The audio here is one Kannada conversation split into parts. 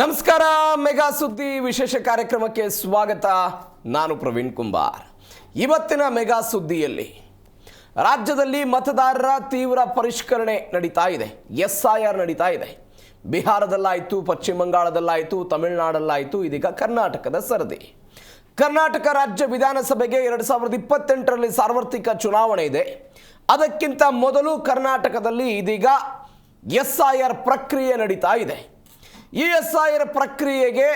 ನಮಸ್ಕಾರ. ಮೆಗಾ ಸುದ್ದಿ ವಿಶೇಷ ಕಾರ್ಯಕ್ರಮಕ್ಕೆ ಸ್ವಾಗತ. ನಾನು ಪ್ರವೀಣ್ ಕುಂಬಾರ್. ಇವತ್ತಿನ ಮೆಗಾ ಸುದ್ದಿಯಲ್ಲಿ ರಾಜ್ಯದಲ್ಲಿ ಮತದಾರರ ತೀವ್ರ ಪರಿಷ್ಕರಣೆ ನಡೀತಾ ಇದೆ. SIR ನಡೀತಾ ಇದೆ. ಬಿಹಾರದಲ್ಲಾಯಿತು, ಪಶ್ಚಿಮ ಬಂಗಾಳದಲ್ಲಾಯಿತು, ತಮಿಳುನಾಡಲ್ಲಾಯಿತು, ಇದೀಗ ಕರ್ನಾಟಕದ ಸರದಿ. ಕರ್ನಾಟಕ ರಾಜ್ಯ ವಿಧಾನಸಭೆಗೆ 2028ರಲ್ಲಿ ಸಾರ್ವತ್ರಿಕ ಚುನಾವಣೆ ಇದೆ. ಅದಕ್ಕಿಂತ ಮೊದಲು ಕರ್ನಾಟಕದಲ್ಲಿ ಇದೀಗ SIR ಪ್ರಕ್ರಿಯೆ ನಡೀತಾ ಇದೆ. ಈ SIR ಪ್ರಕ್ರಿಯೆಗೆ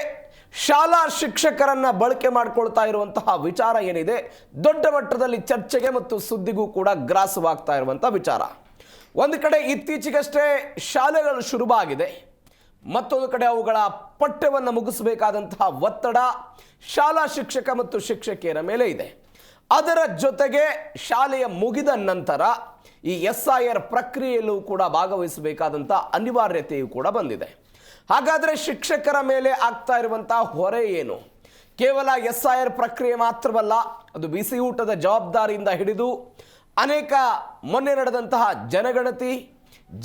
ಶಾಲಾ ಶಿಕ್ಷಕರನ್ನ ಬಳಕೆ ಮಾಡಿಕೊಳ್ತಾ ಇರುವಂತಹ ವಿಚಾರ ಏನಿದೆ, ದೊಡ್ಡ ಮಟ್ಟದಲ್ಲಿ ಚರ್ಚೆಗೆ ಮತ್ತು ಸುದ್ದಿಗೂ ಕೂಡ ಗ್ರಾಸವಾಗ್ತಾ ಇರುವಂತಹ ವಿಚಾರ. ಒಂದು ಕಡೆ ಇತ್ತೀಚೆಗಷ್ಟೇ ಶಾಲೆಗಳು ಶುರುವಾಗಿದೆ, ಮತ್ತೊಂದು ಕಡೆ ಅವುಗಳ ಪಠ್ಯವನ್ನು ಮುಗಿಸಬೇಕಾದಂತಹ ಒತ್ತಡ ಶಾಲಾ ಶಿಕ್ಷಕ ಮತ್ತು ಶಿಕ್ಷಕಿಯರ ಮೇಲೆ ಇದೆ. ಅದರ ಜೊತೆಗೆ ಶಾಲೆಯ ಮುಗಿದ ನಂತರ ಈ SIR ಪ್ರಕ್ರಿಯೆಯಲ್ಲೂ ಕೂಡ ಭಾಗವಹಿಸಬೇಕಾದಂಥ ಅನಿವಾರ್ಯತೆಯೂ ಕೂಡ ಬಂದಿದೆ. ಹಾಗಾದರೆ ಶಿಕ್ಷಕರ ಮೇಲೆ ಆಗ್ತಾ ಇರುವಂತಹ ಹೊರೆ ಏನು? ಕೇವಲ SIR ಪ್ರಕ್ರಿಯೆ ಮಾತ್ರವಲ್ಲ, ಅದು ಬಿಸಿ ಊಟದ ಜವಾಬ್ದಾರಿಯಿಂದ ಹಿಡಿದು ಅನೇಕ ಮೊನ್ನೆ ನಡೆದಂತಹ ಜನಗಣತಿ,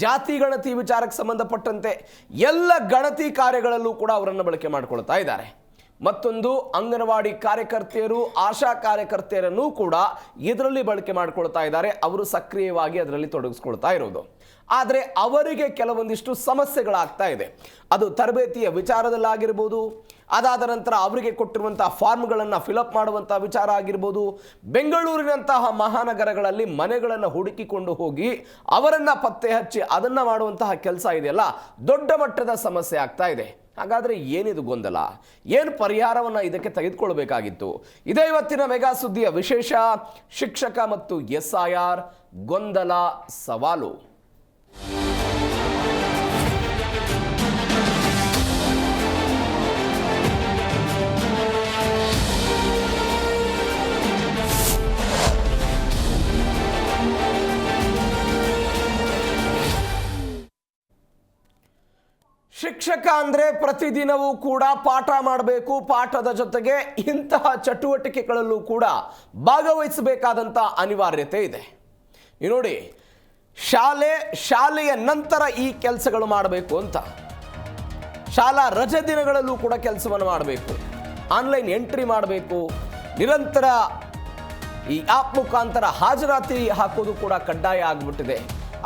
ಜಾತಿ ಗಣತಿ ವಿಚಾರಕ್ಕೆ ಸಂಬಂಧಪಟ್ಟಂತೆ ಎಲ್ಲ ಗಣತಿ ಕಾರ್ಯಗಳಲ್ಲೂ ಕೂಡ ಅವರನ್ನು ಬಳಕೆ ಮಾಡಿಕೊಳ್ತಾ ಇದ್ದಾರೆ. ಮತ್ತೊಂದು ಅಂಗನವಾಡಿ ಕಾರ್ಯಕರ್ತೆಯರು, ಆಶಾ ಕಾರ್ಯಕರ್ತೆಯರನ್ನು ಕೂಡ ಇದರಲ್ಲಿ ಬಳಕೆ ಮಾಡಿಕೊಳ್ತಾ ಇದ್ದಾರೆ. ಅವರು ಸಕ್ರಿಯವಾಗಿ ಅದರಲ್ಲಿ ತೊಡಗಿಸ್ಕೊಳ್ತಾ ಇರೋದು. ಆದರೆ ಅವರಿಗೆ ಕೆಲವೊಂದಿಷ್ಟು ಸಮಸ್ಯೆಗಳಾಗ್ತಾ ಇದೆ. ಅದು ತರಬೇತಿಯ ವಿಚಾರದಲ್ಲಾಗಿರ್ಬೋದು, ಅದಾದ ನಂತರ ಅವರಿಗೆ ಕೊಟ್ಟಿರುವಂತಹ ಫಾರ್ಮ್ಗಳನ್ನು ಫಿಲಪ್ ಮಾಡುವಂಥ ವಿಚಾರ ಆಗಿರ್ಬೋದು, ಬೆಂಗಳೂರಿನಂತಹ ಮಹಾನಗರಗಳಲ್ಲಿ ಮನೆಗಳನ್ನು ಹುಡುಕಿಕೊಂಡು ಹೋಗಿ ಅವರನ್ನು ಪತ್ತೆ ಹಚ್ಚಿ ಅದನ್ನು ಮಾಡುವಂತಹ ಕೆಲಸ ಇದೆಯಲ್ಲ, ದೊಡ್ಡ ಮಟ್ಟದ ಸಮಸ್ಯೆ ಆಗ್ತಾ ಇದೆ. ಹಾಗಾದರೆ ಏನಿದು ಗೊಂದಲ? ಏನು ಪರಿಹಾರವನ್ನು ಇದಕ್ಕೆ ತೆಗೆದುಕೊಳ್ಬೇಕಾಗಿತ್ತು? ಇದೇ ಇವತ್ತಿನ ಮೆಗಾ ಸುದ್ದಿಯ ವಿಶೇಷ. ಶಿಕ್ಷಕ ಮತ್ತು SIR ಗೊಂದಲ ಸವಾಲು. ಶಿಕ್ಷಕ ಅಂದರೆ ಪ್ರತಿದಿನವೂ ಕೂಡ ಪಾಠ ಮಾಡಬೇಕು. ಪಾಠದ ಜೊತೆಗೆ ಇಂತಹ ಚಟುವಟಿಕೆಗಳಲ್ಲೂ ಕೂಡ ಭಾಗವಹಿಸಬೇಕಾದಂಥ ಅನಿವಾರ್ಯತೆ ಇದೆ. ನೀವು ನೋಡಿ, ಶಾಲೆಯ ನಂತರ ಈ ಕೆಲಸಗಳು ಮಾಡಬೇಕು ಅಂತ, ಶಾಲಾ ರಜೆ ದಿನಗಳಲ್ಲೂ ಕೂಡ ಕೆಲಸವನ್ನು ಮಾಡಬೇಕು, ಆನ್ಲೈನ್ ಎಂಟ್ರಿ ಮಾಡಬೇಕು, ನಿರಂತರ ಈ ಆ್ಯಪ್ ಮುಖಾಂತರ ಹಾಜರಾತಿ ಹಾಕೋದು ಕೂಡ ಕಡ್ಡಾಯ ಆಗಿಬಿಟ್ಟಿದೆ.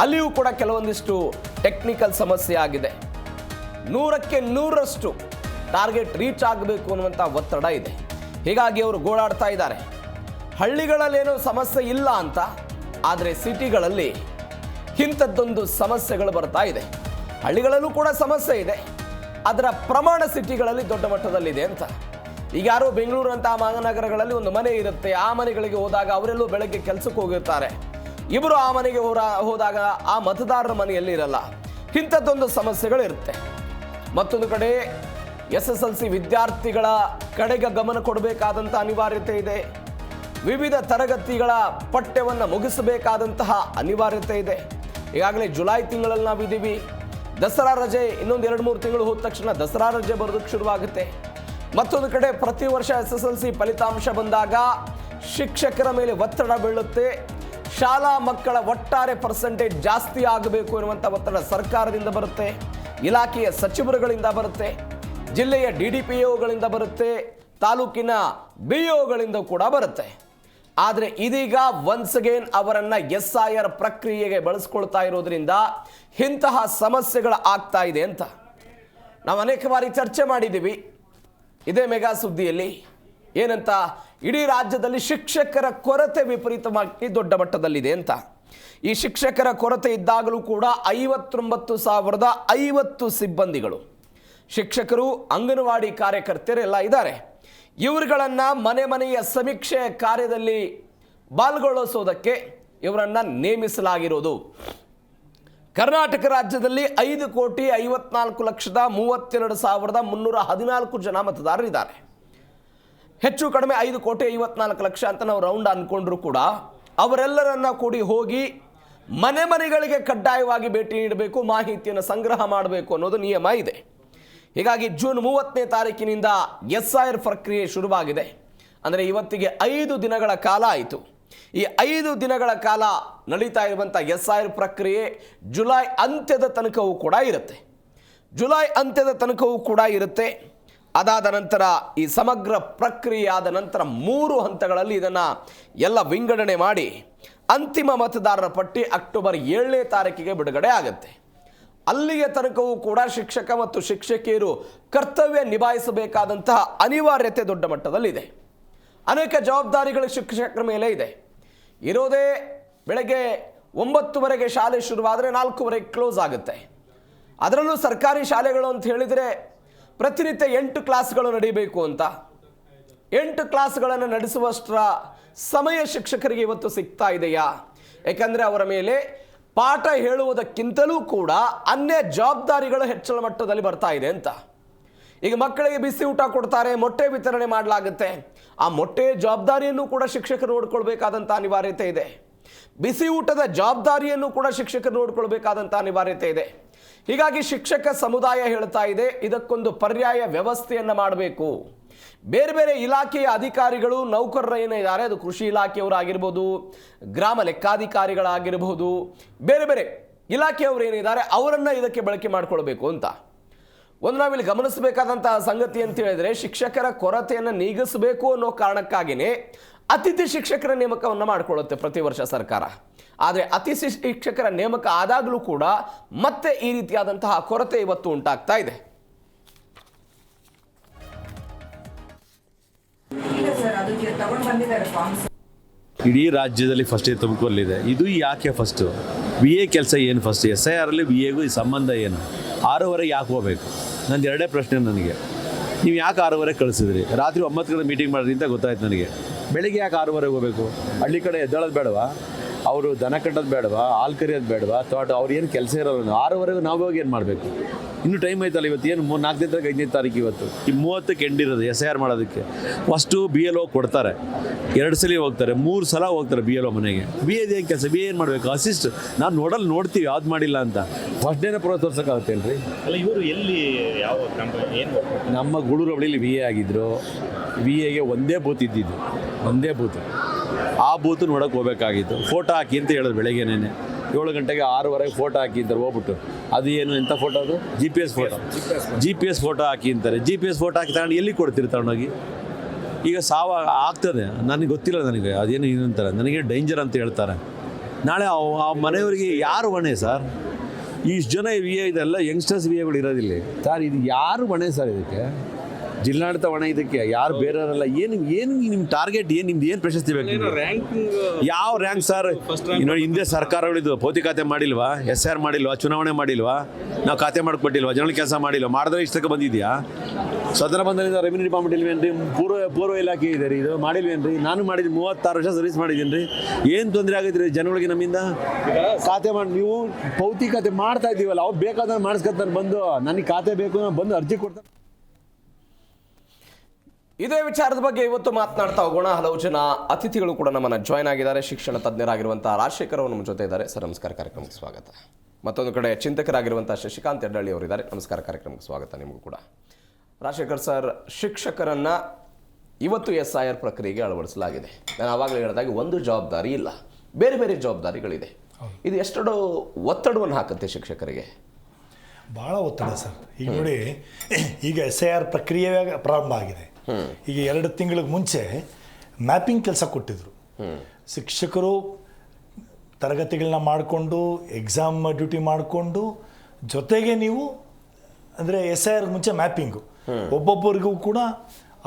ಅಲ್ಲಿಯೂ ಕೂಡ ಕೆಲವೊಂದಿಷ್ಟು ಟೆಕ್ನಿಕಲ್ ಸಮಸ್ಯೆ ಆಗಿದೆ. 100ಕ್ಕೆ 100ರಷ್ಟು ಟಾರ್ಗೆಟ್ ರೀಚ್ ಆಗಬೇಕು ಅನ್ನುವಂಥ ಒತ್ತಡ ಇದೆ. ಹೀಗಾಗಿ ಅವರು ಗೋಳಾಡ್ತಾ ಇದ್ದಾರೆ. ಹಳ್ಳಿಗಳಲ್ಲೇನೋ ಸಮಸ್ಯೆ ಇಲ್ಲ ಅಂತ, ಆದರೆ ಸಿಟಿಗಳಲ್ಲಿ ಇಂಥದ್ದೊಂದು ಸಮಸ್ಯೆಗಳು ಬರ್ತಾ ಇದೆ. ಹಳ್ಳಿಗಳಲ್ಲೂ ಕೂಡ ಸಮಸ್ಯೆ ಇದೆ, ಅದರ ಪ್ರಮಾಣ ಸಿಟಿಗಳಲ್ಲಿ ದೊಡ್ಡ ಮಟ್ಟದಲ್ಲಿದೆ ಅಂತ. ಈಗ ಯಾರೋ ಬೆಂಗಳೂರಂತಹ ಮಹಾನಗರಗಳಲ್ಲಿ ಒಂದು ಮನೆ ಇರುತ್ತೆ, ಆ ಮನೆಗಳಿಗೆ ಹೋದಾಗ ಅವರೆಲ್ಲೂ ಬೆಳಗ್ಗೆ ಕೆಲಸಕ್ಕೆ ಹೋಗಿರ್ತಾರೆ. ಇಬ್ಬರು ಆ ಮನೆಗೆ ಹೋದಾಗ ಆ ಮತದಾರರ ಮನೆಯಲ್ಲಿ ಇರಲ್ಲ. ಇಂಥದ್ದೊಂದು ಸಮಸ್ಯೆಗಳಿರುತ್ತೆ. ಮತ್ತೊಂದು ಕಡೆ SSLC ವಿದ್ಯಾರ್ಥಿಗಳ ಕಡೆಗೆ ಗಮನ ಕೊಡಬೇಕಾದಂಥ ಅನಿವಾರ್ಯತೆ ಇದೆ. ವಿವಿಧ ತರಗತಿಗಳ ಪಠ್ಯವನ್ನು ಮುಗಿಸಬೇಕಾದಂತಹ ಅನಿವಾರ್ಯತೆ ಇದೆ. ಈಗಾಗಲೇ ಜುಲೈ ತಿಂಗಳಲ್ಲಿ ನಾವಿದ್ದೀವಿ. ದಸರಾ ರಜೆ ಇನ್ನೊಂದು 2-3 ತಿಂಗಳು ಹೋದ ತಕ್ಷಣ ದಸರಾ ರಜೆ ಬರೋದಕ್ಕೆ ಶುರುವಾಗುತ್ತೆ. ಮತ್ತೊಂದು ಕಡೆ ಪ್ರತಿ ವರ್ಷ SSLC ಫಲಿತಾಂಶ ಬಂದಾಗ ಶಿಕ್ಷಕರ ಮೇಲೆ ಒತ್ತಡ ಬೀಳುತ್ತೆ. ಶಾಲಾ ಮಕ್ಕಳ ಒಟ್ಟಾರೆ ಪರ್ಸೆಂಟೇಜ್ ಜಾಸ್ತಿ ಆಗಬೇಕು ಎನ್ನುವಂಥ ಒತ್ತಡ ಸರ್ಕಾರದಿಂದ ಬರುತ್ತೆ, ಇಲಾಖೆಯ ಸಚಿವರುಗಳಿಂದ ಬರುತ್ತೆ, ಜಿಲ್ಲೆಯ DDPOಗಳಿಂದ ಬರುತ್ತೆ, ತಾಲೂಕಿನ BOಗಳಿಂದ ಕೂಡ ಬರುತ್ತೆ. ಆದರೆ ಇದೀಗ ಒನ್ಸ್ ಅಗೇನ್ ಅವರನ್ನು SIR ಪ್ರಕ್ರಿಯೆಗೆ ಬಳಸ್ಕೊಳ್ತಾ ಇರೋದ್ರಿಂದ ಇಂತಹ ಸಮಸ್ಯೆಗಳು ಆಗ್ತಾ ಇದೆ ಅಂತ ನಾವು ಅನೇಕ ಬಾರಿ ಚರ್ಚೆ ಮಾಡಿದ್ದೀವಿ ಇದೇ ಮೆಗಾ ಸುದ್ದಿಯಲ್ಲಿ. ಏನಂತ? ಇಡೀ ರಾಜ್ಯದಲ್ಲಿ ಶಿಕ್ಷಕರ ಕೊರತೆ ವಿಪರೀತವಾಗಿ ದೊಡ್ಡ ಮಟ್ಟದಲ್ಲಿದೆ ಅಂತ. ಈ ಶಿಕ್ಷಕರ ಕೊರತೆ ಇದ್ದಾಗಲೂ ಕೂಡ 59,050 ಸಿಬ್ಬಂದಿಗಳು, ಶಿಕ್ಷಕರು, ಅಂಗನವಾಡಿ ಕಾರ್ಯಕರ್ತೆಯರೆಲ್ಲ ಇದ್ದಾರೆ. ಇವರುಗಳನ್ನು ಮನೆಯ ಸಮೀಕ್ಷೆ ಕಾರ್ಯದಲ್ಲಿ ಪಾಲ್ಗೊಳಿಸೋದಕ್ಕೆ ಇವರನ್ನು ನೇಮಿಸಲಾಗಿರೋದು. ಕರ್ನಾಟಕ ರಾಜ್ಯದಲ್ಲಿ 5,54,32,314 ಜನ ಮತದಾರರಿದ್ದಾರೆ. ಹೆಚ್ಚು ಕಡಿಮೆ 5,54,00,000 ಅಂತ ನಾವು ರೌಂಡ್ ಅಂದ್ಕೊಂಡ್ರು ಕೂಡ ಅವರೆಲ್ಲರನ್ನ ಕೂಡಿ ಹೋಗಿ ಮನೆಗಳಿಗೆ ಕಡ್ಡಾಯವಾಗಿ ಭೇಟಿ ನೀಡಬೇಕು, ಮಾಹಿತಿಯನ್ನು ಸಂಗ್ರಹ ಮಾಡಬೇಕು ಅನ್ನೋದು ನಿಯಮ ಇದೆ. ಹೀಗಾಗಿ ಜೂನ್ 30ನೇ ತಾರೀಕಿನಿಂದ SIR ಪ್ರಕ್ರಿಯೆ ಶುರುವಾಗಿದೆ. ಅಂದರೆ ಇವತ್ತಿಗೆ 5 ದಿನಗಳ ಕಾಲ ಆಯಿತು. ಈ 5 ದಿನಗಳ ಕಾಲ ನಡೀತಾ ಇರುವಂಥ SIR ಪ್ರಕ್ರಿಯೆ ಜುಲೈ ಅಂತ್ಯದ ತನಕವೂ ಕೂಡ ಇರುತ್ತೆ. ಜುಲೈ ಅಂತ್ಯದ ತನಕವೂ ಕೂಡ ಇರುತ್ತೆ. ಅದಾದ ನಂತರ ಈ ಸಮಗ್ರ ಪ್ರಕ್ರಿಯೆ ಆದ ನಂತರ 3 ಹಂತಗಳಲ್ಲಿ ಇದನ್ನು ಎಲ್ಲ ವಿಂಗಡಣೆ ಮಾಡಿ ಅಂತಿಮ ಮತದಾರರ ಪಟ್ಟಿ ಅಕ್ಟೋಬರ್ 7ನೇ ತಾರೀಕಿಗೆ ಬಿಡುಗಡೆ ಆಗುತ್ತೆ. ಅಲ್ಲಿಯ ತನಕವೂ ಕೂಡ ಶಿಕ್ಷಕ ಮತ್ತು ಶಿಕ್ಷಕಿಯರು ಕರ್ತವ್ಯ ನಿಭಾಯಿಸಬೇಕಾದಂತಹ ಅನಿವಾರ್ಯತೆ ದೊಡ್ಡ ಮಟ್ಟದಲ್ಲಿದೆ. ಅನೇಕ ಜವಾಬ್ದಾರಿಗಳು ಶಿಕ್ಷಕರ ಮೇಲೆ ಇದೆ. ಇರೋದೇ ಬೆಳಗ್ಗೆ 9ವರೆಗೆ ಶಾಲೆ ಶುರುವಾದರೆ 4ವರೆಗೆ ಕ್ಲೋಸ್ ಆಗುತ್ತೆ. ಅದರಲ್ಲೂ ಸರ್ಕಾರಿ ಶಾಲೆಗಳು ಅಂತ ಹೇಳಿದರೆ ಪ್ರತಿನಿತ್ಯ 8 ಕ್ಲಾಸ್ಗಳು ನಡೀಬೇಕು ಅಂತ 8 ಕ್ಲಾಸ್ಗಳನ್ನು ನಡೆಸುವಷ್ಟರ ಸಮಯ ಶಿಕ್ಷಕರಿಗೆ ಇವತ್ತು ಸಿಗ್ತಾ ಇದೆಯಾ? ಯಾಕಂದರೆ ಅವರ ಮೇಲೆ ಪಾಠ ಹೇಳುವುದಕ್ಕಿಂತಲೂ ಕೂಡ ಅನ್ಯ ಜವಾಬ್ದಾರಿಗಳು ಹೆಚ್ಚಳ ಮಟ್ಟದಲ್ಲಿ ಬರ್ತಾ ಇದೆ ಅಂತ. ಈಗ ಮಕ್ಕಳಿಗೆ ಬಿಸಿ ಊಟ ಕೊಡ್ತಾರೆ, ಮೊಟ್ಟೆ ವಿತರಣೆ ಮಾಡಲಾಗುತ್ತೆ. ಆ ಮೊಟ್ಟೆ ಜವಾಬ್ದಾರಿಯನ್ನು ಕೂಡ ಶಿಕ್ಷಕರು ನೋಡ್ಕೊಳ್ಬೇಕಾದಂಥ ಅನಿವಾರ್ಯತೆ ಇದೆ. ಬಿಸಿ ಊಟದ ಜವಾಬ್ದಾರಿಯನ್ನು ಕೂಡ ಶಿಕ್ಷಕರು ನೋಡ್ಕೊಳ್ಬೇಕಾದಂಥ ಅನಿವಾರ್ಯತೆ ಇದೆ. ಹೀಗಾಗಿ ಶಿಕ್ಷಕ ಸಮುದಾಯ ಹೇಳ್ತಾ ಇದೆ, ಇದಕ್ಕೊಂದು ಪರ್ಯಾಯ ವ್ಯವಸ್ಥೆಯನ್ನು ಮಾಡಬೇಕು. ಬೇರೆ ಬೇರೆ ಇಲಾಖೆಯ ಅಧಿಕಾರಿಗಳು ನೌಕರರು ಏನಿದ್ದಾರೆ, ಅದು ಕೃಷಿ ಇಲಾಖೆಯವರಾಗಿರ್ಬೋದು, ಗ್ರಾಮ ಲೆಕ್ಕಾಧಿಕಾರಿಗಳಾಗಿರ್ಬೋದು, ಬೇರೆ ಬೇರೆ ಇಲಾಖೆಯವರು ಏನಿದ್ದಾರೆ ಅವರನ್ನು ಇದಕ್ಕೆ ಬಳಕೆ ಮಾಡಿಕೊಳ್ಬೇಕು ಅಂತ. ಒಂದು ನಾವಿಲ್ಲಿ ಗಮನಿಸಬೇಕಾದಂತಹ ಸಂಗತಿ ಅಂತ ಹೇಳಿದರೆ, ಶಿಕ್ಷಕರ ಕೊರತೆಯನ್ನು ನೀಗಿಸಬೇಕು ಅನ್ನೋ ಕಾರಣಕ್ಕಾಗಿಯೇ ಅತಿಥಿ ಶಿಕ್ಷಕರ ನೇಮಕವನ್ನು ಮಾಡಿಕೊಳ್ಳುತ್ತೆ ಪ್ರತಿ ವರ್ಷ ಸರ್ಕಾರ. ಆದರೆ ಅತಿಥಿ ಶಿಕ್ಷಕರ ನೇಮಕ ಆದಾಗಲೂ ಕೂಡ ಮತ್ತೆ ಈ ರೀತಿಯಾದಂತಹ ಕೊರತೆ ಇವತ್ತು ಉಂಟಾಗ್ತಾ ಇದೆ. ಇಡೀ ರಾಜ್ಯದಲ್ಲಿ ಫಸ್ಟ್ ತುಮಕೂರಲ್ಲಿದೆ. ಇದು ಯಾಕೆ ಫಸ್ಟು ಬಿ ಎ ಕೆಲಸ ಏನು ಫಸ್ಟ್? SIR ಅಲ್ಲಿ ಬಿ ಎಗೂ ಈ ಸಂಬಂಧ ಏನು? 6ವರೆಗೆ ಯಾಕೆ ಹೋಗಬೇಕು? ನಂದು ಎರಡೇ ಪ್ರಶ್ನೆ ನನಗೆ. ನೀವು ಯಾಕೆ 6ವರೆಗೆ ಕಳಿಸಿದ್ರಿ? ರಾತ್ರಿ 9 ಗಂಟೆ ಮೀಟಿಂಗ್ ಮಾಡಿದ್ರಿ ಅಂತ ಗೊತ್ತಾಯ್ತು ನನಗೆ. ಬೆಳಿಗ್ಗೆ ಯಾಕೆ 6ವರೆಗೆ ಹೋಗಬೇಕು? ಹಳ್ಳಿ ಕಡೆ ಎದ್ದೇಳೋದು ಬೇಡವಾ? ಅವರು ದನ ಕಟ್ಟೋದು ಬೇಡವಾ? ಹಾಲು ಕರಿಯೋದು ಬೇಡವಾ? ತೋಟ ಅವ್ರು ಏನು ಕೆಲಸ ಇರೋಲ್ಲ. 6ವರೆಗೆ ನಾವು ಹೋಗಿ ಏನು ಮಾಡಬೇಕು? ಇನ್ನೂ ಟೈಮ್ ಐತಲ್ಲ. ಇವತ್ತು ಏನು 4ನೇ ತಾರೀಕು 5ನೇ ತಾರೀಕು ಇವತ್ತು ಈ 30ಕ್ಕೆ ಎಂಡಿರೋದು SIR ಮಾಡೋದಕ್ಕೆ. ಫಸ್ಟು BLO ಕೊಡ್ತಾರೆ, 2 ಸಲ ಹೋಗ್ತಾರೆ, 3 ಸಲ ಹೋಗ್ತಾರೆ BLO ಮನೆಗೆ. ಬಿ ಎದು ಏನು ಕೆಲಸ? ಬಿ ಎ ಏನು ಮಾಡಬೇಕು? ಅಸಿಸ್ಟ್ ನಾವು ನೋಡ್ತೀವಿ ಯಾವ್ದು ಮಾಡಿಲ್ಲ ಅಂತ. ಫಸ್ಟ್ ಡೇನೇ ಪ್ರೋ ತೋರ್ಸೋಕ್ಕಾಗುತ್ತೆ ಅಲ್ರಿ? ಅಲ್ಲ, ಇವರು ಎಲ್ಲಿ ಯಾವ ಏನು ನಮ್ಮ ಗೂಳೂರು ಬಳಿಲಿ VA ಆಗಿದ್ದರು. VAಗೆ ಒಂದೇ ಬೂತ್ ಇದ್ದಿದ್ದು, ಒಂದೇ ಬೂತು. ಆ ಬೂತು ನೋಡೋಕೆ ಹೋಗ್ಬೇಕಾಗಿತ್ತು. ಫೋಟೋ ಹಾಕಿ ಅಂತ ಹೇಳಿದ್ರು ಬೆಳಗ್ಗೆನೇ 7 ಗಂಟೆಗೆ 6ವರೆಗೆ ಫೋಟೋ ಹಾಕಿ ಅಂತಾರೆ ಹೋಗ್ಬಿಟ್ಟು. ಅದು ಏನು ಎಂಥ ಫೋಟೋ? ಅದು GPS ಫೋಟೋ. GPS ಫೋಟೋ ಹಾಕಿ ಅಂತಾರೆ. GPS ಫೋಟೋ ಹಾಕಿ ತಗೊಂಡು ಎಲ್ಲಿ ಕೊಡ್ತೀರಿ ತಗೊಂಡೋಗಿ? ಈಗ ಸಾವು ಆಗ್ತದೆ. ನನಗೆ ಗೊತ್ತಿಲ್ಲ, ನನಗೆ ಅದೇನು ಇದು ಅಂತಾರೆ, ನನಗೆ ಡೇಂಜರ್ ಅಂತ ಹೇಳ್ತಾರೆ. ನಾಳೆ ಆ ಮನೆಯವರಿಗೆ ಯಾರು ಹೊಣೆ ಸರ್? ಇಷ್ಟು ಜನ VA ಇದೆಲ್ಲ ಯಂಗ್ಸ್ಟರ್ಸ್ VAಗಳು ಇರೋದಿಲ್ಲ ಸರ್. ಇದು ಯಾರು ಹೊಣೆ ಸರ್? ಇದಕ್ಕೆ ಜಿಲ್ಲಾಡಳಿತ ಹೊಣೆ. ಇದಕ್ಕೆ ಯಾರು ಬೇರೆಯವರಲ್ಲ. ಏನು ನಿಮ್ಮ ಟಾರ್ಗೆಟ್ ಏನು? ನಿಮ್ದು ಏನು ಪ್ರಶಸ್ತಿ ಬೇಕು? ಯಾವ ರ್ಯಾಂಕ್ ಸರ್? ನೋಡಿ, ಹಿಂದೆ ಸರ್ಕಾರಗಳಿದ್ದು ಭೌತಿಕ ಖಾತೆ ಮಾಡಿಲ್ವಾ? SIR ಮಾಡಿಲ್ವಾ? ಚುನಾವಣೆ ಮಾಡಿಲ್ವಾ? ನಾವು ಖಾತೆ ಮಾಡ್ಕೊಟ್ಟಿಲ್ವಾ? ಜನರಲ್ ಕೆಲಸ ಮಾಡಿಲ್ವಾ? ಮಾಡಿದ್ರೆ ಇಷ್ಟಕ್ಕೆ ಬಂದಿದೆಯಾ? ಸ್ವತಂತ್ರ ಬಂದರಿಂದ ರೆವಿನ್ಯೂ ಡಿಪಾರ್ಟ್ಮೆಂಟ್ ಇಲ್ವೇನ್ರಿ? ಪೂರ್ವ ಇಲಾಖೆ ಇದೆ ರೀ. ಇದು ಮಾಡಿಲ್ವೇನ್ರಿ? ನಾನು ಮಾಡಿದ್ದು 36 ವರ್ಷ ಸರ್ವಿಸ್ ಮಾಡಿದ್ದೀನಿ ರೀ. ಏನು ತೊಂದರೆ ಆಗೈತೆ ರೀ ಜನಗಳಿಗೆ ನಮ್ಮಿಂದ? ಖಾತೆ ಮಾಡಿ ನೀವು ಭೌತಿಕ ಖಾತೆ ಮಾಡ್ತಾ ಇದ್ದೀವಲ್ಲ, ಅವ್ರು ಬೇಕಾದ್ರೆ ಮಾಡಿಸ್ಕೊತಾರೆ. ಬಂದು ನನಗೆ ಖಾತೆ ಬೇಕು, ನಾನು ಬಂದು ಅರ್ಜಿ ಕೊಡ್ತಾರೆ. ಇದೇ ವಿಚಾರದ ಬಗ್ಗೆ ಇವತ್ತು ಮಾತನಾಡ್ತಾ ಹೋಗೋಣ. ಹಲವು ಜನ ಅತಿಥಿಗಳು ಕೂಡ ನಮ್ಮನ್ನು ಜಾಯ್ನ್ ಆಗಿದ್ದಾರೆ. ಶಿಕ್ಷಣ ತಜ್ಞರಾಗಿರುವಂತಹ ರಾಜಶೇಖರ್ ಅವರು ನಮ್ಮ ಜೊತೆ ಇದ್ದಾರೆ. ಸರ್ ನಮಸ್ಕಾರ, ಕಾರ್ಯಕ್ರಮಕ್ಕೆ ಸ್ವಾಗತ. ಮತ್ತೊಂದು ಕಡೆ ಚಿಂತಕರಾಗಿರುವಂತಹ ಶಶಿಕಾಂತ್ ಯಡ್ಡಳ್ಳಿ ಅವರಿದ್ದಾರೆ. ನಮಸ್ಕಾರ, ಕಾರ್ಯಕ್ರಮಕ್ಕೆ ಸ್ವಾಗತ ನಿಮಗೂ ಕೂಡ. ರಾಜಶೇಖರ್ ಸರ್, ಶಿಕ್ಷಕರನ್ನು ಇವತ್ತು SIR ಪ್ರಕ್ರಿಯೆಗೆ ಅಳವಡಿಸಲಾಗಿದೆ. ನಾನು ಆವಾಗಲೇ ಹೇಳಿದಾಗ ಒಂದು ಜವಾಬ್ದಾರಿ ಇಲ್ಲ, ಬೇರೆ ಬೇರೆ ಜವಾಬ್ದಾರಿಗಳಿದೆ. ಇದು ಎಷ್ಟು ಒತ್ತಡವನ್ನು ಹಾಕುತ್ತೆ ಶಿಕ್ಷಕರಿಗೆ? ಭಾಳ ಒತ್ತಡ ಸರ್. ಈಗ ನೋಡಿ, ಈಗ SIR ಪ್ರಕ್ರಿಯೆ ಪ್ರಾರಂಭ ಆಗಿದೆ. ಈಗ 2 ತಿಂಗಳಿಗೆ ಮುಂಚೆ ಮ್ಯಾಪಿಂಗ್ ಕೆಲಸ ಕೊಟ್ಟಿದ್ರು. ಶಿಕ್ಷಕರು ತರಗತಿಗಳನ್ನ ಮಾಡಿಕೊಂಡು ಎಕ್ಸಾಮ್ ಡ್ಯೂಟಿ ಮಾಡಿಕೊಂಡು ಜೊತೆಗೆ ನೀವು ಅಂದರೆ SIR ಮುಂಚೆ ಮ್ಯಾಪಿಂಗು ಒಬ್ಬೊಬ್ಬರಿಗೂ ಕೂಡ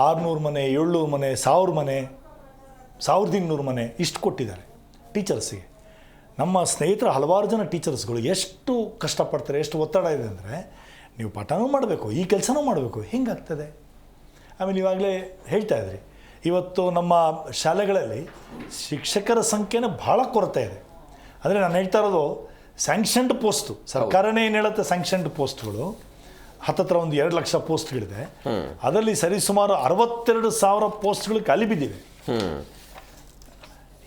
600 ಮನೆ, 700 ಮನೆ, 1000 ಮನೆ, 1200 ಮನೆ ಇಷ್ಟು ಕೊಟ್ಟಿದ್ದಾರೆ ಟೀಚರ್ಸಿಗೆ. ನಮ್ಮ ಸ್ನೇಹಿತರ ಹಲವಾರು ಜನ ಟೀಚರ್ಸ್ಗಳು ಎಷ್ಟು ಕಷ್ಟಪಡ್ತಾರೆ, ಎಷ್ಟು ಒತ್ತಡ ಇದೆ ಅಂದರೆ, ನೀವು ಪಾಠನೂ ಮಾಡಬೇಕು, ಈ ಕೆಲಸನೂ ಮಾಡಬೇಕು, ಹಿಂಗಾಗ್ತದೆ. ಆಮೇಲೆ ಇವಾಗಲೇ ಹೇಳ್ತಾ ಇದ್ರಿ, ಇವತ್ತು ನಮ್ಮ ಶಾಲೆಗಳಲ್ಲಿ ಶಿಕ್ಷಕರ ಸಂಖ್ಯೆನೇ ಭಾಳ ಕೊರತೆ ಇದೆ. ಅಂದರೆ ನಾನು ಹೇಳ್ತಾ ಇರೋದು ಸ್ಯಾಂಕ್ಷನ್ಡ್ ಪೋಸ್ಟು. ಸರ್ಕಾರನೇ ಏನು ಹೇಳುತ್ತೆ, ಸ್ಯಾಂಕ್ಷನ್ಡ್ ಪೋಸ್ಟ್ಗಳು ಹತ್ತತ್ರ ಒಂದು 2 ಲಕ್ಷ ಪೋಸ್ಟ್ಗಳಿದೆ. ಅದರಲ್ಲಿ ಸರಿಸುಮಾರು 62,000 ಪೋಸ್ಟ್ಗಳು ಖಾಲಿ ಬಿದ್ದಿವೆ.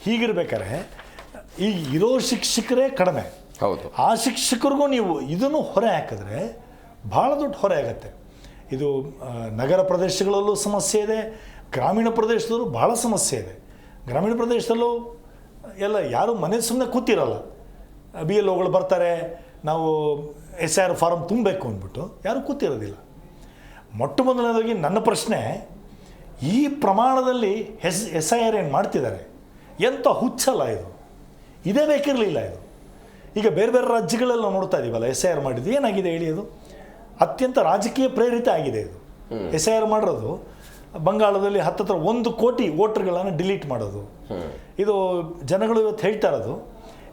ಹೀಗಿರ್ಬೇಕಾದ್ರೆ ಈಗ ಇರೋ ಶಿಕ್ಷಕರೇ ಕಡಿಮೆ. ಹೌದು. ಆ ಶಿಕ್ಷಕರಿಗೂ ನೀವು ಇದನ್ನು ಹೊರೆ ಹಾಕಿದ್ರೆ ಭಾಳ ದೊಡ್ಡ ಹೊರೆ ಆಗುತ್ತೆ. ಇದು ನಗರ ಪ್ರದೇಶಗಳಲ್ಲೂ ಸಮಸ್ಯೆ ಇದೆ, ಗ್ರಾಮೀಣ ಪ್ರದೇಶದಲ್ಲೂ ಭಾಳ ಸಮಸ್ಯೆ ಇದೆ. ಗ್ರಾಮೀಣ ಪ್ರದೇಶದಲ್ಲೂ ಎಲ್ಲ ಯಾರು ಮನೆ ಸುಮ್ಮನೆ ಕೂತಿರಲ್ಲ. BLOಗಳು ಬರ್ತಾರೆ, ನಾವು SIR ಫಾರಮ್ ತುಂಬಬೇಕು ಅಂದ್ಬಿಟ್ಟು ಯಾರೂ ಕೂತಿರೋದಿಲ್ಲ. ಮೊಟ್ಟ ಮೊದಲನೇದಾಗಿ ನನ್ನ ಪ್ರಶ್ನೆ, ಈ ಪ್ರಮಾಣದಲ್ಲಿ SIR ಏನು ಮಾಡ್ತಿದ್ದಾರೆ, ಎಂಥ ಹುಚ್ಚಲ್ಲ ಇದು, ಇದೇ ಬೇಕಿರಲಿಲ್ಲ ಇದು. ಈಗ ಬೇರೆ ಬೇರೆ ರಾಜ್ಯಗಳೆಲ್ಲ ನಾವು ನೋಡ್ತಾ ಇದ್ದೀವಲ್ಲ SIR ಮಾಡಿದ್ದು, ಏನಾಗಿದೆ ಹೇಳಿ? ಅದು ಅತ್ಯಂತ ರಾಜಕೀಯ ಪ್ರೇರಿತ ಆಗಿದೆ ಇದು. SIR ಮಾಡಿರೋದು ಬಂಗಾಳದಲ್ಲಿ 1 ಕೋಟಿ ವೋಟರ್ಗಳನ್ನು ಡಿಲೀಟ್ ಮಾಡೋದು. ಇದು ಜನಗಳು ಇವತ್ತು ಹೇಳ್ತಾ ಇರೋದು,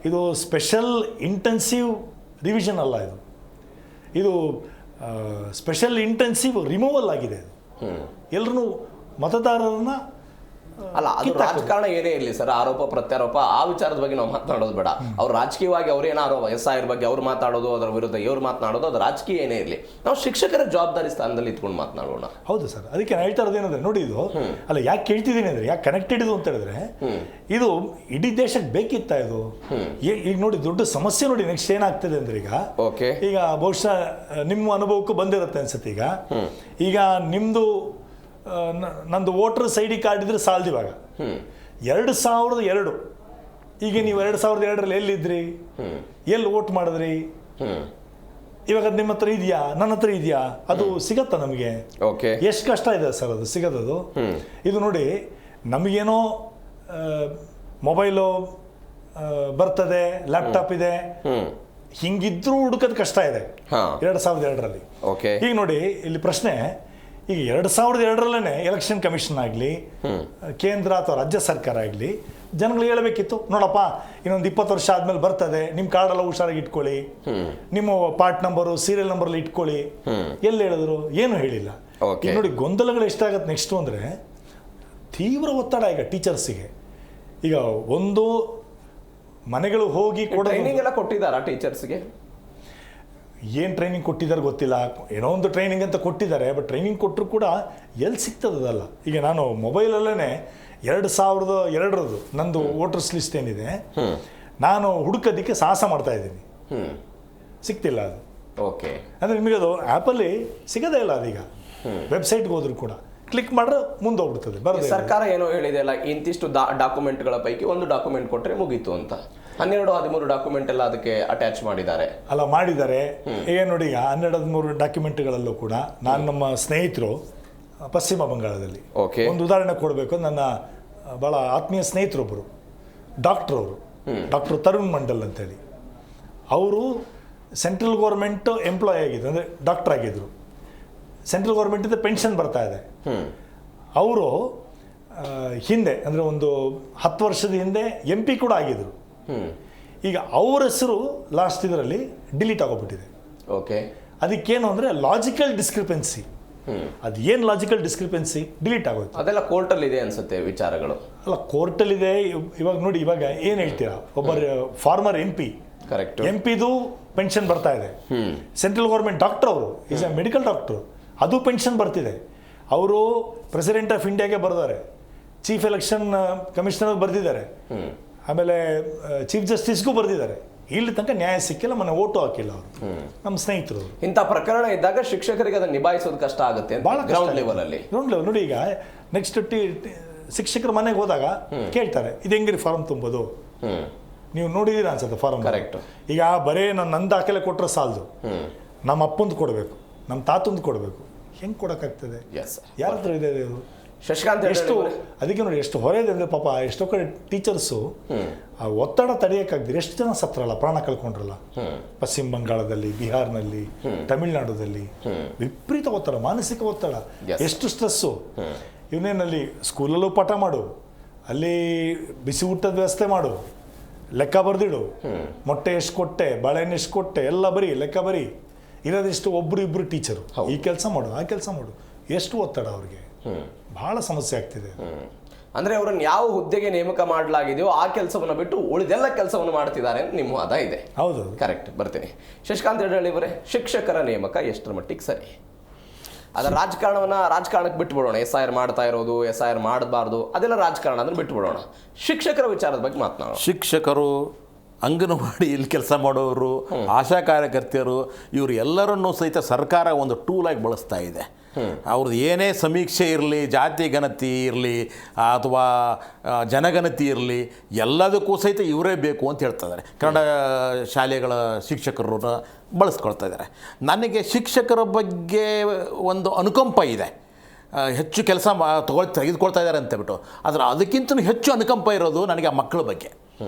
ಇದು ಸ್ಪೆಷಲ್ ಇಂಟೆನ್ಸಿವ್ ರಿವಿಷನ್ ಅಲ್ಲ, ಇದು ಸ್ಪೆಷಲ್ ಇಂಟೆನ್ಸಿವ್ ರಿಮೂವಲ್ ಆಗಿದೆ. ಎಲ್ಲರೂ ಮತದಾರರನ್ನ ಅಲ್ಲ, ಅದು ರಾಜಕಾರಣ ಏನೇ ಇರಲಿ ಸರ್, ಆರೋಪ ಪ್ರತ್ಯಾರೋಪ ಆ ವಿಚಾರದ ಬಗ್ಗೆ ನಾವು ಮಾತನಾಡೋದು ಬೇಡ. ಅವ್ರು ರಾಜಕೀಯವಾಗಿ ಅವ್ರೇನೋ ಆರೋಪ SIR ಬಗ್ಗೆ ಅವ್ರು ಮಾತಾಡೋದು, ಅದರ ವಿರುದ್ಧ ಇವ್ರು ಮಾತನಾಡೋದು, ಅದು ರಾಜಕೀಯ ಏನೇ ಇರಲಿ, ನಾವು ಶಿಕ್ಷಕರ ಜವಾಬ್ದಾರಿ ಸ್ಥಾನದಲ್ಲಿ ಇಟ್ಕೊಂಡು ಮಾತನಾಡೋಣ. ಹೌದು ಸರ್, ಅದಕ್ಕೆ ನಾನು ಹೇಳ್ತಾ ಇರೋದು ಏನಂದ್ರೆ, ನೋಡಿ ಇದು ಅಲ್ಲ, ಯಾಕೆ ಕೇಳ್ತಿದ್ದೀನಿ ಅಂದರೆ, ಯಾಕೆ ಕನೆಕ್ಟೆಡ್ ಇದು ಅಂತ ಹೇಳಿದ್ರೆ, ಇದು ಇಡೀ ದೇಶಕ್ಕೆ ಬೇಕಿತ್ತ ಇದು. ಈಗ ನೋಡಿ ದೊಡ್ಡ ಸಮಸ್ಯೆ ನೋಡಿ ನೆಕ್ಸ್ಟ್ ಏನಾಗ್ತದೆ ಅಂದ್ರೆ, ಈಗ ಬಹುಶಃ ನಿಮ್ಮ ಅನುಭವಕ್ಕೂ ಬಂದಿರುತ್ತೆ ಅನ್ಸುತ್ತೆ. ಈಗ ನಿಮ್ಮದು ನಂದು ವೋಟರ್ಸ್ ID ಕಾರ್ಡ್ ಇದ್ರೆ ಸಾಲದು. ಇವಾಗ 2002, ಈಗ ನೀವು 2002ರಲ್ಲಿ ಎಲ್ಲಿದ್ರಿ, ಎಲ್ಲಿ ವೋಟ್ ಮಾಡಿದ್ರಿ, ಇವಾಗ ನಿಮ್ಮ ಹತ್ರ ಇದೆಯಾ, ನನ್ನ ಹತ್ರ ಇದೆಯಾ, ಅದು ಸಿಗತ್ತಾ ನಮಗೆ? ಎಷ್ಟು ಕಷ್ಟ ಇದೆ ಸರ್ ಅದು ಸಿಗೋದು. ಇದು ನೋಡಿ, ನಮಗೇನೋ ಮೊಬೈಲು ಬರ್ತದೆ, ಲ್ಯಾಪ್ಟಾಪ್ ಇದೆ, ಹಿಂಗಿದ್ರೂ ಹುಡುಕೋದು ಕಷ್ಟ ಇದೆ 2002ರಲ್ಲಿ. ಈಗ ನೋಡಿ ಇಲ್ಲಿ ಪ್ರಶ್ನೆ, ಈಗ 2002ರಲ್ಲೇ ಎಲೆಕ್ಷನ್ ಕಮಿಷನ್ ಆಗಲಿ, ಕೇಂದ್ರ ಅಥವಾ ರಾಜ್ಯ ಸರ್ಕಾರ ಆಗಲಿ, ಜನಗಳು ಹೇಳಬೇಕಿತ್ತು, ನೋಡಪ್ಪ ಇನ್ನೊಂದು 20 ವರ್ಷ ಆದ್ಮೇಲೆ ಬರ್ತದೆ, ನಿಮ್ಮ ಕಾರ್ಡೆಲ್ಲ ಹುಷಾರಾಗಿ ಇಟ್ಕೊಳ್ಳಿ, ನಿಮ್ಮ ಪಾರ್ಟ್ ನಂಬರು ಸೀರಿಯಲ್ ನಂಬರ್ಲ್ಲಿ ಇಟ್ಕೊಳ್ಳಿ. ಎಲ್ಲಿ ಹೇಳಿದ್ರು? ಏನು ಹೇಳಿಲ್ಲ. ಈಗ ನೋಡಿ ಗೊಂದಲಗಳು ಎಷ್ಟಾಗತ್ತೆ ನೆಕ್ಸ್ಟು ಅಂದರೆ, ತೀವ್ರ ಒತ್ತಡ ಈಗ ಟೀಚರ್ಸಿಗೆ. ಈಗ ಒಂದು ಮನೆಗಳು ಹೋಗಿ ಟ್ರೈನಿಂಗ್ ಎಲ್ಲ ಕೊಟ್ಟಿದ್ದಾರಾ ಟೀಚರ್ಸ್ಗೆ? ಏನು ಟ್ರೈನಿಂಗ್ ಕೊಟ್ಟಿದ್ದಾರೆ ಗೊತ್ತಿಲ್ಲ, ಏನೋ ಒಂದು ಟ್ರೈನಿಂಗ್ ಅಂತ ಕೊಟ್ಟಿದ್ದಾರೆ. ಬಟ್ ಟ್ರೈನಿಂಗ್ ಕೊಟ್ಟರು ಕೂಡ ಎಲ್ಲಿ ಸಿಗ್ತದಲ್ಲ. ಈಗ ನಾನು ಮೊಬೈಲಲ್ಲೇ 2002ರದ್ದು ನಂದು ವೋಟರ್ಸ್ ಲಿಸ್ಟ್ ಏನಿದೆ, ನಾನು ಹುಡುಕೋದಕ್ಕೆ ಸಾಹಸ ಮಾಡ್ತಾ ಇದ್ದೀನಿ, ಸಿಗ್ತಿಲ್ಲ ಅದು. ಅಂದರೆ ನಿಮಗೆ ಅದು ಆ್ಯಪಲ್ಲಿ ಸಿಗೋದೇ ಇಲ್ಲ ಅದೀಗ. ವೆಬ್ಸೈಟ್ಗೆ ಹೋದ್ರು ಕೂಡ ಕ್ಲಿಕ್ ಮಾಡಿದ್ರೆ ಮುಂದೆ ಹೋಗ್ಬಿಡ್ತದೆ. ಬರೋದು ಸರ್ಕಾರ ಏನೋ ಹೇಳಿದೆ ಅಲ್ಲ, ಇಂತಿಷ್ಟು ಡಾಕ್ಯುಮೆಂಟ್ಗಳ ಪೈಕಿ ಒಂದು ಡಾಕ್ಯುಮೆಂಟ್ ಕೊಟ್ಟರೆ ಮುಗೀತು ಅಂತ. 12-13 ಡಾಕ್ಯುಮೆಂಟ್ ಎಲ್ಲ ಅದಕ್ಕೆ ಅಟ್ಯಾಚ್ ಮಾಡಿದ್ದಾರೆ. ಮಾಡಿದ್ದಾರೆ. ಈಗ ನೋಡಿ, ಈಗ 12-13 ಡಾಕ್ಯುಮೆಂಟ್ಗಳಲ್ಲೂ ಕೂಡ ನಾನು ನಮ್ಮ ಸ್ನೇಹಿತರು ಪಶ್ಚಿಮ ಬಂಗಾಳದಲ್ಲಿ ಒಂದು ಉದಾಹರಣೆ ಕೊಡಬೇಕು. ನನ್ನ ಭಾಳ ಆತ್ಮೀಯ ಸ್ನೇಹಿತರೊಬ್ಬರು ಡಾಕ್ಟರ್ ತರುಣ್ ಮಂಡಲ್ ಅಂತೇಳಿ, ಅವರು ಸೆಂಟ್ರಲ್ ಗೌರ್ಮೆಂಟ್ ಎಂಪ್ಲಾಯ್ ಆಗಿದ್ರು, ಅಂದರೆ ಡಾಕ್ಟರ್ ಆಗಿದ್ರು. ಸೆಂಟ್ರಲ್ ಗೌರ್ಮೆಂಟಿಂದ ಪೆನ್ಷನ್ ಬರ್ತಾ ಇದೆ. ಅವರು ಹಿಂದೆ ಅಂದರೆ ಒಂದು 10 ವರ್ಷದ ಹಿಂದೆ MP ಕೂಡ ಆಗಿದ್ರು. ಈಗ ಅವ್ರ ಹೆಸರು ಲಾಸ್ಟ್ ಇದರಲ್ಲಿ ಡಿಲೀಟ್ ಆಗೋಗ್ಬಿಟ್ಟಿದೆ. ಅದಕ್ಕೇನು ಅಂದರೆ ಲಾಜಿಕಲ್ ಡಿಸ್ಕ್ರಿಪೆನ್ಸಿ. ಅದು ಏನು ಲಾಜಿಕಲ್ ಡಿಸ್ಕ್ರಿಪೆನ್ಸಿ? ಡಿಲೀಟ್ ಆಗೋಯ್ತು. ಅದೆಲ್ಲ ಕೋರ್ಟಲ್ಲಿ ಇದೆ ಅನ್ಸುತ್ತೆ ವಿಚಾರಗಳು. ಅಲ್ಲ, ಕೋರ್ಟಲ್ಲಿದೆ. ಇವಾಗ ನೋಡಿ, ಇವಾಗ ಏನು ಹೇಳ್ತೀರಾ, ಒಬ್ಬರು ಫಾರ್ಮರ್ MP ಪೆನ್ಷನ್ ಬರ್ತಾ ಇದೆ. ಸೆಂಟ್ರಲ್ ಗೌರ್ಮೆಂಟ್ ಡಾಕ್ಟರ್, ಅವರು ಈಸ್ ಎ ಮೆಡಿಕಲ್ ಡಾಕ್ಟರ್, ಅದು ಪೆನ್ಷನ್ ಬರ್ತಿದೆ. ಅವರು ಪ್ರೆಸಿಡೆಂಟ್ ಆಫ್ ಇಂಡಿಯಾಗೆ ಬರೆದಾರೆ, ಚೀಫ್ ಎಲೆಕ್ಷನ್ ಕಮಿಷನರ್ ಬರೆದಿದ್ದಾರೆ, ಆಮೇಲೆ ಚೀಫ್ ಜಸ್ಟಿಸ್ಗೂ ಬರೆದಿದ್ದಾರೆ. ಇಲ್ಲಿ ತನಕ ನ್ಯಾಯ ಸಿಕ್ಕಿಲ್ಲ, ಮನೆ ಓಟು ಹಾಕಿಲ್ಲ ಅವರು, ನಮ್ಮ ಸ್ನೇಹಿತರು. ಇಂಥ ಪ್ರಕರಣ ಇದ್ದಾಗ ಶಿಕ್ಷಕರಿಗೆ ಅದನ್ನು ನಿಭಾಯಿಸೋದು ಕಷ್ಟ ಆಗುತ್ತೆ ಭಾಳ ಗ್ರೌಂಡ್ ಲೆವೆಲಲ್ಲಿ. ನೋಡಿ, ಈಗ ನೆಕ್ಸ್ಟ್ ಶಿಕ್ಷಕರ ಮನೆಗೆ ಹೋದಾಗ ಕೇಳ್ತಾರೆ, ಇದು ಹೆಂಗ್ರಿ ಫಾರಮ್ ತುಂಬೋದು? ನೀವು ನೋಡಿದೀರ ಅನ್ಸುತ್ತೆ ಫಾರಮ್. ಕರೆಕ್ಟ್. ಈಗ ಬರೇ ನಂದು ದಾಖಲೆ ಕೊಟ್ಟರೆ ಸಾಲದು, ನಮ್ಮ ಅಪ್ಪಂದು ಕೊಡಬೇಕು, ನಮ್ಮ ತಾತಂದು ಕೊಡಬೇಕು. ಹೆಂಗೆ ಕೊಡೋಕ್ಕಾಗ್ತದೆ? ಯಾರ ಹತ್ರ ಇದೆ ಅದು? ಶಶಿಕಾಂತ್, ಎಷ್ಟು ಅದಕ್ಕೆ ನೋಡಿ ಎಷ್ಟು ಹೊರೆ ಇದೆ ಅಂದರೆ, ಪಾಪ ಎಷ್ಟೋ ಕಡೆ ಟೀಚರ್ಸು ಆ ಒತ್ತಡ ತಡೆಯೋಕ್ಕಾಗ್ದಿರಿ ಎಷ್ಟು ಜನ ಸತ್ರಲ್ಲ, ಪ್ರಾಣ ಕಳ್ಕೊಂಡ್ರಲ್ಲ. ಪಶ್ಚಿಮ ಬಂಗಾಳದಲ್ಲಿ, ಬಿಹಾರ್ನಲ್ಲಿ, ತಮಿಳುನಾಡುದಲ್ಲಿ ವಿಪರೀತ ಒತ್ತಡ, ಮಾನಸಿಕ ಒತ್ತಡ, ಎಷ್ಟು ಸ್ಟ್ರೆಸ್ಸು. ಇವನೇನಲ್ಲಿ ಸ್ಕೂಲಲ್ಲೂ ಪಾಠ ಮಾಡು, ಅಲ್ಲಿ ಬಿಸಿ ಊಟದ ವ್ಯವಸ್ಥೆ ಮಾಡು, ಲೆಕ್ಕ ಬರೆದಿಡು, ಮೊಟ್ಟೆ ಎಷ್ಟು ಕೊಟ್ಟೆ, ಬಾಳೆಹಣ್ಣು ಎಷ್ಟು ಕೊಟ್ಟೆ, ಎಲ್ಲ ಬರೀ ಲೆಕ್ಕ ಬರೀ. ಇರೋದಿಷ್ಟು ಒಬ್ರು ಟೀಚರು, ಈ ಕೆಲಸ ಮಾಡು, ಆ ಕೆಲಸ ಮಾಡು, ಎಷ್ಟು ಒತ್ತಡ ಅವ್ರಿಗೆ. ಬಹಳ ಸಮಸ್ಯೆ ಆಗ್ತಿದೆ. ಅಂದ್ರೆ ಅವರನ್ನು ಯಾವ ಹುದ್ದೆಗೆ ನೇಮಕ ಮಾಡಲಾಗಿದೆಯೋ ಆ ಕೆಲಸವನ್ನು ಬಿಟ್ಟು ಉಳಿದೆಲ್ಲ ಕೆಲಸವನ್ನು ಮಾಡ್ತಿದ್ದಾರೆ ಅಂತ ನಿಮ್ಮ ವಾದ ಇದೆ. ಹೌದು, ಕರೆಕ್ಟ್. ಬರ್ತೀನಿ. ಶಶಿಕಾಂತ್ ಅವರೇ, ಶಿಕ್ಷಕರ ನೇಮಕ ಎಷ್ಟರ ಮಟ್ಟಿಗೆ ಸರಿ? ಅದರ ರಾಜಕಾರಣಕ್ಕೆ ಬಿಟ್ಬಿಡೋಣ. SIR ಮಾಡ್ತಾ ಇರೋದು, SIR ಮಾಡಬಾರ್ದು, ಅದೆಲ್ಲ ರಾಜಕಾರಣ, ಅದನ್ನು ಬಿಟ್ಬಿಡೋಣ. ಶಿಕ್ಷಕರ ವಿಚಾರದ ಬಗ್ಗೆ ಮಾತನಾಡೋಣ. ಶಿಕ್ಷಕರು, ಅಂಗನವಾಡಿಯಲ್ಲಿ ಕೆಲಸ ಮಾಡೋರು, ಆಶಾ ಕಾರ್ಯಕರ್ತೆಯರು, ಇವರು ಎಲ್ಲರನ್ನೂ ಸಹಿತ ಸರ್ಕಾರ ಒಂದು ಟೂಲಾಗಿ ಬಳಸ್ತಾ ಇದೆ. ಅವ್ರದ್ದು ಏನೇ ಸಮೀಕ್ಷೆ ಇರಲಿ, ಜಾತಿ ಗಣತಿ ಇರಲಿ ಅಥವಾ ಜನಗಣತಿ ಇರಲಿ, ಎಲ್ಲದಕ್ಕೂ ಸಹಿತ ಇವರೇ ಬೇಕು ಅಂತ ಹೇಳ್ತಾ ಇದ್ದಾರೆ. ಕನ್ನಡ ಶಾಲೆಗಳ ಶಿಕ್ಷಕರನ್ನ ಬಳಸ್ಕೊಳ್ತಾ ಇದ್ದಾರೆ. ನನಗೆ ಶಿಕ್ಷಕರ ಬಗ್ಗೆ ಒಂದು ಅನುಕಂಪ ಇದೆ. ಹೆಚ್ಚು ಕೆಲಸ ತೆಗೆದುಕೊಳ್ತಾ ಇದ್ದಾರೆ ಅಂತಬಿಟ್ಟು, ಆದರೆ ಅದಕ್ಕಿಂತ ಹೆಚ್ಚು ಅನುಕಂಪ ಇರೋದು ನನಗೆ ಆ ಮಕ್ಕಳ ಬಗ್ಗೆ.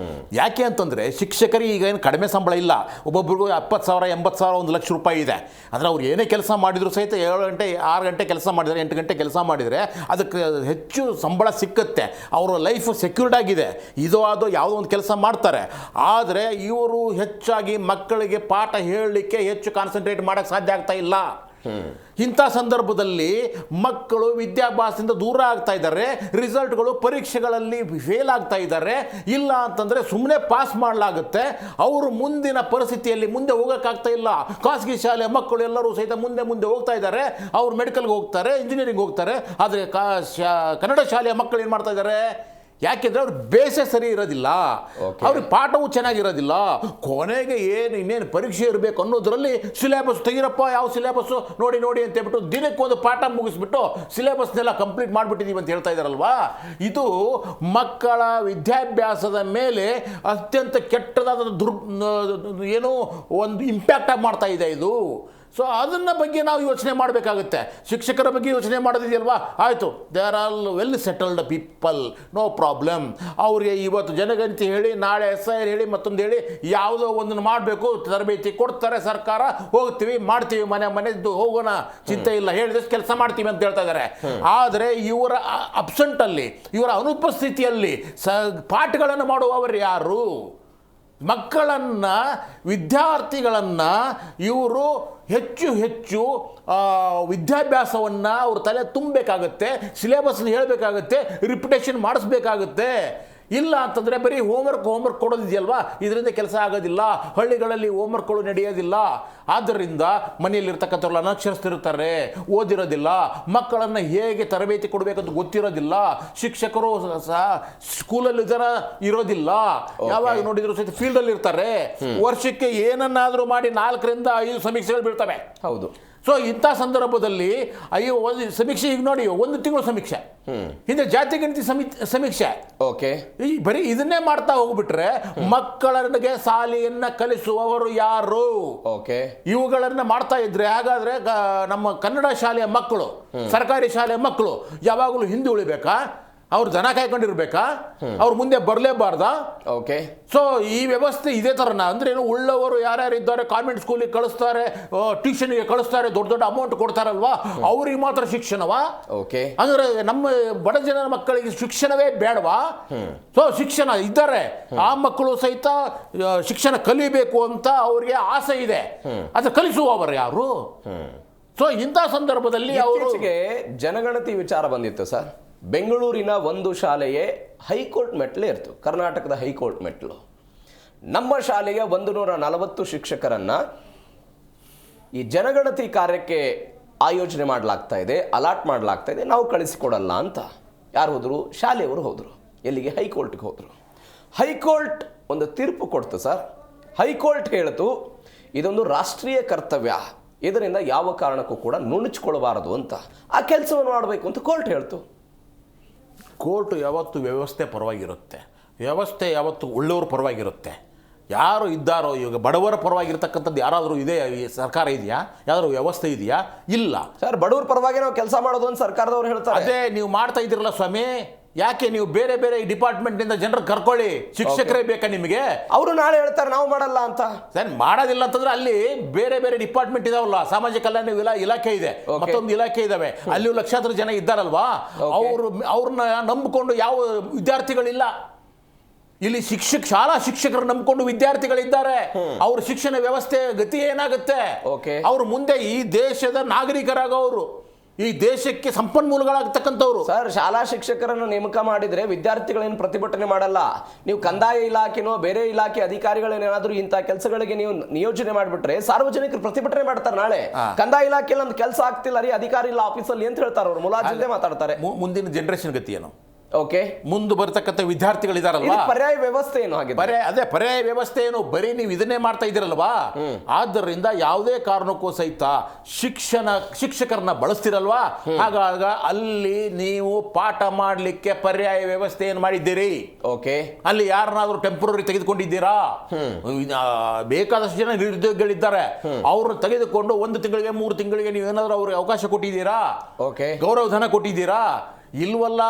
ಯಾಕೆ ಅಂತಂದರೆ ಶಿಕ್ಷಕರಿಗೆ ಈಗ ಏನು ಕಡಿಮೆ ಸಂಬಳ ಇಲ್ಲ. ಒಬ್ಬೊಬ್ರಿಗೂ 70,000 80,000 1 ಲಕ್ಷ ರೂಪಾಯಿ ಇದೆ. ಅಂದರೆ ಅವ್ರು ಏನೇ ಕೆಲಸ ಮಾಡಿದರೂ ಸಹಿತ 7 ಗಂಟೆ 6 ಗಂಟೆ ಕೆಲಸ ಮಾಡಿದರೆ 8 ಗಂಟೆ ಕೆಲಸ ಮಾಡಿದರೆ ಅದಕ್ಕೆ ಹೆಚ್ಚು ಸಂಬಳ ಸಿಕ್ಕುತ್ತೆ. ಅವರ ಲೈಫ್ ಸೆಕ್ಯೂರ್ಡ್ ಆಗಿದೆ. ಇದು ಅದು ಯಾವುದೋ ಒಂದು ಕೆಲಸ ಮಾಡ್ತಾರೆ. ಆದರೆ ಇವರು ಹೆಚ್ಚಾಗಿ ಮಕ್ಕಳಿಗೆ ಪಾಠ ಹೇಳಲಿಕ್ಕೆ ಹೆಚ್ಚು ಕಾನ್ಸಂಟ್ರೇಟ್ ಮಾಡೋಕ್ಕೆ ಸಾಧ್ಯ ಆಗ್ತಾ ಇಲ್ಲ. ಇಂಥ ಸಂದರ್ಭದಲ್ಲಿ ಮಕ್ಕಳು ವಿದ್ಯಾಭ್ಯಾಸದಿಂದ ದೂರ ಆಗ್ತಾ ಇದ್ದಾರೆ. ರಿಸಲ್ಟ್ಗಳು ಪರೀಕ್ಷೆಗಳಲ್ಲಿ ಫೇಲ್ ಆಗ್ತಾ ಇದ್ದಾರೆ. ಇಲ್ಲ ಅಂತಂದರೆ ಸುಮ್ಮನೆ ಪಾಸ್ ಮಾಡಲಾಗುತ್ತೆ. ಅವರು ಮುಂದಿನ ಪರಿಸ್ಥಿತಿಯಲ್ಲಿ ಮುಂದೆ ಹೋಗೋಕ್ಕಾಗ್ತಾ ಇಲ್ಲ. ಖಾಸಗಿ ಶಾಲೆ ಮಕ್ಕಳು ಎಲ್ಲರೂ ಸಹಿತ ಮುಂದೆ ಹೋಗ್ತಾ ಇದ್ದಾರೆ. ಅವ್ರು ಮೆಡಿಕಲ್ಗೆ ಹೋಗ್ತಾರೆ, ಇಂಜಿನಿಯರಿಂಗ್ ಹೋಗ್ತಾರೆ. ಆದರೆ ಕನ್ನಡ ಶಾಲೆಯ ಮಕ್ಕಳು ಏನು ಮಾಡ್ತಾ ಇದ್ದಾರೆ? ಯಾಕೆಂದರೆ ಅವ್ರ ಬೇಸೆ ಸರಿ ಇರೋದಿಲ್ಲ, ಅವ್ರಿಗೆ ಪಾಠವೂ ಚೆನ್ನಾಗಿರೋದಿಲ್ಲ. ಕೊನೆಗೆ ಇನ್ನೇನು ಪರೀಕ್ಷೆ ಇರಬೇಕು ಅನ್ನೋದರಲ್ಲಿ ಸಿಲೆಬಸ್ ತೆಗಿರಪ್ಪ, ಯಾವ ಸಿಲೆಬಸ್ಸು ನೋಡಿ ಅಂತ ಹೇಳ್ಬಿಟ್ಟು ದಿನಕ್ಕೊಂದು ಪಾಠ ಮುಗಿಸ್ಬಿಟ್ಟು ಸಿಲೆಬಸ್ನೆಲ್ಲ ಕಂಪ್ಲೀಟ್ ಮಾಡಿಬಿಟ್ಟಿದ್ದೀವಿ ಅಂತ ಹೇಳ್ತಾ ಇದ್ದಾರಲ್ವಾ. ಇದು ಮಕ್ಕಳ ವಿದ್ಯಾಭ್ಯಾಸದ ಮೇಲೆ ಅತ್ಯಂತ ಕೆಟ್ಟದಾದ ಏನೋ ಒಂದು ಇಂಪ್ಯಾಕ್ಟ್ ಮಾಡ್ತಾ ಇದೆ ಇದು. ಸೊ ಅದನ್ನ ಬಗ್ಗೆ ನಾವು ಯೋಚನೆ ಮಾಡಬೇಕಾಗುತ್ತೆ. ಶಿಕ್ಷಕರ ಬಗ್ಗೆ ಯೋಚನೆ ಮಾಡೋದಿದೆಯಲ್ವಾ, ಆಯಿತು, they are all well settled people, no problem. ಅವ್ರಿಗೆ ಇವತ್ತು ಜನಗಣತಿ ಹೇಳಿ, ನಾಳೆ SIR ಹೇಳಿ, ಮತ್ತೊಂದು ಹೇಳಿ, ಯಾವುದೋ ಒಂದನ್ನು ಮಾಡಬೇಕು, ತರಬೇತಿ ಕೊಡ್ತಾರೆ ಸರ್ಕಾರ, ಹೋಗ್ತೀವಿ ಮಾಡ್ತೀವಿ, ಮನೆದ್ದು ಹೋಗೋಣ, ಚಿಂತೆ ಇಲ್ಲ, ಹೇಳಿದಷ್ಟು ಕೆಲಸ ಮಾಡ್ತೀವಿ ಅಂತ ಹೇಳ್ತಾ ಇದ್ದಾರೆ. ಆದರೆ ಇವರ ಅಬ್ಸೆಂಟಲ್ಲಿ, ಇವರ ಅನುಪಸ್ಥಿತಿಯಲ್ಲಿ ಪಾಠಗಳನ್ನು ಮಾಡುವವರು ಯಾರು? ಮಕ್ಕಳನ್ನು, ವಿದ್ಯಾರ್ಥಿಗಳನ್ನು ಇವರು ಹೆಚ್ಚು ವಿದ್ಯಾಭ್ಯಾಸವನ್ನು ಅವ್ರ ತಲೆ ತುಂಬಬೇಕಾಗತ್ತೆ, ಸಿಲೆಬಸ್ನ ಹೇಳಬೇಕಾಗತ್ತೆ, ರಿಪಿಟೇಷನ್ ಮಾಡಿಸ್ಬೇಕಾಗತ್ತೆ. ಇಲ್ಲ ಅಂತಂದರೆ ಬರೀ ಹೋಮ್ವರ್ಕ್ ಕೊಡೋದಿದೆಯಲ್ವಾ, ಇದರಿಂದ ಕೆಲಸ ಆಗೋದಿಲ್ಲ. ಹಳ್ಳಿಗಳಲ್ಲಿ ಹೋಮ್ವರ್ಕ್ಗಳು ನಡೆಯೋದಿಲ್ಲ. ಆದ್ದರಿಂದ ಮನೆಯಲ್ಲಿರ್ತಕ್ಕಂಥವ್ರು ಅನಕ್ಷರಸ್ಥರಿರ್ತಾರೆ, ಓದಿರೋದಿಲ್ಲ, ಮಕ್ಕಳನ್ನು ಹೇಗೆ ತರಬೇತಿ ಕೊಡಬೇಕಂತ ಗೊತ್ತಿರೋದಿಲ್ಲ, ಶಿಕ್ಷಕರು ಸಹ ಸ್ಕೂಲಲ್ಲಿ ಇರೋದಿಲ್ಲ, ಯಾವಾಗ ನೋಡಿದ್ರು ಸಹಿತ ಫೀಲ್ಡಲ್ಲಿ ಇರ್ತಾರೆ. ವರ್ಷಕ್ಕೆ ಏನನ್ನಾದರೂ ಮಾಡಿ 4 ರಿಂದ 5 ಸಮೀಕ್ಷೆಗಳು ಬೀಳ್ತವೆ. ಹೌದು. ಸೊ ಇಂಥ ಸಂದರ್ಭದಲ್ಲಿ ಒಂದು ಸಮೀಕ್ಷೆ, ಈಗ ನೋಡಿ 1 ತಿಂಗಳು ಸಮೀಕ್ಷೆ, ಹಿಂದೆ ಜಾತಿ ಗಣತಿ ಸಮೀಕ್ಷೆ. ಓಕೆ, ಈ ಬರೀ ಇದನ್ನೇ ಮಾಡ್ತಾ ಹೋಗ್ಬಿಟ್ರೆ ಮಕ್ಕಳಿಗೆ ಶಾಲೆಯನ್ನ ಕಲಿಸುವವರು ಯಾರು? ಓಕೆ, ಇವುಗಳನ್ನ ಮಾಡ್ತಾ ಇದ್ರೆ ಹಾಗಾದ್ರೆ ನಮ್ಮ ಕನ್ನಡ ಶಾಲೆಯ ಮಕ್ಕಳು, ಸರ್ಕಾರಿ ಶಾಲೆಯ ಮಕ್ಕಳು ಯಾವಾಗಲೂ ಹಿಂದೆ ಉಳಿಬೇಕಾ? ಅವ್ರು ದನ ಕಾಯ್ಕೊಂಡಿರ್ಬೇಕಾ? ಅವ್ರು ಮುಂದೆ ಬರಲೇಬಾರ್ದಾ? ಓಕೆ. ಸೊ ಈ ವ್ಯವಸ್ಥೆ ಇದೇ ಥರನ ಅಂದ್ರೆ ಏನು? ಉಳ್ಳವರು ಯಾರ್ಯಾರು ಇದ್ದಾರೆ ಕಾನ್ವೆಂಟ್ ಸ್ಕೂಲಿಗೆ ಕಳಿಸ್ತಾರೆ, ಟ್ಯೂಷನ್ಗೆ ಕಳಿಸ್ತಾರೆ, ದೊಡ್ಡ ಅಮೌಂಟ್ ಕೊಡ್ತಾರಲ್ವಾ, ಅವ್ರಿಗೆ ಮಾತ್ರ ಶಿಕ್ಷಣವಾ? ಓಕೆ. ಅಂದ್ರೆ ನಮ್ಮ ಬಡ ಜನರ ಮಕ್ಕಳಿಗೆ ಶಿಕ್ಷಣವೇ ಬೇಡವಾ? ಸೊ ಶಿಕ್ಷಣ ಇದ್ದಾರೆ, ಆ ಮಕ್ಕಳು ಸಹಿತ ಶಿಕ್ಷಣ ಕಲಿಬೇಕು ಅಂತ ಅವ್ರಿಗೆ ಆಸೆ ಇದೆ, ಅದು ಕಲಿಸುವವರು ಯಾರು? ಸೊ ಇಂಥ ಸಂದರ್ಭದಲ್ಲಿ ಅವರು ಜನಗಣತಿ ವಿಚಾರ ಬಂದಿತ್ತು ಸರ್. ಬೆಂಗಳೂರಿನ ಒಂದು ಶಾಲೆಯೇ ಹೈಕೋರ್ಟ್ ಮೆಟ್ಲೇ ಇರ್ತು, ಕರ್ನಾಟಕದ ಹೈಕೋರ್ಟ್ ಮೆಟ್ಲು. ನಮ್ಮ ಶಾಲೆಯ 140 ಶಿಕ್ಷಕರನ್ನ ಈ ಜನಗಣತಿ ಕಾರ್ಯಕ್ಕೆ ಆಯೋಜನೆ ಮಾಡಲಾಗ್ತಾ ಇದೆ, ಅಲಾಟ್ ಮಾಡಲಾಗ್ತಾ ಇದೆ, ನಾವು ಕಳಿಸಿಕೊಡಲ್ಲ ಅಂತ. ಯಾರು ಹೋದರು? ಶಾಲೆಯವರು ಹೋದರು. ಎಲ್ಲಿಗೆ? ಹೈಕೋರ್ಟ್ಗೆ ಹೋದರು. ಹೈಕೋರ್ಟ್ ಒಂದು ತೀರ್ಪು ಕೊಡ್ತು ಸರ್. ಹೈಕೋರ್ಟ್ ಹೇಳ್ತು ಇದೊಂದು ರಾಷ್ಟ್ರೀಯ ಕರ್ತವ್ಯ, ಇದರಿಂದ ಯಾವ ಕಾರಣಕ್ಕೂ ಕೂಡ ನುಣುಚಿಕೊಳ್ಳಬಾರದು ಅಂತ. ಆ ಕೆಲಸವನ್ನು ಮಾಡಬೇಕು ಅಂತ ಕೋರ್ಟ್ ಹೇಳ್ತು. ಕೋರ್ಟ್ ಯಾವತ್ತು ವ್ಯವಸ್ಥೆ ಪರವಾಗಿರುತ್ತೆ, ವ್ಯವಸ್ಥೆ ಯಾವತ್ತು ಒಳ್ಳೆಯವ್ರ ಪರವಾಗಿರುತ್ತೆ. ಯಾರು ಇದ್ದಾರೋ, ಇವಾಗ ಬಡವರ ಪರವಾಗಿರ್ತಕ್ಕಂಥದ್ದು ಯಾರಾದರೂ ಇದೆ? ಸರ್ಕಾರ ಇದೆಯಾ? ಯಾವ್ದಾದ್ರು ವ್ಯವಸ್ಥೆ ಇದೆಯಾ? ಇಲ್ಲ ಸರ್. ಬಡವರ ಪರವಾಗಿ ನಾವು ಕೆಲಸ ಮಾಡೋದು ಅಂತ ಸರ್ಕಾರದವ್ರು ಹೇಳ್ತಾರೆ. ಅದೇ ನೀವು ಮಾಡ್ತಾ ಇದ್ದೀರಲ್ಲ ಸ್ವಾಮಿ. ಯಾಕೆ ನೀವು ಬೇರೆ ಡಿಪಾರ್ಟ್ಮೆಂಟ್ನಿಂದ ಜನರು ಕರ್ಕೊಳ್ಳಿ, ಶಿಕ್ಷಕರೇ ಬೇಕಾ ನಿಮಗೆ? ಅವರು ನಾಳೆ ಹೇಳ್ತಾರೆ ನಾವು ಮಾಡಲ್ಲ ಅಂತ. ಸರ್ ಮಾಡೋದಿಲ್ಲ ಅಂತಂದ್ರೆ ಅಲ್ಲಿ ಬೇರೆ ಡಿಪಾರ್ಟ್ಮೆಂಟ್ ಇದಾವಲ್ಲ, ಸಾಮಾಜಿಕ ಕಲ್ಯಾಣ ಇಲಾಖೆ ಇದೆ, ಮತ್ತೊಂದು ಇಲಾಖೆ ಇದಾವೆ, ಅಲ್ಲಿ ಲಕ್ಷಾಂತರ ಜನ ಇದ್ದಾರಲ್ವಾ, ಅವ್ರನ್ನ ನಂಬಿಕೊಂಡು ಯಾವ ವಿದ್ಯಾರ್ಥಿಗಳಿಲ್ಲ. ಇಲ್ಲಿ ಶಾಲಾ ಶಿಕ್ಷಕರು ನಂಬಿಕೊಂಡು ವಿದ್ಯಾರ್ಥಿಗಳಿದ್ದಾರೆ. ಅವ್ರ ಶಿಕ್ಷಣ ವ್ಯವಸ್ಥೆ ಗತಿ ಏನಾಗುತ್ತೆ? ಅವ್ರು ಮುಂದೆ ಈ ದೇಶದ ನಾಗರಿಕರಾಗವರು, ಈ ದೇಶಕ್ಕೆ ಸಂಪನ್ಮೂಲಗಳಾಗ್ತಕ್ಕಂಥವ್ರು. ಸರ್, ಶಾಲಾ ಶಿಕ್ಷಕರನ್ನು ನೇಮಕ ಮಾಡಿದ್ರೆ ವಿದ್ಯಾರ್ಥಿಗಳೇನು ಪ್ರತಿಭಟನೆ ಮಾಡಲ್ಲ. ನೀವು ಕಂದಾಯ ಇಲಾಖೆನೋ ಬೇರೆ ಇಲಾಖೆ ಅಧಿಕಾರಿಗಳೇನಾದ್ರೂ ಇಂಥ ಕೆಲಸಗಳಿಗೆ ನೀವು ನಿಯೋಜನೆ ಮಾಡಿಬಿಟ್ರೆ ಸಾರ್ವಜನಿಕರು ಪ್ರತಿಭಟನೆ ಮಾಡ್ತಾರೆ. ನಾಳೆ ಕಂದಾಯ ಇಲಾಖೆಯಲ್ಲಿ ಒಂದು ಕೆಲಸ ಆಗ್ತಿಲ್ಲ ರೀ, ಅಧಿಕಾರಿ ಇಲ್ಲ ಆಫೀಸಲ್ಲಿ ಅಂತ ಹೇಳ್ತಾರೆ, ಅವರು ಮುಲಾಜಿಲ್ಲದೆ ಮಾತಾಡ್ತಾರೆ. ಮುಂದಿನ ಜನರೇಷನ್ ಗತಿ ಏನು? ಓಕೆ, ಮುಂದೆ ಬರ್ತಕ್ಕಂಥ ವಿದ್ಯಾರ್ಥಿಗಳಿದಾರಲ್ವಾ, ಪರ್ಯಾಯ ವ್ಯವಸ್ಥೆ ಏನು ಹಾಗೆ? ಪರ್ಯಾಯ ವ್ಯವಸ್ಥೆ ಏನು, ಬರೀ ನೀವು ಇದನ್ನೇ ಮಾಡ್ತಾ ಇದ್ದೀರಲ್ವಾ, ಆದ್ದರಿಂದ ಯಾವುದೇ ಕಾರಣಕ್ಕೂ ಸಹಿತ ಶಿಕ್ಷಕರನ್ನ ಬಳಸ್ತಿರಲ್ವಾ, ಹಾಗಾಗ ಅಲ್ಲಿ ನೀವು ಪಾಠ ಮಾಡಲಿಕ್ಕೆ ಪರ್ಯಾಯ ವ್ಯವಸ್ಥೆ ಏನು ಮಾಡಿದ್ದೀರಿ? ಓಕೆ, ಅಲ್ಲಿ ಯಾರನ್ನಾದ್ರೂ ಟೆಂಪರರಿ ತೆಗೆದುಕೊಂಡಿದ್ದೀರಾ? ಬೇಕಾದಷ್ಟು ಜನ ನಿರುದ್ಯೋಗಿಗಳಿದ್ದಾರೆ, ಅವ್ರನ್ನ ತೆಗೆದುಕೊಂಡು 1 ತಿಂಗಳಿಗೆ 3 ತಿಂಗಳಿಗೆ ನೀವು ಏನಾದ್ರೂ ಅವ್ರಿಗೆ ಅವಕಾಶ ಕೊಟ್ಟಿದ್ದೀರಾ? ಓಕೆ, ಗೌರವಧನ ಕೊಟ್ಟಿದ್ದೀರಾ? ಇಲ್ವಲ್ಲ.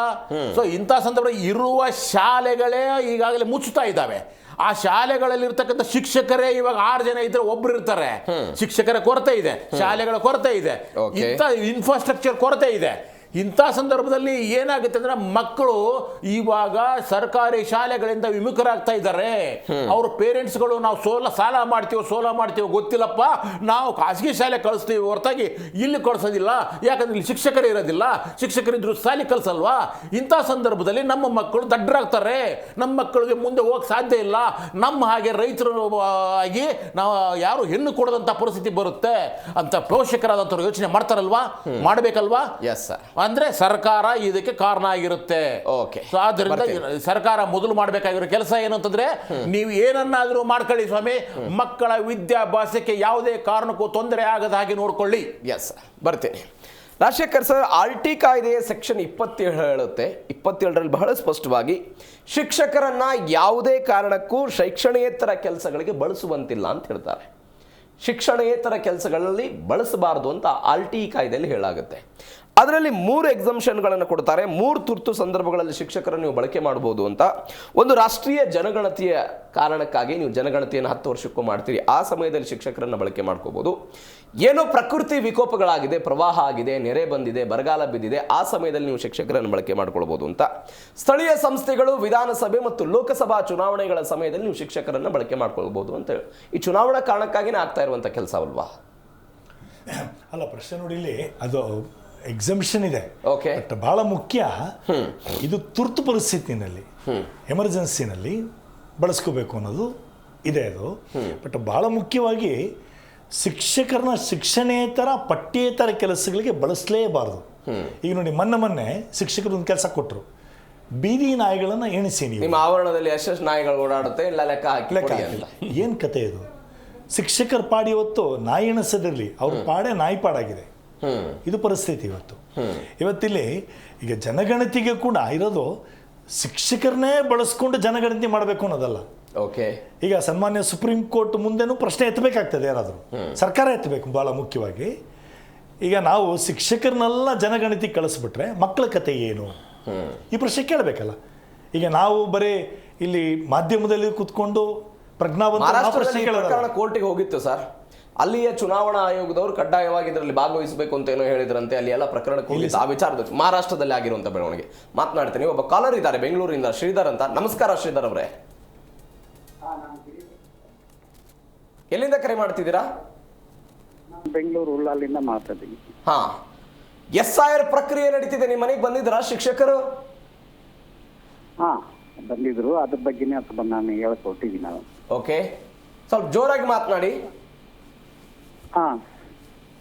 ಸೊ ಇಂಥ ಸಂದರ್ಭ ಇರುವ ಶಾಲೆಗಳೇ ಈಗಾಗಲೇ ಮುಚ್ಚುತ್ತಾ ಇದ್ದಾವೆ. ಆ ಶಾಲೆಗಳಲ್ಲಿ ಇರ್ತಕ್ಕಂಥ ಶಿಕ್ಷಕರೇ ಇವಾಗ 6 ಜನ ಇದ್ರೆ ಒಬ್ರು ಇರ್ತಾರೆ. ಶಿಕ್ಷಕರ ಕೊರತೆ ಇದೆ, ಶಾಲೆಗಳ ಕೊರತೆ ಇದೆ, ಇಂಥ ಇನ್ಫ್ರಾಸ್ಟ್ರಕ್ಚರ್ ಕೊರತೆ ಇದೆ. ಇಂಥ ಸಂದರ್ಭದಲ್ಲಿ ಏನಾಗುತ್ತೆ ಅಂದ್ರೆ ಮಕ್ಕಳು ಇವಾಗ ಸರ್ಕಾರಿ ಶಾಲೆಗಳಿಂದ ವಿಮುಖರಾಗ್ತಾ ಇದ್ದಾರೆ. ಅವ್ರ ಪೇರೆಂಟ್ಸ್ಗಳು ನಾವು ಸಾಲ ಮಾಡ್ತೀವೋ ಗೊತ್ತಿಲ್ಲಪ್ಪ, ನಾವು ಖಾಸಗಿ ಶಾಲೆ ಕಳಿಸ್ತೀವಿ ಹೊರತಾಗಿ ಇಲ್ಲಿ ಕಳಿಸೋದಿಲ್ಲ, ಯಾಕಂದ್ರೆ ಇಲ್ಲಿ ಶಿಕ್ಷಕರೇ ಇರೋದಿಲ್ಲ, ಶಿಕ್ಷಕರಿದ್ರು ಶಾಲೆ ಕಳಿಸಲ್ವಾ. ಇಂಥ ಸಂದರ್ಭದಲ್ಲಿ ನಮ್ಮ ಮಕ್ಕಳು ದಡ್ಡರಾಗ್ತಾರೆ, ನಮ್ಮ ಮಕ್ಕಳಿಗೆ ಮುಂದೆ ಹೋಗಕ್ಕೆ ಸಾಧ್ಯ ಇಲ್ಲ. ನಮ್ಮ ಹಾಗೆ ರೈತರು ಆಗಿ ನಾವು ಯಾರು ಹೆಣ್ಣು ಕೊಡದಂಥ ಪರಿಸ್ಥಿತಿ ಬರುತ್ತೆ ಅಂತ ಪೋಷಕರಾದಂಥವ್ರು ಯೋಚನೆ ಮಾಡ್ತಾರಲ್ವಾ, ಮಾಡಬೇಕಲ್ವಾ? Yes sir. ಅಂದ್ರೆ ಸರ್ಕಾರ ಇದಕ್ಕೆ ಕಾರಣ ಆಗಿರುತ್ತೆ. ಓಕೆ, ಆದ್ರಿಂದ ಸರ್ಕಾರ ಮೊದಲು ಮಾಡಬೇಕಾಗಿರೋ ಕೆಲಸ ಏನು ಅಂತಂದ್ರೆ, ನೀವು ಏನನ್ನಾದ್ರೂ ಮಾಡ್ಕೊಳ್ಳಿ ಸ್ವಾಮಿ, ಮಕ್ಕಳ ವಿದ್ಯಾಭ್ಯಾಸಕ್ಕೆ ಯಾವುದೇ ಕಾರಣಕ್ಕೂ ತೊಂದರೆ ಆಗದ ಹಾಗೆ ನೋಡ್ಕೊಳ್ಳಿ. ಎಸ್, ಬರ್ತೀನಿ. ರಾಜಶೇಖರ್ ಸರ್, RT ಕಾಯ್ದೆಯ ಸೆಕ್ಷನ್ 27 ಹೇಳುತ್ತೆ, 27ರಲ್ಲಿ ಬಹಳ ಸ್ಪಷ್ಟವಾಗಿ ಶಿಕ್ಷಕರನ್ನ ಯಾವುದೇ ಕಾರಣಕ್ಕೂ ಶೈಕ್ಷಣಿಕೇತರ ಕೆಲಸಗಳಿಗೆ ಬಳಸುವಂತಿಲ್ಲ ಅಂತ ಹೇಳ್ತಾರೆ. ಶಿಕ್ಷಣೇತರ ಕೆಲಸಗಳಲ್ಲಿ ಬಳಸಬಾರದು ಅಂತ RT ಕಾಯ್ದೆಯಲ್ಲಿ ಹೇಳಾಗುತ್ತೆ. ಅದರಲ್ಲಿ 3 ಎಕ್ಸಂಪ್ಷನ್ಗಳನ್ನು ಕೊಡ್ತಾರೆ. 3 ತುರ್ತು ಸಂದರ್ಭಗಳಲ್ಲಿ ಶಿಕ್ಷಕರನ್ನು ನೀವು ಬಳಕೆ ಮಾಡಬಹುದು ಅಂತ. ಒಂದು, ರಾಷ್ಟ್ರೀಯ ಜನಗಣತಿಯ ಕಾರಣಕ್ಕಾಗಿ ನೀವು ಜನಗಣತಿಯನ್ನು 10 ವರ್ಷಕ್ಕೂ ಮಾಡ್ತೀರಿ, ಆ ಸಮಯದಲ್ಲಿ ಶಿಕ್ಷಕರನ್ನು ಬಳಕೆ ಮಾಡ್ಕೋಬಹುದು. ಏನೋ ಪ್ರಕೃತಿ ವಿಕೋಪಗಳಾಗಿದೆ, ಪ್ರವಾಹ ಆಗಿದೆ, ನೆರೆ ಬಂದಿದೆ, ಬರಗಾಲ ಬಿದ್ದಿದೆ, ಆ ಸಮಯದಲ್ಲಿ ನೀವು ಶಿಕ್ಷಕರನ್ನು ಬಳಕೆ ಮಾಡ್ಕೊಳ್ಬಹುದು ಅಂತ. ಸ್ಥಳೀಯ ಸಂಸ್ಥೆಗಳು, ವಿಧಾನಸಭೆ ಮತ್ತು ಲೋಕಸಭಾ ಚುನಾವಣೆಗಳ ಸಮಯದಲ್ಲಿ ನೀವು ಶಿಕ್ಷಕರನ್ನು ಬಳಕೆ ಮಾಡ್ಕೊಳ್ಬಹುದು ಅಂತ ಹೇಳಿ. ಈ ಚುನಾವಣಾ ಕಾರಣಕ್ಕಾಗಿನೇ ಆಗ್ತಾ ಇರುವಂಥ ಕೆಲಸವಲ್ವಾ? ಅಲ್ಲ, ಪ್ರಶ್ನೆ ನೋಡಿ, ಇಲ್ಲಿ ಅದು ಎಕ್ಸಂಪ್ಷನ್ ಇದೆ. ಓಕೆ, ಬಟ್ ಬಹಳ ಮುಖ್ಯ, ಇದು ತುರ್ತು ಪರಿಸ್ಥಿತಿನಲ್ಲಿ, ಎಮರ್ಜೆನ್ಸಿನಲ್ಲಿ ಬಳಸ್ಕೋಬೇಕು ಅನ್ನೋದು ಇದೆ ಅದು. ಬಟ್ ಬಹಳ ಮುಖ್ಯವಾಗಿ ಶಿಕ್ಷಕರನ್ನ ಶಿಕ್ಷಣೇತರ ಪಠ್ಯೇತರ ಕೆಲಸಗಳಿಗೆ ಬಳಸಲೇಬಾರದು. ಈಗ ನೋಡಿ, ಮೊನ್ನೆ ಶಿಕ್ಷಕರು ಒಂದು ಕೆಲಸ ಕೊಟ್ಟರು, ಬೀದಿ ನಾಯಿಗಳನ್ನ ಎಣಿಸಿ. ನಿಮ್ಮ ಆವರಣದಲ್ಲಿ ಎಷ್ಟು ನಾಯಿಗಳು ಓಡಾಡುತ್ತೆ ಇಲ್ಲ ಲೆಕ್ಕ ಹಾಕಿ. ಏನು ಕತೆ ಇದು? ಶಿಕ್ಷಕರ ಪಾಡಿ ಇವತ್ತು ನಾಯಿ ಎಣಿಸೋದಿರಲಿ, ಅವ್ರ ಪಾಡೆ ನಾಯಿ ಪಾಡಾಗಿದೆ. ಇದು ಪರಿಸ್ಥಿತಿ ಇವತ್ತಿಲ್ಲಿ. ಈಗ ಜನಗಣತಿಗೆ ಕೂಡ ಇರೋದು ಶಿಕ್ಷಕರನ್ನೇ ಬಳಸ್ಕೊಂಡು ಜನಗಣತಿ ಮಾಡಬೇಕು ಅನ್ನೋದಲ್ಲ. ಓಕೆ, ಈಗ ಸನ್ಮಾನ್ಯ ಸುಪ್ರೀಂ ಕೋರ್ಟ್ ಮುಂದೆನೂ ಪ್ರಶ್ನೆ ಎತ್ತಬೇಕಾಗ್ತದೆ, ಯಾರಾದರೂ ಸರ್ಕಾರ ಎತ್ತಬೇಕು. ಬಹಳ ಮುಖ್ಯವಾಗಿ ಈಗ ನಾವು ಶಿಕ್ಷಕರನ್ನೆಲ್ಲ ಜನಗಣತಿ ಕಳಿಸ್ಬಿಟ್ರೆ ಮಕ್ಕಳ ಕತೆ ಏನು, ಈ ಪ್ರಶ್ನೆ ಕೇಳಬೇಕಲ್ಲ. ಈಗ ನಾವು ಬರೀ ಇಲ್ಲಿ ಮಾಧ್ಯಮದಲ್ಲಿ ಕೂತ್ಕೊಂಡು ಪ್ರಜ್ಞಾವಂತ ಕೋರ್ಟಿಗೆ ಹೋಗಿತ್ತು ಸರ್. ಅಲ್ಲಿಯ ಚುನಾವಣಾ ಆಯೋಗದವರು ಕಡ್ಡಾಯವಾಗಿ ಇದರಲ್ಲಿ ಭಾಗವಹಿಸಬೇಕು ಅಂತ ಏನೋ ಹೇಳಿದ್ರಂತೆ. ಅಲ್ಲಿ ಎಲ್ಲ ಪ್ರಕರಣಕ್ಕೆ ಹೋಗಿತ್ತು. ಆ ವಿಚಾರದ ಮಹಾರಾಷ್ಟ್ರದಲ್ಲಿ ಆಗಿರುವಂತ ಬೆಳವಣಿಗೆ ಮಾತನಾಡ್ತೀನಿ. ಒಬ್ಬ ಕಾಲರ್ ಇದ್ದಾರೆ ಬೆಂಗಳೂರಿಂದ, ಶ್ರೀಧರ್ ಅಂತ. ನಮಸ್ಕಾರ ಶ್ರೀಧರ್ ಅವರೇ, ಎಲ್ಲಿಂದ ಕರೆ ಮಾಡ್ತಿದ್ದೀರಾ? ಬೆಂಗಳೂರು ಉಳ್ಳಾಲಿಂದ ಮಾತಾಡ್ತೀನಿ. ಹಾ, SIR ಪ್ರಕ್ರಿಯೆ ನಡೀತಿದೆ, ನಿಮ್ಮ ಮನೆಗೆ ಬಂದಿದ್ರಾ ಶಿಕ್ಷಕರು? ಹಾ, ಬಂದಿದ್ರು. ಅದ್ರ ಬಗ್ಗೆನೇ ಅಥವಾ ನಾನು ಹೇಳ್ಕೊಟ್ಟಿದ್ದೀನಿ ನಾವು. ಓಕೆ, ಸ್ವಲ್ಪ ಜೋರಾಗಿ ಮಾತನಾಡಿ. ಹಾ,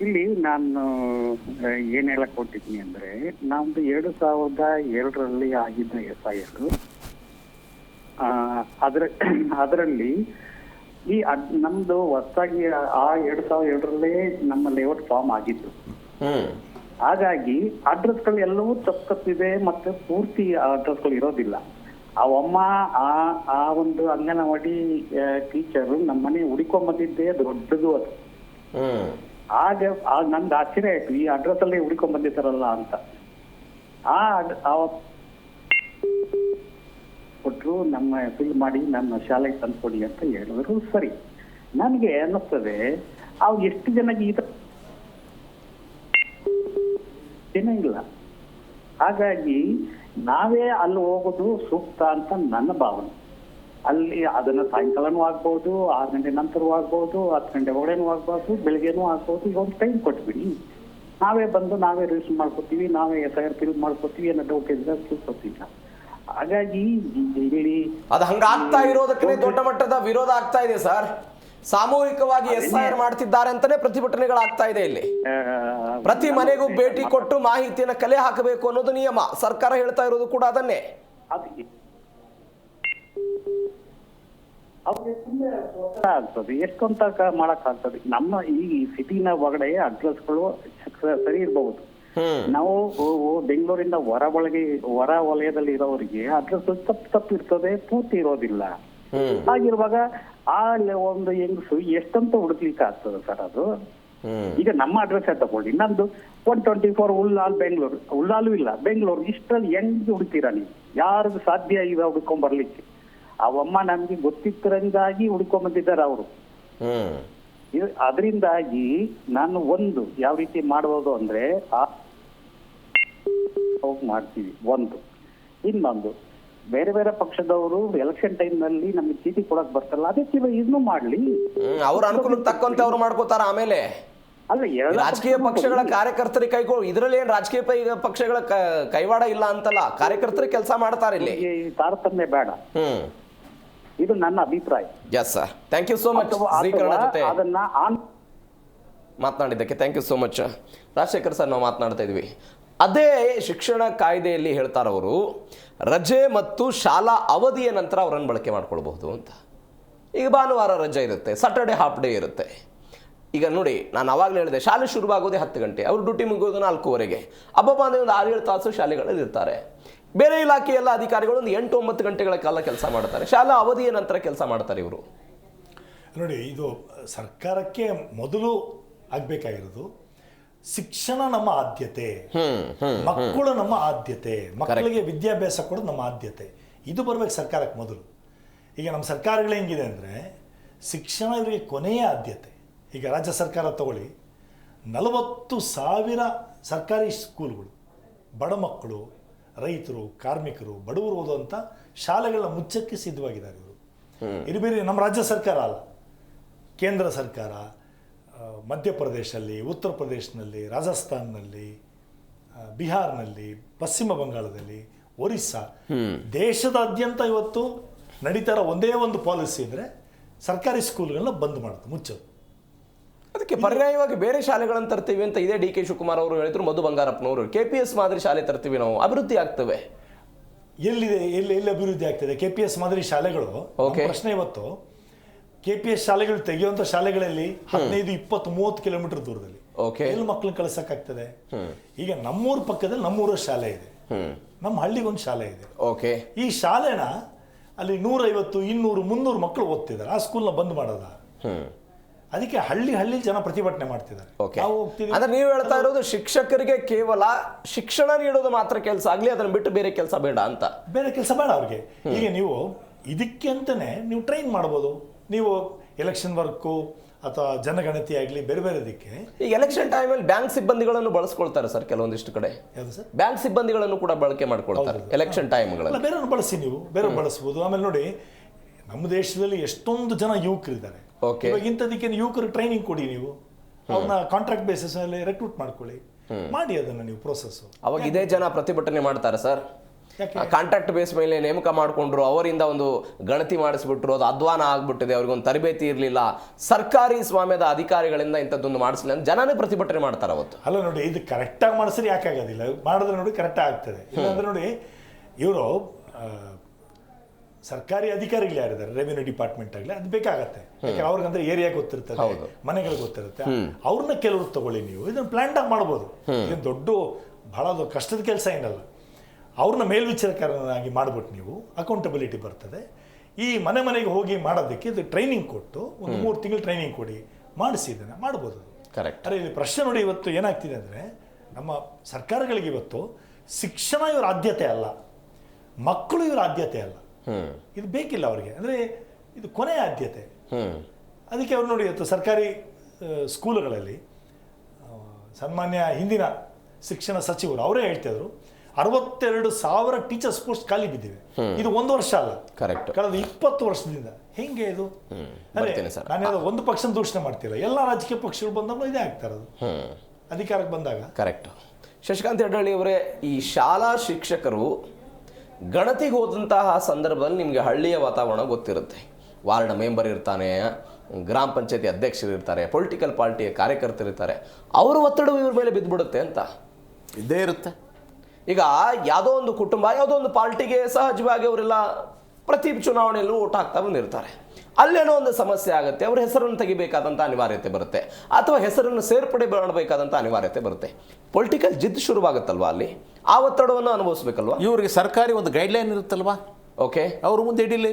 ಇಲ್ಲಿ ನಾನು ಏನ್ ಹೇಳಕ್ ಕೊಟ್ಟಿದ್ದೀನಿ ಅಂದ್ರೆ, ನಮ್ದು 2007ರಲ್ಲಿ ಆಗಿದ್ದ SIR, ಅದರಲ್ಲಿ ಈ ನಮ್ದು ಹೊಸದಾಗಿ ಆ 2007ರಲ್ಲೇ ನಮ್ಮ ಲೇಔಟ್ ಫಾರ್ಮ್ ಆಗಿತ್ತು. ಹಾಗಾಗಿ ಅಡ್ರೆಸ್ಗಳು ಎಲ್ಲವೂ ತಪ್ಪಿದೆ, ಮತ್ತೆ ಪೂರ್ತಿ ಅಡ್ರೆಸ್ಗಳು ಇರೋದಿಲ್ಲ. ಅವಮ್ಮ ಆ ಒಂದು ಅಂಗನವಾಡಿ ಟೀಚರು ನಮ್ಮನೆ ಹುಡುಕೊಂಡ್ ಬಂದಿದ್ದೆ ದೊಡ್ಡದು ಅದು. ಆಗ ನಂದು ಆಶ್ಚರ್ಯ ಆಯ್ತು, ಈ ಅಡ್ರೆಸ್ ಅಲ್ಲಿ ಹುಡುಕೊಂಡ್ ಬಂದಿದ್ದಾರಲ್ಲ ಅಂತ. ಕೊಟ್ರು, ನಮ್ಮ ಫಿಲ್ ಮಾಡಿ ನಮ್ಮ ಶಾಲೆಗೆ ತಂದ್ಕೊಡಿ ಅಂತ ಹೇಳಿದ್ರು. ಸರಿ, ನನಗೆ ಅನ್ನಿಸ್ತದೆ ಅವ್ ಎಷ್ಟು ಜನಕ್ಕೆ ಜನ ಇಲ್ಲ. ಹಾಗಾಗಿ ನಾವೇ ಅಲ್ಲಿ ಹೋಗೋದು ಸೂಕ್ತ ಅಂತ ನನ್ನ ಭಾವನೆ. ಅಲ್ಲಿ ಅದನ್ನ ಸಾಯಂಕಾಲನೂ ಆಗ್ಬೋದು, 6 ಗಂಟೆ ನಂತರವೂ ಆಗ್ಬೋದು, 10 ಗಂಟೆ ಒಳಗೇನೂ ಆಗ್ಬೋದು, ಬೆಳಿಗ್ಗೆನೂ ಆಗ್ಬೋದು. ಈಗ ಒಂದು ಟೈಮ್ ಕೊಟ್ಬಿಡಿ, ನಾವೇ ಬಂದು ನಾವೇ ರಿಜಿಸ್ಟರ್ ಮಾಡ್ಕೊತೀವಿ, ನಾವೇ SIR ಫಿಲ್ ಮಾಡ್ಕೊತೀವಿ, ಏನೋ ಡೌಟ್ ಇದ್ರೆ ತಿಳ್ಕೊತೀವಿ. ಹಾಗಾಗಿ ಇಲ್ಲಿ ಅದು ಹಂಗಾಗ್ತಾ ಇರೋದಕ್ಕೆ ದೊಡ್ಡ ಮಟ್ಟದ ವಿರೋಧ ಆಗ್ತಾ ಇದೆ ಸರ್. ಸಾಮೂಹಿಕವಾಗಿ SIR ಮಾಡ್ತಿದ್ದಾರೆ ಅಂತಾನೆ ಪ್ರತಿಭಟನೆಗಳಾಗ್ತಾ ಇದೆ ಇಲ್ಲಿ. ಪ್ರತಿ ಮನೆಗೂ ಭೇಟಿ ಕೊಟ್ಟು ಮಾಹಿತಿಯನ್ನು ಕಲೆ ಹಾಕಬೇಕು ಅನ್ನೋದು ನಿಯಮ. ಸರ್ಕಾರ ಹೇಳ್ತಾ ಇರೋದು ಕೂಡ ಅದನ್ನೇ. ಆಗ್ತದೆ ಎಷ್ಟೊಂತ ಮಾಡಕ್ ಆಗ್ತದೆ. ನಮ್ಮ ಈ ಸಿಟಿನ ಒಳಗಡೆ ಅಡ್ರೆಸ್ಗಳು ಸರಿ ಇರಬಹುದು. ನಾವು ಬೆಂಗಳೂರಿಂದ ಹೊರ ವಲಯದಲ್ಲಿ ಇರೋರಿಗೆ ಅಡ್ರೆಸ್ ತಪ್ಪು ಇರ್ತದೆ, ಪೂರ್ತಿ ಇರೋದಿಲ್ಲ. ಹಾಗಿರುವಾಗ ಆ ಒಂದು ಹೆಂಗಸು ಎಷ್ಟಂತ ಹುಡುಕ್ಲಿಕ್ಕೆ ಆಗ್ತದೆ ಸರ್ ಅದು. ಈಗ ನಮ್ಮ ಅಡ್ರೆಸ್ ತಗೊಳ್ಳಿ, ನಮ್ದು 124 ಉಳ್ಳಾಲ್ ಬೆಂಗಳೂರು, ಉಳ್ಳಾಲು ಇಲ್ಲ ಬೆಂಗಳೂರು, ಇಷ್ಟರಲ್ಲಿ ಹೆಂಗ್ ಹುಡುಕ್ತೀರಾ ನೀವು? ಯಾರಿಗೂ ಸಾಧ್ಯ ಇದೆ ಹುಡ್ಕೊಂಡ್ ಬರ್ಲಿಕ್ಕೆ. ಅವಮ್ಮ ನಮ್ಗೆ ಗೊತ್ತಿದ್ದರಂಗಾಗಿ ಹುಡ್ಕೊಂಡ್ ಬಂದಿದ್ದಾರೆ ಅವರು. ಅದರಿಂದಾಗಿ ನಾನು ಒಂದು ಯಾವ ರೀತಿ ಮಾಡ್ಬೋದು ಅಂದ್ರೆ ಮಾಡ್ತೀವಿ. ಒಂದು ಇನ್ನೊಂದು ಬೇರೆ ಬೇರೆ ಪಕ್ಷದವರು ಎಲೆಕ್ಷನ್ ಟೈಮ್ ನಲ್ಲಿ ನಮ್ಗೆ ಚೀಟಿ ಕೊಡಕ್ ಬರ್ತಲ್ಲ, ಅದಕ್ಕೆ ಇನ್ನೂ ಮಾಡ್ಲಿ. ಅವ್ರ ಅನುಕೂಲಕ್ಕೆ ತಕ್ಕಂತೆ ಅವ್ರು ಮಾಡ್ಕೋತಾರ. ಆಮೇಲೆ ಅಲ್ಲ, ರಾಜಕೀಯ ಪಕ್ಷಗಳ ಕಾರ್ಯಕರ್ತರಿಗೆ ಇದರಲ್ಲಿ ಏನ್ ರಾಜಕೀಯ ಪಕ್ಷಗಳ ಕೈವಾಡ ಇಲ್ಲ ಅಂತಲ್ಲ, ಕಾರ್ಯಕರ್ತರಿಗೆ ಕೆಲಸ ಮಾಡ್ತಾರೆ ಇಲ್ಲಿ. ತಾರತಮ್ಯ ಬೇಡ, ಇದು ನನ್ನ ಅಭಿಪ್ರಾಯ. Yes sir, thank you so much. ಜೊತೆ ಅದನ್ನ ಮಾತನಾಡಿದ್ದಕ್ಕೆ thank you so much. Rajashekar sir, ನಾವು ಮಾತನಾಡ್ತಾ ಇದ್ವಿ, ಅದೇ ಶಿಕ್ಷಣ ಕಾಯ್ದೆಯಲ್ಲಿ ಹೇಳ್ತಾರವರು ರಜೆ ಮತ್ತು ಶಾಲಾ ಅವಧಿಯ ನಂತರ ಅವರನ್ನು ಬಳಕೆ ಮಾಡ್ಕೊಳ್ಬಹುದು ಅಂತ. ಈಗ ಭಾನುವಾರ ರಜೆ ಇರುತ್ತೆ, ಸಾಟರ್ಡೆ ಹಾಫ್ ಡೇ ಇರುತ್ತೆ. ಈಗ ನೋಡಿ, ನಾನು ಅವಾಗಲೇ ಹೇಳಿದೆ, ಶಾಲೆ ಶುರುವಾಗೋದೇ 10 ಗಂಟೆ, ಅವ್ರು ಡ್ಯೂಟಿ ಮುಗಿಯೋದು 4:15. ಹಬ್ಬ ಅಂದರೆ ಒಂದು 6-7 ತಾಸು ಶಾಲೆಗಳಲ್ಲಿ ಇರ್ತಾರೆ. ಬೇರೆ ಇಲಾಖೆಯೆಲ್ಲ ಅಧಿಕಾರಿಗಳು ಒಂದು 8-9 ಗಂಟೆಗಳ ಕಾಲ ಕೆಲಸ ಮಾಡ್ತಾರೆ. ಶಾಲಾ ಅವಧಿಯ ನಂತರ ಕೆಲಸ ಮಾಡ್ತಾರೆ ಇವರು. ನೋಡಿ, ಇದು ಸರ್ಕಾರಕ್ಕೆ ಮೊದಲು ಆಗಬೇಕಾಗಿರೋದು ಶಿಕ್ಷಣ ನಮ್ಮ ಆದ್ಯತೆ, ಮಕ್ಕಳು ನಮ್ಮ ಆದ್ಯತೆ, ಮಕ್ಕಳಿಗೆ ವಿದ್ಯಾಭ್ಯಾಸ ಕೊಡೋದು ನಮ್ಮ ಆದ್ಯತೆ. ಇದು ಬರ್ಬೇಕು ಸರ್ಕಾರಕ್ಕೆ ಮೊದಲು. ಈಗ ನಮ್ಮ ಸರ್ಕಾರಗಳು ಹೆಂಗಿದೆ ಅಂದರೆ ಶಿಕ್ಷಣ ಇವರಿಗೆ ಕೊನೆಯ ಆದ್ಯತೆ. ಈಗ ರಾಜ್ಯ ಸರ್ಕಾರ ತಗೊಳ್ಳಿ, 40,000 ಸರ್ಕಾರಿ ಸ್ಕೂಲ್ಗಳು ಬಡ ಮಕ್ಕಳು, ರೈತರು, ಕಾರ್ಮಿಕರು, ಬಡವರು ಓದುವಂಥ ಶಾಲೆಗಳನ್ನ ಮುಚ್ಚಕ್ಕೆ ಸಿದ್ಧವಾಗಿದ್ದಾರೆ ಇವರು. ಇದು ಬೇರೆ ನಮ್ಮ ರಾಜ್ಯ ಸರ್ಕಾರ ಅಲ್ಲ, ಕೇಂದ್ರ ಸರ್ಕಾರ ಮಧ್ಯಪ್ರದೇಶದಲ್ಲಿ, ಉತ್ತರ ಪ್ರದೇಶನಲ್ಲಿ, ರಾಜಸ್ಥಾನ್ನಲ್ಲಿ, ಬಿಹಾರ್ನಲ್ಲಿ, ಪಶ್ಚಿಮ ಬಂಗಾಳದಲ್ಲಿ, ಒರಿಸ್ಸಾ, ದೇಶದಾದ್ಯಂತ ಇವತ್ತು ನಡೀತಾರ ಒಂದೇ ಒಂದು ಪಾಲಿಸಿ ಅಂದರೆ ಸರ್ಕಾರಿ ಸ್ಕೂಲ್ಗಳನ್ನ ಬಂದ್ ಮಾಡೋದು, ಮುಚ್ಚೋದು. ಅದಕ್ಕೆ ಪರ್ಯಾಯವಾಗಿ ಬೇರೆ ಶಾಲೆಗಳನ್ನು ತರ್ತೀವಿ ಅಂತ ಇದೇ DK ಶಿವಕುಮಾರ್ ಅವರು ಹೇಳಿದ್ರು, ಮಧು ಬಂಗಾರಪ್ಪನವರು KPS ಮಾದರಿ ಶಾಲೆ ತರ್ತೀವಿ, ನಾವು ಅಭಿವೃದ್ಧಿ ಆಗ್ತವೆ. ಎಲ್ಲಿದೆ, ಎಲ್ಲಿ ಅಭಿವೃದ್ಧಿ ಆಗ್ತದೆ? KPS ಮಾದರಿ ಶಾಲೆಗಳು. ಪ್ರಶ್ನೆ ಇವತ್ತು KPS ಶಾಲೆಗಳು ತೆಗೆಯುವಂತ ಶಾಲೆಗಳಲ್ಲಿ 15, 20, 30 ಕಿಲೋಮೀಟರ್ ದೂರದಲ್ಲಿ ಎಲ್ಲಿ ಮಕ್ಕಳನ್ನ ಕಳಿಸಕ್ಕಾಗ್ತದೆ? ಈಗ ನಮ್ಮೂರ ಪಕ್ಕದಲ್ಲಿ ನಮ್ಮೂರ ಶಾಲೆ ಇದೆ, ನಮ್ಮ ಹಳ್ಳಿಗೊಂದು ಶಾಲೆ ಇದೆ. ಈ ಶಾಲೆನ ಅಲ್ಲಿ 150, 200, 300 ಮಕ್ಕಳು ಓದ್ತಿದ್ದಾರೆ. ಆ ಸ್ಕೂಲ್ನ ಬಂದ್ ಮಾಡೋದ? ಅದಕ್ಕೆ ಹಳ್ಳಿ ಜನ ಪ್ರತಿಭಟನೆ ಮಾಡ್ತಿದ್ದಾರೆ. ಅಂದ್ರೆ ನೀವು ಹೇಳ್ತಾ ಇರೋದು ಶಿಕ್ಷಕರಿಗೆ ಕೇವಲ ಶಿಕ್ಷಣ ನೀಡೋದು ಮಾತ್ರ ಕೆಲಸ ಆಗ್ಲಿ, ಅದನ್ನ ಬಿಟ್ಟು ಬೇರೆ ಕೆಲಸ ಬೇಡ ಅಂತ. ಬೇರೆ ಕೆಲಸ ಬೇಡ ಅವ್ರಿಗೆ. ಈಗ ನೀವು ಇದಕ್ಕೆ ಅಂತಾನೆ ನೀವು ಟ್ರೈನ್ ಮಾಡ್ಬೋದು. ನೀವು ಎಲೆಕ್ಷನ್ ವರ್ಕು ಅಥವಾ ಜನಗಣತಿ ಆಗಲಿ ಬೇರೆ ಬೇರೆದಕ್ಕೆ. ಈಗ ಎಲೆಕ್ಷನ್ ಟೈಮಲ್ಲಿ ಬ್ಯಾಂಕ್ ಸಿಬ್ಬಂದಿಗಳನ್ನು ಬಳಸ್ಕೊಳ್ತಾರೆ ಸರ್ ಕೆಲವೊಂದಿಷ್ಟು ಕಡೆ. ಯಾವುದು ಸರ್? ಬ್ಯಾಂಕ್ ಸಿಬ್ಬಂದಿಗಳನ್ನು ಕೂಡ ಬಳಕೆ ಮಾಡ್ಕೊಳ್ತಾರೆ ಎಲೆಕ್ಷನ್ ಟೈಮ್ಗಳಲ್ಲಿ. ಬೇರೆಯವ್ರನ್ನ ಬಳಸಿ, ನೀವು ಬೇರೆಯವ್ರು ಬಳಸ್ಬೋದು. ಆಮೇಲೆ ನೋಡಿ, ನಮ್ಮ ದೇಶದಲ್ಲಿ ಎಷ್ಟೊಂದು ಜನ ಯುವಕರಿದ್ದಾರೆ. ಇವಾಗ ಇಂಥದಕ್ಕೆ ಯುವಕರು ಟ್ರೈನಿಂಗ್ ಕೊಡಿ, ನೀವು ಅವ್ರನ್ನ ಕಾಂಟ್ರಾಕ್ಟ್ ಬೇಸಿಸ್ ಮೇಲೆ ರೆಕ್ರೂಟ್ ಮಾಡ್ಕೊಳ್ಳಿ, ಮಾಡಿ ಅದನ್ನ ನೀವು ಪ್ರೋಸೆಸ್. ಅವಾಗ ಇದೇ ಜನ ಪ್ರತಿಭಟನೆ ಮಾಡ್ತಾರೆ ಸರ್. ಕಾಂಟ್ರಾಕ್ಟ್ ಬೇಸ್ ಮೇಲೆ ನೇಮಕ ಮಾಡಿಕೊಂಡ್ರು, ಅವರಿಂದ ಒಂದು ಗಣತಿ ಮಾಡಿಸ್ಬಿಟ್ರು, ಅದು ಅಧ್ವಾನ ಆಗ್ಬಿಟ್ಟಿದೆ, ಅವ್ರಿಗೊಂದು ತರಬೇತಿ ಇರಲಿಲ್ಲ, ಸರ್ಕಾರಿ ಸ್ವಾಮ್ಯದ ಅಧಿಕಾರಿಗಳಿಂದ ಇಂಥದ್ದೊಂದು ಮಾಡಿಸಲಿ ಅಂತ ಜನನೇ ಪ್ರತಿಭಟನೆ ಮಾಡ್ತಾರೆ ಅವತ್ತು. ಅಲ್ಲ ನೋಡಿ, ಇದು ಕರೆಕ್ಟಾಗಿ ಮಾಡಿಸ್ರಿ ಯಾಕಾಗೋದಿಲ್ಲ? ಮಾಡಿದ್ರೆ ನೋಡಿ ಕರೆಕ್ಟಾಗಿ ಆಗ್ತದೆ. ಇಲ್ಲಾಂದ್ರೆ ನೋಡಿ, ಇವರು ಸರ್ಕಾರಿ ಅಧಿಕಾರಿಗಳು ಯಾರಿದ್ದಾರೆ, ರೆವಿನ್ಯೂ ಡಿಪಾರ್ಟ್ಮೆಂಟ್ ಆಗಲಿ, ಅದು ಬೇಕಾಗತ್ತೆ. ಯಾಕಂದ್ರೆ ಅವ್ರಿಗಂದ್ರೆ ಏರಿಯಾ ಗೊತ್ತಿರ್ತದೆ, ಮನೆಗಳು ಗೊತ್ತಿರುತ್ತೆ. ಅವ್ರನ್ನ ಕೆಲವರು ತಗೊಳ್ಳಿ, ನೀವು ಇದನ್ನ ಪ್ಲಾನ್ ಆಗಿ ಮಾಡ್ಬೋದು. ಏನು ದೊಡ್ಡ ಬಹಳ ಕಷ್ಟದ ಕೆಲಸ ಏನಲ್ಲ. ಅವ್ರನ್ನ ಮೇಲ್ವಿಚಾರಕರನ್ನಾಗಿ ಮಾಡ್ಬಿಟ್ಟು ನೀವು ಅಕೌಂಟಬಿಲಿಟಿ ಬರ್ತದೆ. ಈ ಮನೆಗೆ ಹೋಗಿ ಮಾಡೋದಕ್ಕೆ ಇದು ಟ್ರೈನಿಂಗ್ ಕೊಟ್ಟು ಒಂದು 3 ತಿಂಗಳು ಟ್ರೈನಿಂಗ್ ಕೊಡಿ, ಮಾಡಿಸಿ ಇದನ್ನು ಮಾಡ್ಬೋದು. ಕರೆಕ್ಟ್. ಅರೆ ಇಲ್ಲಿ ಪ್ರಶ್ನೆ ನೋಡಿ, ಇವತ್ತು ಏನಾಗ್ತಿದೆ ಅಂದರೆ ನಮ್ಮ ಸರ್ಕಾರಗಳಿಗೆ ಇವತ್ತು ಶಿಕ್ಷಣ ಇವರ ಆದ್ಯತೆ ಅಲ್ಲ, ಮಕ್ಕಳು ಇವರ ಆದ್ಯತೆ ಅಲ್ಲ. ಇದು ಬೇಕಿಲ್ಲ ಅವ್ರಿಗೆ, ಅಂದರೆ ಇದು ಕೊನೆಯ ಆದ್ಯತೆ. ಅದಕ್ಕೆ ಅವ್ರು ನೋಡಿ, ಇವತ್ತು ಸರ್ಕಾರಿ ಸ್ಕೂಲುಗಳಲ್ಲಿ ಸನ್ಮಾನ್ಯ ಹಿಂದಿನ ಶಿಕ್ಷಣ ಸಚಿವರು ಅವರೇ ಹೇಳ್ತಿದ್ರು, 62,000 ಟೀಚರ್ಸ್ ಪೋಸ್ಟ್ ಖಾಲಿ ಬಿದ್ದಿವೆ. ಇದು 1 ವರ್ಷ ಅಲ್ಲ, ಕರೆಕ್ಟ್, ಕಳೆದ 20 ವರ್ಷದಿಂದ. ಹೆಂಗೆ ಇದು? ನಾನು ಒಂದು ಪಕ್ಷ ದೂಷಣೆ ಮಾಡ್ತಿಲ್ಲ, ಎಲ್ಲ ರಾಜಕೀಯ ಪಕ್ಷಗಳು ಬಂದಾಗ ಇದೇ ಆಗ್ತಾ ಇರೋದು ಅಧಿಕಾರಕ್ಕೆ ಬಂದಾಗ. ಕರೆಕ್ಟ್. ಶಶಿಕಾಂತ್ ಹೆಡ್ಡಳ್ಳಿ ಅವರೇ, ಈ ಶಾಲಾ ಶಿಕ್ಷಕರು ಗಣತಿಗೆ ಹೋದಂತಹ ಸಂದರ್ಭದಲ್ಲಿ ನಿಮಗೆ ಹಳ್ಳಿಯ ವಾತಾವರಣ ಗೊತ್ತಿರುತ್ತೆ. ವಾರ್ಡ್ ಮೆಂಬರ್ ಇರ್ತಾನೆ, ಗ್ರಾಮ ಪಂಚಾಯತಿ ಅಧ್ಯಕ್ಷರು ಇರ್ತಾರೆ, ಪೊಲಿಟಿಕಲ್ ಪಾರ್ಟಿಯ ಕಾರ್ಯಕರ್ತರು ಇರ್ತಾರೆ, ಅವರ ಒತ್ತಡವು ಇವ್ರ ಮೇಲೆ ಬಿದ್ದುಬಿಡುತ್ತೆ ಅಂತ. ಇದ್ದೇ ಇರುತ್ತೆ. ಈಗ ಯಾವುದೋ ಒಂದು ಕುಟುಂಬ ಯಾವುದೋ ಒಂದು ಪಾರ್ಟಿಗೆ ಸಹಜವಾಗಿ ಅವರೆಲ್ಲ ಪ್ರತಿ ಚುನಾವಣೆಯಲ್ಲೂ ಓಟ್ ಹಾಕ್ತಾ ಬಂದಿರ್ತಾರೆ. ಅಲ್ಲೇನೋ ಒಂದು ಸಮಸ್ಯೆ ಆಗುತ್ತೆ, ಅವ್ರ ಹೆಸರನ್ನು ತೆಗಿಬೇಕಾದಂಥ ಅನಿವಾರ್ಯತೆ ಬರುತ್ತೆ, ಅಥವಾ ಹೆಸರನ್ನು ಸೇರ್ಪಡೆ ಮಾಡಬೇಕಾದಂಥ ಅನಿವಾರ್ಯತೆ ಬರುತ್ತೆ. ಪೊಲಿಟಿಕಲ್ ಜಿದ್ದು ಶುರುವಾಗುತ್ತಲ್ವಾ, ಅಲ್ಲಿ ಆ ಒತ್ತಡವನ್ನು ಅನುಭವಿಸ್ಬೇಕಲ್ವಾ. ಇವ್ರಿಗೆ ಸರ್ಕಾರಿ ಒಂದು ಗೈಡ್ಲೈನ್ ಇರುತ್ತಲ್ವಾ, ಓಕೆ, ಅವ್ರ ಮುಂದೆ ಇಡಿಲಿ,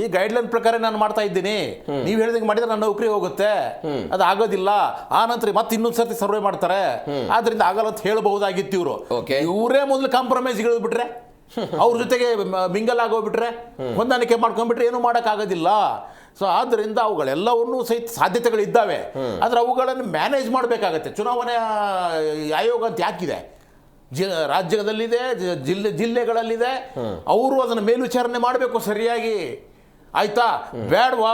ಈ ಗೈಡ್ಲೈನ್ ಪ್ರಕಾರ ನಾನು ಮಾಡ್ತಾ ಇದ್ದೀನಿ, ನೀವು ಹೇಳಿದಂಗೆ ಮಾಡಿದ್ರೆ ನನ್ನ ನೌಕರಿ ಹೋಗುತ್ತೆ, ಅದು ಆಗೋದಿಲ್ಲ, ಆ ನಂತರ ಮತ್ತೆ ಇನ್ನೊಂದು ಸರ್ತಿ ಸರ್ವೆ ಮಾಡ್ತಾರೆ, ಆದ್ರಿಂದ ಆಗಲ್ಲ ಅಂತ ಹೇಳಬಹುದಾಗಿತ್ತು. ಇವರು ಇವರೇ ಮೊದಲು ಕಾಂಪ್ರಮೈಸ್ ಇಳಿದ್ಬಿಟ್ರೆ, ಅವ್ರ ಜೊತೆಗೆ ಮಿಂಗಲ್ ಆಗೋಗ್ಬಿಟ್ರೆ, ಹೊಂದಾಣಿಕೆ ಮಾಡ್ಕೊಂಡ್ಬಿಟ್ರೆ ಏನೂ ಮಾಡೋಕ್ಕಾಗೋದಿಲ್ಲ. ಸೊ ಆದ್ದರಿಂದ ಅವುಗಳೆಲ್ಲವನ್ನೂ ಸಹಿತ ಸಾಧ್ಯತೆಗಳಿದ್ದಾವೆ, ಆದರೆ ಅವುಗಳನ್ನು ಮ್ಯಾನೇಜ್ ಮಾಡಬೇಕಾಗತ್ತೆ. ಚುನಾವಣಾ ಆಯೋಗ ಅಂತ ಯಾಕಿದೆ, ರಾಜ್ಯದಲ್ಲಿದೆ, ಜಿಲ್ಲೆಗಳಲ್ಲಿದೆ, ಅವರು ಅದನ್ನು ಮೇಲ್ವಿಚಾರಣೆ ಮಾಡಬೇಕು ಸರಿಯಾಗಿ. ಆಯ್ತಾ, ಬೇಡವಾ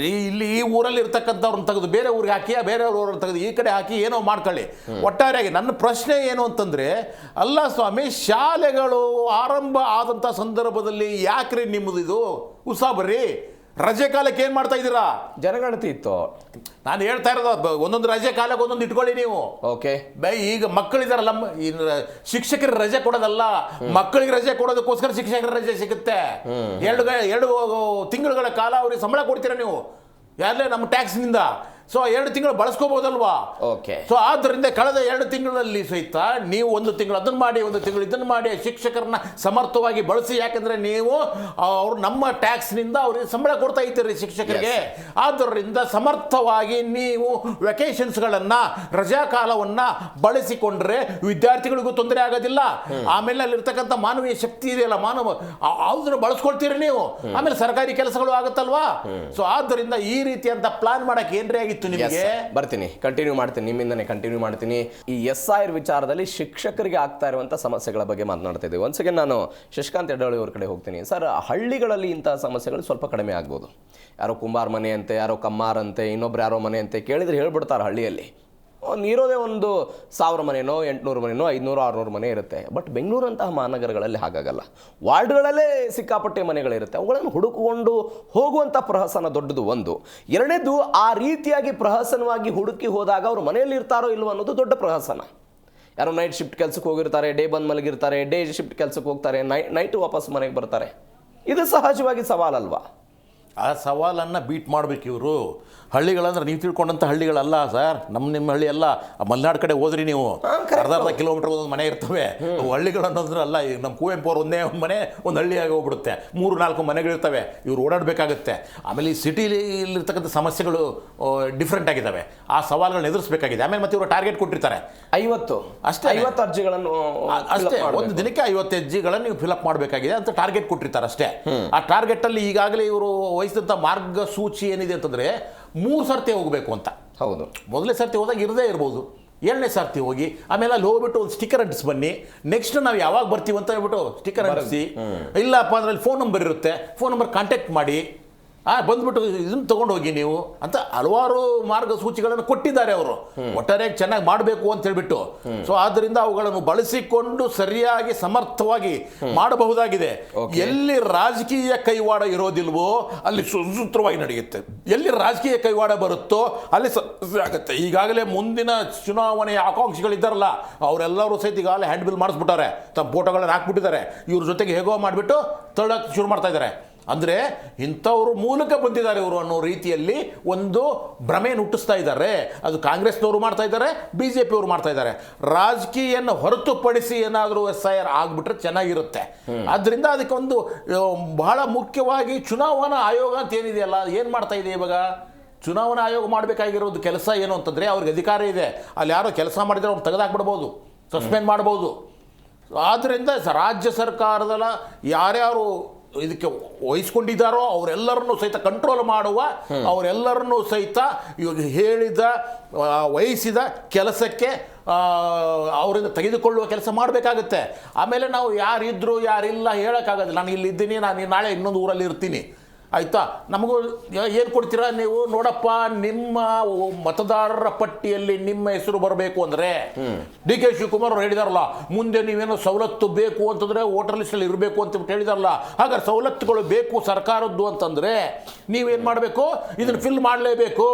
ಇಲ್ಲಿ ಈ ಊರಲ್ಲಿ ಇರ್ತಕ್ಕಂಥವ್ರನ್ನ ತೆಗೆದು ಬೇರೆ ಊರಿಗೆ ಹಾಕಿ, ಬೇರೆ ಊರನ್ನು ತೆಗೆದು ಈ ಕಡೆ ಹಾಕಿ ಏನೋ ಮಾಡ್ಕೊಳ್ಳಿ. ಒಟ್ಟಾರೆಯಾಗಿ ನನ್ನ ಪ್ರಶ್ನೆ ಏನು ಅಂತಂದರೆ, ಅಲ್ಲ ಸ್ವಾಮಿ, ಶಾಲೆಗಳು ಆರಂಭ ಆದಂಥ ಸಂದರ್ಭದಲ್ಲಿ ಯಾಕ್ರಿ ನಿಮ್ಮದು ಇದು ಉಸಾಬರಿ? ರಜೆ ಕಾಲಕ್ಕೆ ಏನು ಮಾಡ್ತಾ ಇದ್ದೀರಾ? ಜನಗಣತಿ ಇತ್ತು. ನಾನು ಹೇಳ್ತಾ ಇರೋದು ಒಂದೊಂದು ರಜೆ ಕಾಲಕ್ಕೆ ಒಂದೊಂದು ಇಟ್ಕೊಳ್ಳಿ ನೀವು. ಓಕೆ, ಈಗ ಮಕ್ಕಳಿದಾರಲ್ಲ, ಶಿಕ್ಷಕರಿಗೆ ರಜೆ ಕೊಡೋದಲ್ಲ, ಮಕ್ಕಳಿಗೆ ರಜೆ ಕೊಡೋದಕ್ಕೋಸ್ಕರ ಶಿಕ್ಷಕರ ರಜೆ ಸಿಗುತ್ತೆ. ಎರಡು ತಿಂಗಳುಗಳ ಕಾಲ ಅವ್ರಿಗೆ ಸಂಬಳ ಕೊಡ್ತೀರಾ ನೀವು, ಯಾರೇ ನಮ್ಮ ಟ್ಯಾಕ್ಸ್ನಿಂದ. ಸೊ 2 ತಿಂಗಳು ಬಳಸ್ಕೋಬಹುದಲ್ವಾ? ಓಕೆ. ಸೊ ಆದ್ದರಿಂದ ಕಳೆದ 2 ತಿಂಗಳಲ್ಲಿ ಸಹಿತ ನೀವು 1 ತಿಂಗಳು ಅದನ್ನು ಮಾಡಿ, 1 ತಿಂಗಳು ಇದನ್ನು ಮಾಡಿ ಶಿಕ್ಷಕರನ್ನ ಸಮರ್ಥವಾಗಿ ಬಳಸಿ. ಯಾಕಂದ್ರೆ ನೀವು ಅವ್ರು ನಮ್ಮ ಟ್ಯಾಕ್ಸ್ನಿಂದ ಅವ್ರಿಗೆ ಸಂಬಳ ಕೊಡ್ತಾ ಇದ್ದೀರಿ ಶಿಕ್ಷಕರಿಗೆ. ಆದ್ದರಿಂದ ಸಮರ್ಥವಾಗಿ ನೀವು ವೆಕೇಶನ್ಸ್ಗಳನ್ನು, ರಜಾ ಕಾಲವನ್ನು ಬಳಸಿಕೊಂಡ್ರೆ ವಿದ್ಯಾರ್ಥಿಗಳಿಗೂ ತೊಂದರೆ ಆಗೋದಿಲ್ಲ. ಆಮೇಲೆ ಅಲ್ಲಿರ್ತಕ್ಕಂಥ ಮಾನವೀಯ ಶಕ್ತಿ ಇದೆಯಲ್ಲ, ಅದನ್ನು ಬಳಸ್ಕೊಳ್ತೀರಿ ನೀವು. ಆಮೇಲೆ ಸರ್ಕಾರಿ ಕೆಲಸಗಳು ಆಗುತ್ತಲ್ವಾ? ಸೊ ಆದ್ದರಿಂದ ಈ ರೀತಿಯಂತ ಪ್ಲಾನ್ ಮಾಡಕ್ಕೆ ಏನ್ರಿ ಆಗಿತ್ತು ನಿಮಗೆ? ಬರ್ತೀನಿ, ಕಂಟಿನ್ಯೂ ಮಾಡ್ತೀನಿ, ನಿಮ್ಮಿಂದನೇ ಕಂಟಿನ್ಯೂ ಮಾಡ್ತೀನಿ. ಈ SIR ವಿಚಾರದಲ್ಲಿ ಶಿಕ್ಷಕರಿಗೆ ಆಗ್ತಾ ಇರುವಂಥ ಸಮಸ್ಯೆಗಳ ಬಗ್ಗೆ ಮಾತನಾಡ್ತಾ ಇದ್ದೀವಿ. ಒಂದ್ಸಗೆ ನಾನು ಶಶಿಕಾಂತ್ ಯಡ್ಡಾಳಿ ಅವ್ರ ಕಡೆ ಹೋಗ್ತೀನಿ. ಸರ್, ಹಳ್ಳಿಗಳಲ್ಲಿ ಇಂತಹ ಸಮಸ್ಯೆಗಳು ಸ್ವಲ್ಪ ಕಡಿಮೆ ಆಗ್ಬೋದು. ಯಾರೋ ಕುಂಬಾರ್ ಮನೆ ಅಂತೆ, ಯಾರೋ ಕಮ್ಮಾರ್ ಅಂತೆ, ಇನ್ನೊಬ್ರು ಯಾರೋ ಮನೆ ಅಂತೆ ಕೇಳಿದ್ರೆ ಹೇಳ್ಬಿಡ್ತಾರೆ. ಹಳ್ಳಿಯಲ್ಲಿ ಇರೋದೇ ಒಂದು 1000 ಮನೆನೋ, 800 ಮನೆನೋ, 500, 600 ಮನೆ ಇರುತ್ತೆ. ಬಟ್ ಬೆಂಗಳೂರಂತಹ ಮಹಾನಗರಗಳಲ್ಲಿ ಹಾಗಾಗಲ್ಲ. ವಾರ್ಡ್ಗಳಲ್ಲೇ ಸಿಕ್ಕಾಪಟ್ಟೆ ಮನೆಗಳಿರುತ್ತೆ. ಅವುಗಳನ್ನು ಹುಡುಕಿಕೊಂಡು ಹೋಗುವಂಥ ಪ್ರಹಸನ ದೊಡ್ಡದು ಒಂದು. ಎರಡನೇದು, ಆ ರೀತಿಯಾಗಿ ಪ್ರಹಸನವಾಗಿ ಹುಡುಕಿ ಹೋದಾಗ ಅವ್ರು ಮನೆಯಲ್ಲಿ ಇರ್ತಾರೋ ಇಲ್ವೋ ಅನ್ನೋದು ದೊಡ್ಡ ಪ್ರಹಸನ. ಯಾರೋ ನೈಟ್ ಶಿಫ್ಟ್ ಕೆಲಸಕ್ಕೆ ಹೋಗಿರ್ತಾರೆ, ಡೇ ಬಂದು ಮಲಗಿರ್ತಾರೆ, ಡೇ ಶಿಫ್ಟ್ ಕೆಲಸಕ್ಕೆ ಹೋಗ್ತಾರೆ, ನೈಟ್ ವಾಪಸ್ ಮನೆಗೆ ಬರ್ತಾರೆ. ಇದು ಸಹಜವಾಗಿ ಸವಾಲಲ್ವಾ? ಆ ಸವಾಲನ್ನು ಬೀಟ್ ಮಾಡಬೇಕು ಇವರು. ಹಳ್ಳಿಗಳಂದ್ರೆ ನೀವು ತಿಳ್ಕೊಂಡಂಥ ಹಳ್ಳಿಗಳಲ್ಲ ಸರ್, ನಿಮ್ಮ ಹಳ್ಳಿ ಅಲ್ಲ. ಮಲೆನಾಡು ಕಡೆ ಹೋದ್ರಿ ನೀವು, ಅರ್ಧ ಕಿಲೋಮೀಟರ್ ಒಂದು ಮನೆ ಇರ್ತವೆ. ಹಳ್ಳಿಗಳು ಅನ್ನೋದ್ರೆ ಅಲ್ಲ. ಈಗ ನಮ್ಮ ಕುವೆಂಪು ಅವ್ರು ಒಂದೇ ಒಂದು ಮನೆ ಒಂದು ಹಳ್ಳಿಯಾಗಿ ಹೋಗ್ಬಿಡುತ್ತೆ, 3-4 ಮನೆಗಳಿರ್ತವೆ. ಇವ್ರು ಓಡಾಡಬೇಕಾಗುತ್ತೆ. ಆಮೇಲೆ ಈ ಸಿಟಿಲಿರ್ತಕ್ಕಂಥ ಸಮಸ್ಯೆಗಳು ಡಿಫ್ರೆಂಟ್ ಆಗಿದ್ದಾವೆ. ಆ ಸವಾಲುಗಳನ್ನ ಎದುರಿಸಬೇಕಾಗಿದೆ. ಆಮೇಲೆ ಮತ್ತೆ ಇವರು ಟಾರ್ಗೆಟ್ ಕೊಟ್ಟಿರ್ತಾರೆ 50 ಅಷ್ಟೇ, 50 ಅರ್ಜಿಗಳನ್ನು ಅಷ್ಟೇ, ಒಂದು ದಿನಕ್ಕೆ 50 ಅರ್ಜಿಗಳನ್ನು ನೀವು ಫಿಲಪ್ ಮಾಡಬೇಕಾಗಿದೆ ಅಂತ ಟಾರ್ಗೆಟ್ ಕೊಟ್ಟಿರ್ತಾರೆ ಅಷ್ಟೇ. ಆ ಟಾರ್ಗೆಟಲ್ಲಿ ಈಗಾಗಲೇ ಇವರು ವಹಿಸಿದಂಥ ಮಾರ್ಗಸೂಚಿ ಏನಿದೆ ಅಂತಂದರೆ 3 ಸರ್ತಿ ಹೋಗಬೇಕು ಅಂತ. ಹೌದು, ಮೊದಲನೇ ಸರ್ತಿ ಹೋದಾಗ ಇರದೇ ಇರ್ಬೋದು, 7ನೇ ಸರ್ತಿ ಹೋಗಿ ಆಮೇಲೆ ಅಲ್ಲಿ ಹೋಗ್ಬಿಟ್ಟು ಒಂದು ಸ್ಟಿಕ್ಕರ್ ಅಂಟಿಸಿ ಬನ್ನಿ. ನೆಕ್ಸ್ಟ್ ನಾವು ಯಾವಾಗ ಬರ್ತೀವಿ ಅಂತ ಹೇಳ್ಬಿಟ್ಟು ಸ್ಟಿಕ್ಕರ್ ಅಂಟಿಸಿ. ಇಲ್ಲಪ್ಪ ಅಂದ್ರೆ ಅಲ್ಲಿ ಫೋನ್ ನಂಬರ್ ಇರುತ್ತೆ, ಫೋನ್ ನಂಬರ್ ಕಾಂಟ್ಯಾಕ್ಟ್ ಮಾಡಿ ಬಂದ್ಬಿಟ್ಟು ಇದನ್ನು ತೊಗೊಂಡು ಹೋಗಿ ನೀವು ಅಂತ ಹಲವಾರು ಮಾರ್ಗಸೂಚಿಗಳನ್ನು ಕೊಟ್ಟಿದ್ದಾರೆ ಅವರು. ಒಟ್ಟಾರೆಯಾಗಿ ಚೆನ್ನಾಗಿ ಮಾಡಬೇಕು ಅಂತ ಹೇಳ್ಬಿಟ್ಟು. ಸೊ ಆದ್ದರಿಂದ ಅವುಗಳನ್ನು ಬಳಸಿಕೊಂಡು ಸರಿಯಾಗಿ ಸಮರ್ಥವಾಗಿ ಮಾಡಬಹುದಾಗಿದೆ. ಎಲ್ಲಿ ರಾಜಕೀಯ ಕೈವಾಡ ಇರೋದಿಲ್ವೋ ಅಲ್ಲಿ ಸುಸೂತ್ರವಾಗಿ ನಡೆಯುತ್ತೆ. ಎಲ್ಲಿ ರಾಜಕೀಯ ಕೈವಾಡ ಬರುತ್ತೋ ಅಲ್ಲಿ ಸಮಸ್ಯೆ ಆಗುತ್ತೆ. ಈಗಾಗಲೇ ಮುಂದಿನ ಚುನಾವಣೆಯ ಆಕಾಂಕ್ಷಿಗಳಿದ್ದಾರಲ್ಲ, ಅವರೆಲ್ಲರೂ ಸಹಿತ ಈಗಾಗಲೇ ಹ್ಯಾಂಡ್ ಬಿಲ್ ಮಾಡಿಸ್ಬಿಟ್ಟಾರೆ, ತಮ್ಮ ಫೋಟೋಗಳನ್ನು ಹಾಕ್ಬಿಟ್ಟಿದ್ದಾರೆ. ಇವ್ರ ಜೊತೆಗೆ ಹೇಗೋ ಮಾಡಿಬಿಟ್ಟು ತಳ್ಳಕ್ಕೆ ಶುರು ಮಾಡ್ತಾ ಇದ್ದಾರೆ. ಅಂದರೆ ಇಂಥವ್ರ ಮೂಲಕ ಬಂದಿದ್ದಾರೆ ಇವರು ಅನ್ನೋ ರೀತಿಯಲ್ಲಿ ಒಂದು ಭ್ರಮೆಯನ್ನು ಹುಟ್ಟಿಸ್ತಾ ಇದ್ದಾರೆ. ಅದು ಕಾಂಗ್ರೆಸ್ನವರು ಮಾಡ್ತಾ ಇದ್ದಾರೆ, BJP ಅವರು ಮಾಡ್ತಾ ಇದ್ದಾರೆ. ರಾಜಕೀಯವನ್ನು ಹೊರತುಪಡಿಸಿ ಏನಾದರೂ SIR ಆಗಿಬಿಟ್ರೆ ಚೆನ್ನಾಗಿರುತ್ತೆ. ಆದ್ದರಿಂದ ಅದಕ್ಕೊಂದು ಬಹಳ ಮುಖ್ಯವಾಗಿ ಚುನಾವಣಾ ಆಯೋಗ ಅಂತ ಏನಿದೆಯಲ್ಲ, ಏನು ಮಾಡ್ತಾ ಇದೆ ಇವಾಗ? ಚುನಾವಣಾ ಆಯೋಗ ಮಾಡಬೇಕಾಗಿರೋದು ಕೆಲಸ ಏನು ಅಂತಂದರೆ, ಅವ್ರಿಗೆ ಅಧಿಕಾರ ಇದೆ. ಅಲ್ಲಿ ಯಾರೋ ಕೆಲಸ ಮಾಡಿದರೆ ಅವ್ರು ತೆಗೆದಾಕ್ಬಿಡ್ಬೋದು, ಸಸ್ಪೆಂಡ್ ಮಾಡ್ಬೋದು. ಆದ್ದರಿಂದ ರಾಜ್ಯ ಸರ್ಕಾರದ ಯಾರ್ಯಾರು ಇದಕ್ಕೆ ವಹಿಸ್ಕೊಂಡಿದ್ದಾರೋ ಅವರೆಲ್ಲರನ್ನೂ ಸಹಿತ ಕಂಟ್ರೋಲ್ ಮಾಡುವ, ಅವರೆಲ್ಲರನ್ನೂ ಸಹಿತ ಇವಾಗ ಹೇಳಿದ ವಹಿಸಿದ ಕೆಲಸಕ್ಕೆ ಅವರಿಂದ ತೆಗೆದುಕೊಳ್ಳುವ ಕೆಲಸ ಮಾಡಬೇಕಾಗುತ್ತೆ. ಆಮೇಲೆ ನಾವು ಯಾರಿದ್ರು ಯಾರಿಲ್ಲ ಹೇಳೋಕ್ಕಾಗೋದಿಲ್ಲ. ನಾನು ಇಲ್ಲಿದ್ದೀನಿ, ನಾನು ನಾಳೆ ಇನ್ನೊಂದು ಊರಲ್ಲಿ ಇರ್ತೀನಿ. ಆಯಿತಾ, ನಮಗೂ ಏನು ಕೊಡ್ತೀರಾ ನೀವು? ನೋಡಪ್ಪ, ನಿಮ್ಮ ಮತದಾರರ ಪಟ್ಟಿಯಲ್ಲಿ ನಿಮ್ಮ ಹೆಸರು ಬರಬೇಕು ಅಂದರೆ ಡಿ ಕೆ ಶಿವಕುಮಾರ್ ಅವ್ರು ಹೇಳಿದಾರಲ್ಲ, ಮುಂದೆ ನೀವೇನೋ ಸವಲತ್ತು ಬೇಕು ಅಂತಂದರೆ ವೋಟರ್ ಲಿಸ್ಟಲ್ಲಿ ಇರಬೇಕು ಅಂತ ಹೇಳಿದಾರಲ್ಲ. ಹಾಗಾದ್ರೆ ಸವಲತ್ತುಗಳು ಬೇಕು ಸರ್ಕಾರದ್ದು ಅಂತಂದರೆ ನೀವೇನು ಮಾಡಬೇಕು? ಇದನ್ನು ಫಿಲ್ ಮಾಡಲೇಬೇಕು.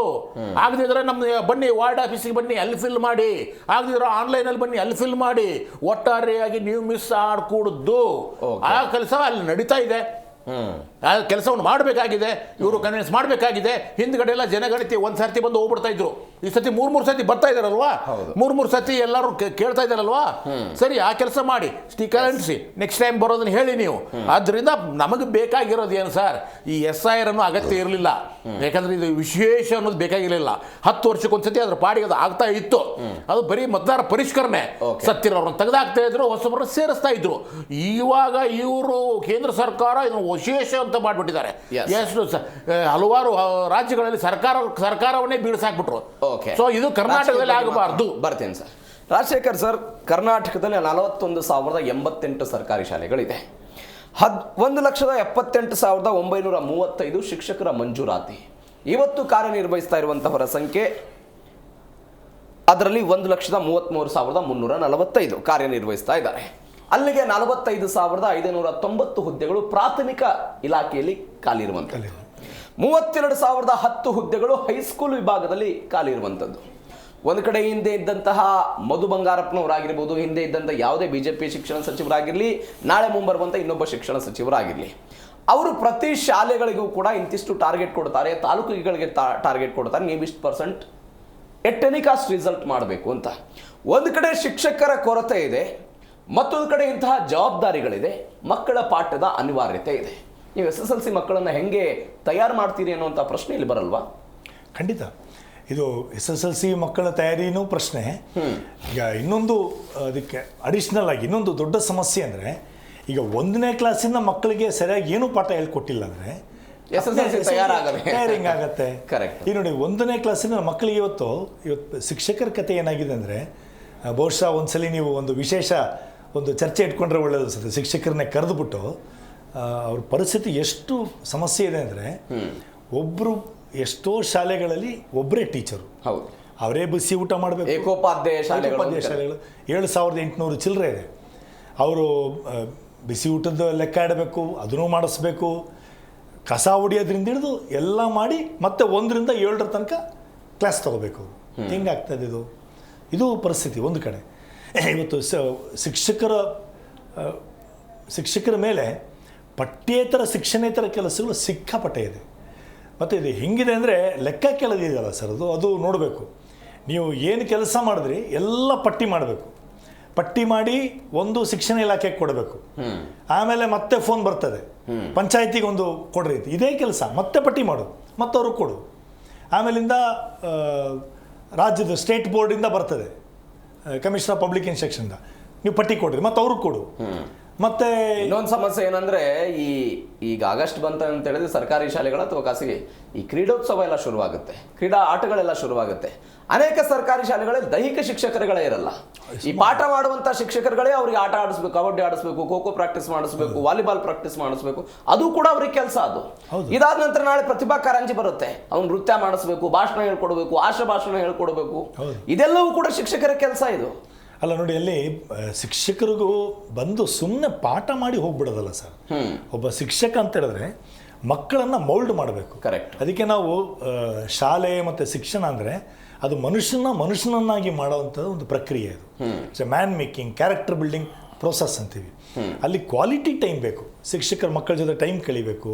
ಆಗದಿದ್ರೆ ನಮ್ಮ ಬನ್ನಿ ವಾರ್ಡ್ ಆಫೀಸಿಗೆ ಬನ್ನಿ, ಅಲ್ಲಿ ಫಿಲ್ ಮಾಡಿ. ಆಗದಿದ್ರೆ ಆನ್ಲೈನಲ್ಲಿ ಬನ್ನಿ, ಅಲ್ಲಿ ಫಿಲ್ ಮಾಡಿ. ಒಟ್ಟಾರೆಯಾಗಿ ನೀವು ಮಿಸ್ ಆಡ್ಕೂಡದ್ದು. ಆ ಕೆಲಸ ಅಲ್ಲಿ ನಡೀತಾ ಇದೆ. ಆ ಕೆಲಸವನ್ನು ಮಾಡಬೇಕಾಗಿದೆ, ಇವರು ಕನ್ವಿನ್ಸ್ ಮಾಡಬೇಕಾಗಿದೆ. ಹಿಂದ್ಗಡೆ ಎಲ್ಲ ಜನಗಣತಿ ಒಂದು ಸರ್ತಿ ಬಂದು ಹೋಗ್ಬಿಡ್ತಾ ಇದ್ರು, ಈ ಸತಿ ಮೂರು ಸರ್ತಿ ಬರ್ತಾ ಇದಾರಲ್ವಾ, ಮೂರು ಸರ್ತಿ ಎಲ್ಲರೂ ಕೇಳ್ತಾ ಇದ್ದಾರಲ್ವಾ. ಸರಿ, ಆ ಕೆಲಸ ಮಾಡಿ, ಸ್ಟಿಕರ್ ಅಂಟಿಸಿ, ನೆಕ್ಸ್ಟ್ ಟೈಮ್ ಬರೋದನ್ನ ಹೇಳಿ ನೀವು. ಆದ್ರಿಂದ ನಮಗೆ ಬೇಕಾಗಿರೋದು ಏನು ಸರ್, ಈ SIR ಅನ್ನೋ ಅಗತ್ಯ ಇರಲಿಲ್ಲ. ಯಾಕಂದ್ರೆ ಇದು ವಿಶೇಷ ಅನ್ನೋದು ಬೇಕಾಗಿರಲಿಲ್ಲ. 10 ವರ್ಷಕ್ಕೊಂದ್ಸತಿ ಅದ್ರ ಪಾಡಿಗೆ ಅದು ಆಗ್ತಾ ಇತ್ತು. ಅದು ಬರೀ ಮತದಾರ ಪರಿಷ್ಕರಣೆ. ಸತ್ತಿರೋರನ್ನ ತೆಗೆದಾಕ್ತಾ ಇದ್ರು, ಹೊಸಬರನ್ನ ಸೇರಿಸ್ತಾ ಇದ್ರು. ಇವಾಗ ಇವರು ಕೇಂದ್ರ ಸರ್ಕಾರ ಇದು ವಿಶೇಷ ಅಂತ ಮಾಡಿಬಿಟ್ಟಿದ್ದಾರೆ. ಎಷ್ಟು ಹಲವಾರು ರಾಜ್ಯಗಳಲ್ಲಿ ಸರ್ಕಾರವನ್ನೇ ಬೀಳಿಸಾಕ್ಬಿಟ್ರು. ಸೊ ಇದು ಕರ್ನಾಟಕದಲ್ಲಿ ಆಗಬಾರ್ದು. ಬರ್ತೀನಿ ಸರ್. ರಾಜಶೇಖರ್ ಸರ್, ಕರ್ನಾಟಕದಲ್ಲಿ 41,088 ಸರ್ಕಾರಿ ಶಾಲೆಗಳಿದೆ. 1,78,935 ಶಿಕ್ಷಕರ ಮಂಜೂರಾತಿ. ಇವತ್ತು ಕಾರ್ಯನಿರ್ವಹಿಸ್ತಾ ಇರುವಂತಹವರ ಸಂಖ್ಯೆ ಅದರಲ್ಲಿ 1,33,345 ಕಾರ್ಯನಿರ್ವಹಿಸ್ತಾ ಇದ್ದಾರೆ. ಅಲ್ಲಿಗೆ 45,590 ಹುದ್ದೆಗಳು ಪ್ರಾಥಮಿಕ ಇಲಾಖೆಯಲ್ಲಿ ಖಾಲಿ ಇರುವಂಥದ್ದು. 32,010 ಹುದ್ದೆಗಳು ಹೈಸ್ಕೂಲ್ ವಿಭಾಗದಲ್ಲಿ ಖಾಲಿ ಇರುವಂಥದ್ದು. ಒಂದು ಕಡೆ ಹಿಂದೆ ಇದ್ದಂತಹ ಮಧು ಬಂಗಾರಪ್ಪನವರಾಗಿರ್ಬೋದು, ಹಿಂದೆ ಇದ್ದಂಥ ಯಾವುದೇ BJP ಶಿಕ್ಷಣ ಸಚಿವರಾಗಿರಲಿ, ನಾಳೆ ಮುಂಬರುವಂಥ ಇನ್ನೊಬ್ಬ ಶಿಕ್ಷಣ ಸಚಿವರಾಗಿರಲಿ, ಅವರು ಪ್ರತಿ ಶಾಲೆಗಳಿಗೂ ಕೂಡ ಇಂತಿಷ್ಟು ಟಾರ್ಗೆಟ್ ಕೊಡ್ತಾರೆ, ತಾಲೂಕುಗಳಿಗೆ ಟಾರ್ಗೆಟ್ ಕೊಡ್ತಾರೆ, ನೀವು ಇಷ್ಟು % ಎಟ್ ಎನಿ ಕಾಸ್ಟ್ ರಿಸಲ್ಟ್ ಮಾಡಬೇಕು ಅಂತ. ಒಂದು ಕಡೆ ಶಿಕ್ಷಕರ ಕೊರತೆ ಇದೆ, ಮತ್ತೊಂದು ಕಡೆ ಇಂತಹ ಜವಾಬ್ದಾರಿಗಳಿದೆ, ಮಕ್ಕಳ ಪಾಠದ ಅನಿವಾರ್ಯತೆ ಇದೆ. ನೀವು SSLC ಮಕ್ಕಳನ್ನು ಹೆಂಗೆ ತಯಾರು ಮಾಡ್ತೀರಿ ಅನ್ನುವಂಥ ಪ್ರಶ್ನೆ ಇಲ್ಲಿ ಬರಲ್ವಾ? ಖಂಡಿತ. ಇದು SSLC ಮಕ್ಕಳ ತಯಾರಿನೂ ಪ್ರಶ್ನೆ. ಈಗ ಇನ್ನೊಂದು ಅದಕ್ಕೆ ಅಡಿಷ್ನಲ್ ಆಗಿ ಇನ್ನೊಂದು ದೊಡ್ಡ ಸಮಸ್ಯೆ ಅಂದರೆ, ಈಗ 1ನೇ ಕ್ಲಾಸಿನ ಮಕ್ಕಳಿಗೆ ಸರಿಯಾಗಿ ಏನೂ ಪಾಠ ಹೇಳ್ಕೊಟ್ಟಿಲ್ಲ ಅಂದರೆ SSLC ತಯಾರಿಂಗ್ ಆಗತ್ತೆ. ಕರೆಕ್ಟ್. ಈಗ ನೋಡಿ, 1ನೇ ಕ್ಲಾಸಿನ ಮಕ್ಕಳಿಗೆ ಇವತ್ತು ಶಿಕ್ಷಕರ ಕತೆ ಏನಾಗಿದೆ ಅಂದರೆ, ಬಹುಶಃ ಒಂದ್ಸಲಿ ನೀವು ಒಂದು ವಿಶೇಷ ಒಂದು ಚರ್ಚೆ ಇಟ್ಕೊಂಡ್ರೆ ಒಳ್ಳೆಯದು ಅನ್ಸುತ್ತೆ. ಶಿಕ್ಷಕರನ್ನೇ ಕರೆದುಬಿಟ್ಟು ಅವ್ರ ಪರಿಸ್ಥಿತಿ ಎಷ್ಟು ಸಮಸ್ಯೆ ಇದೆ ಅಂದರೆ, ಒಬ್ಬರು ಎಷ್ಟೋ ಶಾಲೆಗಳಲ್ಲಿ ಒಬ್ಬರೇ ಟೀಚರು, ಹೌದು, ಅವರೇ ಬಿಸಿ ಊಟ ಮಾಡಬೇಕು. ಏಕೋಪಾಧ್ಯಾಯ ಶಾಲೆಗಳು 7,800 ಚಿಲ್ಲರೆ ಇದೆ. ಅವರು ಬಿಸಿ ಊಟದ ಲೆಕ್ಕ ಇಡಬೇಕು, ಅದನ್ನು ಮಾಡಿಸ್ಬೇಕು, ಕಸ ಹೊಡಿಯೋದ್ರಿಂದ ಹಿಡಿದು ಎಲ್ಲ ಮಾಡಿ ಮತ್ತೆ 1ರಿಂದ 7 ತನಕ ಕ್ಲಾಸ್ ತೊಗೋಬೇಕು. ಹೆಂಗಾಗ್ತದೆ ಇದು ಪರಿಸ್ಥಿತಿ. ಒಂದು ಕಡೆ ಇವತ್ತು ಶಿಕ್ಷಕರ ಮೇಲೆ ಪಠ್ಯೇತರ ಶಿಕ್ಷಣೇತರ ಕೆಲಸಗಳು ಸಿಕ್ಕಾಪಟ್ಟೆ ಇದೆ. ಮತ್ತು ಇದು ಹೆಂಗಿದೆ ಅಂದರೆ, ಲೆಕ್ಕ ಕೆಳದಿದೆಯಲ್ಲ ಸರ್, ಅದು ನೋಡಬೇಕು. ನೀವು ಏನು ಕೆಲಸ ಮಾಡಿದ್ರಿ ಎಲ್ಲ ಪಟ್ಟಿ ಮಾಡಬೇಕು. ಪಟ್ಟಿ ಮಾಡಿ ಒಂದು ಶಿಕ್ಷಣ ಇಲಾಖೆಗೆ ಕೊಡಬೇಕು. ಆಮೇಲೆ ಮತ್ತೆ ಫೋನ್ ಬರ್ತದೆ, ಪಂಚಾಯತಿಗೆ ಒಂದು ಕೊಡ್ರಿ, ಇದೇ ಕೆಲಸ. ಮತ್ತೆ ಪಟ್ಟಿ ಮಾಡು, ಮತ್ತೆ ಅವ್ರಿಗೆ ಕೊಡು. ಆಮೇಲಿಂದ ರಾಜ್ಯದ ಸ್ಟೇಟ್ ಬೋರ್ಡಿಂದ ಬರ್ತದೆ, ಕಮಿಷನರ್ ಆಫ್ ಪಬ್ಲಿಕ್ ಇನ್ಸ್ಟ್ರಕ್ಷನ್ದ, ನೀವು ಪಟ್ಟಿ ಕೊಡ್ರಿ, ಮತ್ತೆ ಅವ್ರಿಗೆ ಕೊಡು. ಮತ್ತೆ ಇನ್ನೊಂದು ಸಮಸ್ಯೆ ಏನಂದ್ರೆ, ಈಗ ಆಗಸ್ಟ್ ಬಂತ ಅಂತ ಹೇಳಿದ್ರೆ ಸರ್ಕಾರಿ ಶಾಲೆಗಳ ಅಥವಾ ಖಾಸಗಿ ಈ ಕ್ರೀಡೋತ್ಸವ ಎಲ್ಲ ಶುರುವಾಗುತ್ತೆ, ಕ್ರೀಡಾ ಆಟಗಳೆಲ್ಲ ಶುರುವಾಗುತ್ತೆ. ಅನೇಕ ಸರ್ಕಾರಿ ಶಾಲೆಗಳಲ್ಲಿ ದೈಹಿಕ ಶಿಕ್ಷಕರುಗಳೇ ಇರಲ್ಲ. ಈ ಪಾಠ ಮಾಡುವಂತ ಶಿಕ್ಷಕರುಗಳೇ ಅವ್ರಿಗೆ ಆಟ ಆಡಿಸ್ಬೇಕು, ಕಬಡ್ಡಿ ಆಡಿಸ್ಬೇಕು, ಖೋ ಖೋ ಪ್ರಾಕ್ಟೀಸ್ ಮಾಡಿಸ್ಬೇಕು, ವಾಲಿಬಾಲ್ ಪ್ರಾಕ್ಟೀಸ್ ಮಾಡಿಸ್ಬೇಕು. ಅದು ಕೂಡ ಅವ್ರಿಗೆ ಕೆಲಸ. ಅದು ಇದಾದ ನಂತರ ನಾಳೆ ಪ್ರತಿಭಾ ಕಾರಂಜಿ ಬರುತ್ತೆ, ಅವ್ನು ನೃತ್ಯ ಮಾಡಿಸ್ಬೇಕು, ಭಾಷಣ ಹೇಳ್ಕೊಡ್ಬೇಕು, ಆಶಾ ಭಾಷಣ ಹೇಳ್ಕೊಡ್ಬೇಕು. ಇದೆಲ್ಲವೂ ಕೂಡ ಶಿಕ್ಷಕರ ಕೆಲಸ. ಇದು ಅಲ್ಲ ನೋಡಿ, ಅಲ್ಲಿ ಶಿಕ್ಷಕರಿಗೂ ಬಂದು ಸುಮ್ಮನೆ ಪಾಠ ಮಾಡಿ ಹೋಗ್ಬಿಡೋದಲ್ಲ ಸರ್. ಒಬ್ಬ ಶಿಕ್ಷಕ ಅಂತ ಹೇಳಿದ್ರೆ ಮಕ್ಕಳನ್ನು ಮೌಲ್ಡ್ ಮಾಡಬೇಕು. ಕರೆಕ್ಟ್. ಅದಕ್ಕೆ ನಾವು ಶಾಲೆ ಮತ್ತು ಶಿಕ್ಷಣ ಅಂದರೆ ಅದು ಮನುಷ್ಯನನ್ನಾಗಿ ಮಾಡೋವಂಥ ಒಂದು ಪ್ರಕ್ರಿಯೆ. ಅದು man making, character building process ಅಂತೀವಿ. ಅಲ್ಲಿ ಕ್ವಾಲಿಟಿ ಟೈಮ್ ಬೇಕು. ಶಿಕ್ಷಕರು ಮಕ್ಕಳ ಜೊತೆ ಟೈಮ್ ಕಳಿಬೇಕು.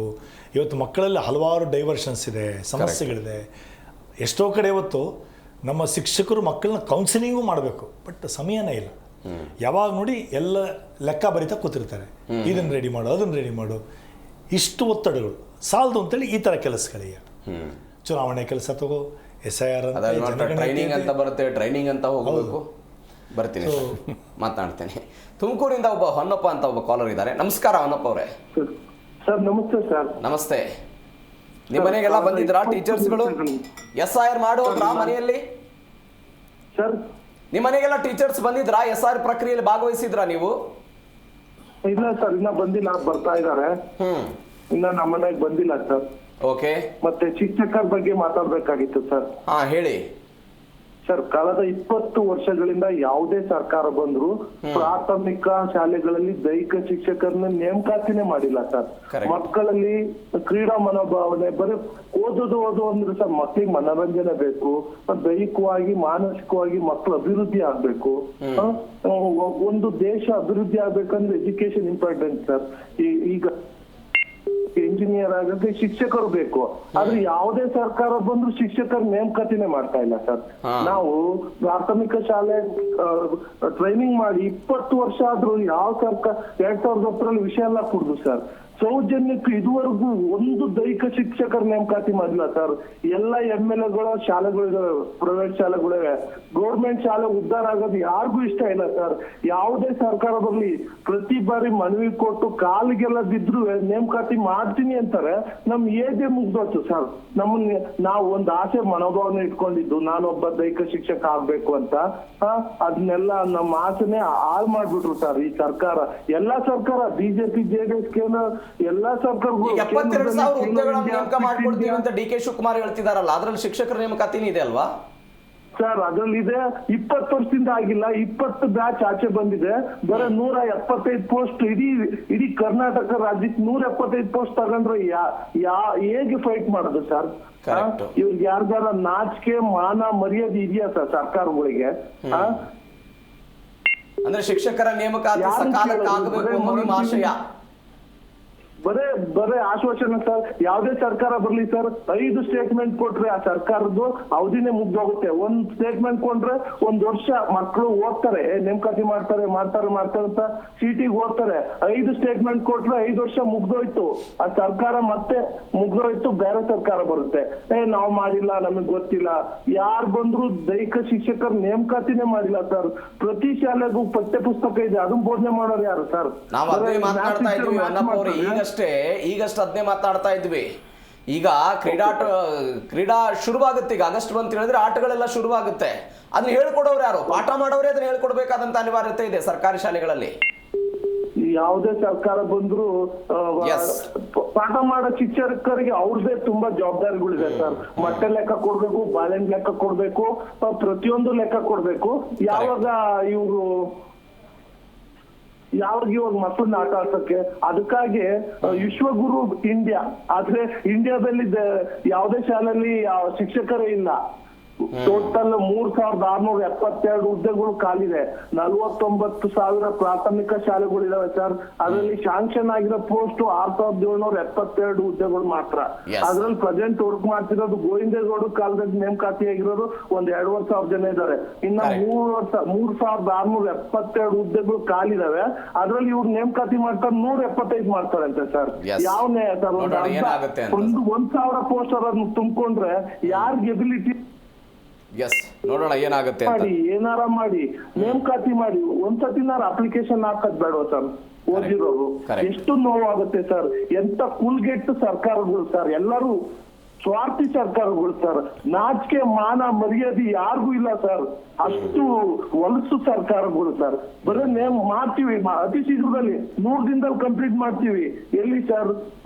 ಇವತ್ತು ಮಕ್ಕಳಲ್ಲಿ ಹಲವಾರು ಡೈವರ್ಷನ್ಸ್ ಇದೆ, ಸಮಸ್ಯೆಗಳಿದೆ. ಎಷ್ಟೋ ಕಡೆ ಇವತ್ತು ನಮ್ಮ ಶಿಕ್ಷಕರು ಮಕ್ಕಳನ್ನ ಕೌನ್ಸಿಲಿಂಗು ಮಾಡಬೇಕು, ಬಟ್ ಸಮಯನೇ ಇಲ್ಲ. ಯಾವಾಗ ನೋಡಿ ಎಲ್ಲ ಲೆಕ್ಕ ಬರಿತಾ ಕೂತಿರ್ತಾರೆ, ಇದನ್ನು ರೆಡಿ ಮಾಡು, ಅದನ್ನು ರೆಡಿ ಮಾಡು. ಇಷ್ಟು ಒತ್ತಡಗಳು ಸಾಲದು ಅಂತೇಳಿ ಈ ಥರ ಕೆಲಸಗಳಿಗೆ ಚುನಾವಣೆ ಕೆಲಸ ತಗೋ, SIR ಟ್ರೈನಿಂಗ್ ಅಂತ ಬರುತ್ತೆ, ಟ್ರೈನಿಂಗ್ ಅಂತ ಹೋಗಬೇಕು. ಬರ್ತೀನಿ, ಮಾತನಾಡ್ತೇನೆ. ತುಮಕೂರಿಂದ ಒಬ್ಬ ಹೊನ್ನಪ್ಪ ಅಂತ ಒಬ್ಬ ಕಾಲರ್ ಇದ್ದಾರೆ. ನಮಸ್ಕಾರ ಹೊನ್ನಪ್ಪ ಅವರೇ. ಸರ್ ನಮಸ್ತೆ ಸರ್. ನಮಸ್ತೆ. ನಿಮ್ಮ ಮನೆಗೆಲ್ಲ ಬಂದಿದ್ರಾ ಟೀಚರ್ಸ್ಗಳು? SIR ಮಾಡುವಂದ್ರ ಮನೆಯಲ್ಲಿ? ಸರ್ ನಿಮ್ಮ ಮನೆಗೆಲ್ಲ ಟೀಚರ್ಸ್ ಬಂದಿದ್ರಾ? SIR ಪ್ರಕ್ರಿಯೆಯಲ್ಲಿ ಭಾಗವಹಿಸಿದ್ರಾ ನೀವು? ಇಲ್ಲ ಸರ್, ಇನ್ನ ಬಂದಿಲ್ಲ, ಬರ್ತಾ ಇದ್ದಾರೆ. ಇನ್ನ ನಮ್ಮನೆಗೆ ಬಂದಿಲ್ಲ ಸರ್. ಓಕೆ, ಮತ್ತೆ ಶಿಕ್ಷಕರ ಬಗ್ಗೆ ಮಾತಾಡ್ಬೇಕಾಗಿತ್ತು ಸರ್. ಹಾ ಹೇಳಿ. ಸರ್, ಕಳೆದ 20 ವರ್ಷಗಳಿಂದ ಯಾವುದೇ ಸರ್ಕಾರ ಬಂದ್ರು ಪ್ರಾಥಮಿಕ ಶಾಲೆಗಳಲ್ಲಿ ದೈಹಿಕ ಶಿಕ್ಷಕರನ್ನ ನೇಮಕಾತಿನೇ ಮಾಡಿಲ್ಲ ಸರ್. Correct. ಮಕ್ಕಳಲ್ಲಿ ಕ್ರೀಡಾ ಮನೋಭಾವನೆ, ಬರೀ ಓದೋದು ಅಂದ್ರೆ ಸರ್ ಮಕ್ಳಿಗೆ ಮನೋರಂಜನೆ ಬೇಕು, ದೈಹಿಕವಾಗಿ ಮಾನಸಿಕವಾಗಿ ಮಕ್ಕಳು ಅಭಿವೃದ್ಧಿ ಆಗ್ಬೇಕು. ಒಂದು ದೇಶ ಅಭಿವೃದ್ಧಿ ಆಗ್ಬೇಕಂದ್ರೆ ಎಜುಕೇಶನ್ ಇಂಪಾರ್ಟೆಂಟ್ ಸರ್. ಈಗ ಇಂಜಿನಿಯರ್ ಆಗಕ್ಕೆ ಶಿಕ್ಷಕರು ಬೇಕು, ಆದ್ರೆ ಯಾವುದೇ ಸರ್ಕಾರ ಬಂದ್ರು ಶಿಕ್ಷಕರ ನೇಮಕಾತಿನೇ ಮಾಡ್ತಾ ಇಲ್ಲ ಸರ್. ನಾವು ಪ್ರಾಥಮಿಕ ಶಾಲೆ ಟ್ರೈನಿಂಗ್ ಮಾಡಿ 20 ವರ್ಷ ಆದ್ರೂ ಯಾವ ಸರ್ಕಾರ 2010 ವಿಷಯ ಎಲ್ಲ ಕುಡ್ದು ಸರ್. ಸೌಜನ್ಯಕ್ಕೆ ಇದುವರೆಗೂ ಒಂದು ದೈಹಿಕ ಶಿಕ್ಷಕರ ನೇಮಕಾತಿ ಮಾಡಿಲ್ಲ ಸರ್. ಎಲ್ಲ MLAಗಳ ಶಾಲೆಗಳು ಪ್ರೈವೇಟ್ ಶಾಲೆಗಳಿವೆ. ಗೌರ್ಮೆಂಟ್ ಶಾಲೆ ಉದ್ಧಾರ ಆಗೋದು ಯಾರಿಗೂ ಇಷ್ಟ ಇಲ್ಲ ಸರ್. ಯಾವುದೇ ಸರ್ಕಾರ ಬರಲಿ ಪ್ರತಿ ಬಾರಿ ಮನವಿ ಕೊಟ್ಟು ಕಾಲಿಗೆಲ್ಲ ಬಿದ್ರು ನೇಮಕಾತಿ ಮಾಡ್ತೀನಿ ಅಂತಾರೆ. ನಮ್ ಏಜೆ ಮುಗ್ದೋಯ್ತು ಸರ್. ನಾವು ಒಂದು ಆಸೆ ಮನೋಭಾವನೆ ಇಟ್ಕೊಂಡಿದ್ದು ನಾನೊಬ್ಬ ದೈಹಿಕ ಶಿಕ್ಷಕ ಆಗ್ಬೇಕು ಅಂತ, ಅದನ್ನೆಲ್ಲ ನಮ್ಮ ಆಸೆನೆ ಹಾಳು ಮಾಡ್ಬಿಟ್ರು ಸರ್ ಈ ಸರ್ಕಾರ. ಎಲ್ಲಾ ಸರ್ಕಾರ ಬಿಜೆಪಿ JDS ಎಲ್ಲಾ ಸರ್ಕಾರಗಳು 72,000 ಹುದ್ದೆಗಳನ್ನು ನೇಮಕ ಮಾಡ್ಕೊಡ್ತೀವಿ ಅಂತ DK ಶಿವಕುಮಾರ್ ಹೇಳ್ತಿದಾರಲ್ಲ, ಅದ್ರಲ್ಲಿ ಶಿಕ್ಷಕರ ನೇಮಕಾತಿನೇ ಇದೆ ಅಲ್ವಾ ಸರ್? ಅದ್ರಲ್ಲಿ ಇದೆ. 20 ವರ್ಷದಿಂದ ಆಗಿಲ್ಲ, 20 ಬ್ಯಾಚ್ ಆಚೆ ಬಂದಿದೆ. ಬರೀ 175 ಪೋಸ್ಟ್ ಇಡೀ ಕರ್ನಾಟಕ ರಾಜ್ಯಕ್ಕೆ 175 ಪೋಸ್ಟ್ ತಗೊಂಡ್ರೆ ಹೇಗೆ ಫೈಟ್ ಮಾಡೋದು ಸರ್? ಇವ್ರಿಗೆ ಯಾರ್ದಾರ ನಾಚಿಕೆ ಮಾನ ಮರ್ಯಾದೆ ಇದೆಯಾ ಸರ್ ಸರ್ಕಾರಗಳಿಗೆ? ಅಂದ್ರೆ ಶಿಕ್ಷಕರ ನೇಮಕಾತಿ ಸಕಾಲಕ್ಕೆ ಆಗಬೇಕು ಅನ್ನೋ ನಿಮ್ಮ ಆಶಯ. ಬರೇ ಆಶ್ವಾಸನೆ ಸರ್. ಯಾವುದೇ ಸರ್ಕಾರ ಬರ್ಲಿ ಸರ್, 5 ಸ್ಟೇಟ್ಮೆಂಟ್ ಕೊಟ್ರೆ ಆ ಸರ್ಕಾರದ್ದು ಅವಧಿನೇ ಮುಗ್ದೋಗುತ್ತೆ. 1 ಸ್ಟೇಟ್ಮೆಂಟ್ ಕೊಂಡ್ರೆ 1 ವರ್ಷ ಮಕ್ಕಳು ಓದ್ತಾರೆ, ನೇಮಕಾತಿ ಮಾಡ್ತಾರೆ ಅಂತ ಸಿಟಿಗೆ ಓದ್ತಾರೆ. 5 ಸ್ಟೇಟ್ಮೆಂಟ್ ಕೊಟ್ರೆ 5 ವರ್ಷ ಮುಗ್ದೋಯ್ತು, ಆ ಸರ್ಕಾರ ಮತ್ತೆ ಮುಗ್ದೋಯ್ತು, ಬೇರೆ ಸರ್ಕಾರ ಬರುತ್ತೆ. ನಾವ್ ಮಾಡಿಲ್ಲ, ನಮಗ್ ಗೊತ್ತಿಲ್ಲ. ಯಾರು ಬಂದ್ರು ದೈಹಿಕ ಶಿಕ್ಷಕರ ನೇಮಕಾತಿನೇ ಮಾಡಿಲ್ಲ ಸರ್. ಪ್ರತಿ ಶಾಲೆಗೂ ಪಠ್ಯ ಪುಸ್ತಕ ಇದೆ, ಅದನ್ನ ಬೋಧನೆ ಮಾಡೋರು ಯಾರು ಸರ್? ನಾವು ಅದೇ ಮಾತನಾಡ್ತಾ ಇದ್ವಿ ಅನ್ನಪ್ಪ ಈಗಷ್ಟೇ ಅದನ್ನೇ ಮಾತನಾಡ್ತಾ ಇದ್ವಿ. ಈಗ ಕ್ರೀಡಾ ಶುರುವಾಗುತ್ತೆ. ಈಗ ಆಗಸ್ಟ್ ಬಂತ ಹೇಳಿದ್ರೆ ಆಟಗಳೆಲ್ಲ ಶುರುವಾಗುತ್ತೆ. ಅದನ್ನ ಹೇಳ್ಕೊಡೋರು ಯಾರು? ಪಾಠ ಮಾಡೋರೇ ಅದನ್ನ ಹೇಳ್ಕೊಡ್ಬೇಕಾದಂತ ಅನಿವಾರ್ಯತೆ ಇದೆ ಸರ್ಕಾರಿ ಶಾಲೆಗಳಲ್ಲಿ. ಯಾವುದೇ ಸರ್ಕಾರ ಬಂದ್ರು ಪಾಠ ಮಾಡೋ ಶಿಕ್ಷಕರಿಗೆ ಅವ್ರದೇ ತುಂಬಾ ಜವಾಬ್ದಾರಿಗಳಿದೆ ಸರ್. ಮೊಟ್ಟೆ ಲೆಕ್ಕ ಕೊಡ್ಬೇಕು, ಬಾಳೆಹಣ್ಣು ಲೆಕ್ಕ ಕೊಡ್ಬೇಕು, ಪ್ರತಿಯೊಂದು ಲೆಕ್ಕ ಕೊಡ್ಬೇಕು. ಯಾವಾಗ ಇವಾಗ ಮಕ್ಕಳನ್ನ ಆಟ ಆಡ್ಸಕ್ಕೆ, ಅದಕ್ಕಾಗಿ ವಿಶ್ವಗುರು ಇಂಡಿಯಾ, ಆದ್ರೆ ಇಂಡಿಯಾದಲ್ಲಿ ಯಾವುದೇ ಶಾಲೆಯಲ್ಲಿ ಶಿಕ್ಷಕರೇ ಇಲ್ಲ. ಟೋಟಲ್ 3,672 ಹುದ್ದೆಗಳು ಖಾಲಿದೆ. 49,000 ಪ್ರಾಥಮಿಕ ಶಾಲೆಗಳಿದಾವೆ ಸರ್. ಅದರಲ್ಲಿ ಶಾಂಕ್ಷನ್ ಆಗಿರೋ ಪೋಸ್ಟ್ 6,772 ಹುದ್ದೆಗಳು ಮಾತ್ರ. ಅದ್ರಲ್ಲಿ ಪ್ರೆಸೆಂಟ್ ವರ್ಕ್ ಮಾಡ್ತಿರೋದು ಗೋವಿಂದೇಗೌಡ ಕಾಲದಲ್ಲಿ ನೇಮಕಾತಿ ಆಗಿರೋದು 2,500 ಜನ ಇದ್ದಾರೆ. ಇನ್ನ 3,672 ಹುದ್ದೆಗಳು ಖಾಲಿದಾವೆ. ಅದ್ರಲ್ಲಿ ಇವ್ರು ನೇಮಕಾತಿ ಮಾಡ್ತಾರೆ 175 ಮಾಡ್ತಾರಂತೆ ಸರ್. ಯಾವ ಸರ್? 1,000 ಪೋಸ್ಟ್ ಅದನ್ನು ತುಂಬಿಕೊಂಡ್ರೆ ಯಾರಿಗೆ ಎಬಿಲಿಟಿ ನೋಡೋಣ ಏನಾಗುತ್ತೆ ಮಾಡಿ, ಏನಾರ ಮಾಡಿ ನೇಮಕಾತಿ ಮಾಡಿ. ಒಂದ್ಸತಿನಾರ ಅಪ್ಲಿಕೇಶನ್ ಹಾಕದ್ ಬೇಡವಾ ಸರ್? ಓದಿರೋರು ಎಷ್ಟು ನೋವಾಗುತ್ತೆ ಸರ್. ಎಂತ ಕುಲ್ಗೆಟ್ಟು ಸರ್ಕಾರಗಳು ಸರ್, ಎಲ್ಲರೂ ಸ್ವಾರ್ಥಿ ಸರ್ಕಾರಗಳು ಸರ್. ನಾಚಿಕೆ ಮಾನ ಮರ್ಯಾದೆ ಯಾರಿಗೂ ಇಲ್ಲ ಸರ್. ಅಷ್ಟು ಹೊಲಸು ಸರ್ಕಾರಗಳು ಸರ್. ಬರೀ ಮಾಡ್ತೀವಿ, ಅತಿ ಶೀಘ್ರದಲ್ಲಿ 100 ದಿನದಲ್ಲಿ ಕಂಪ್ಲೀಟ್ ಮಾಡ್ತೀವಿ. ಎಲ್ಲಿ ಸರ್?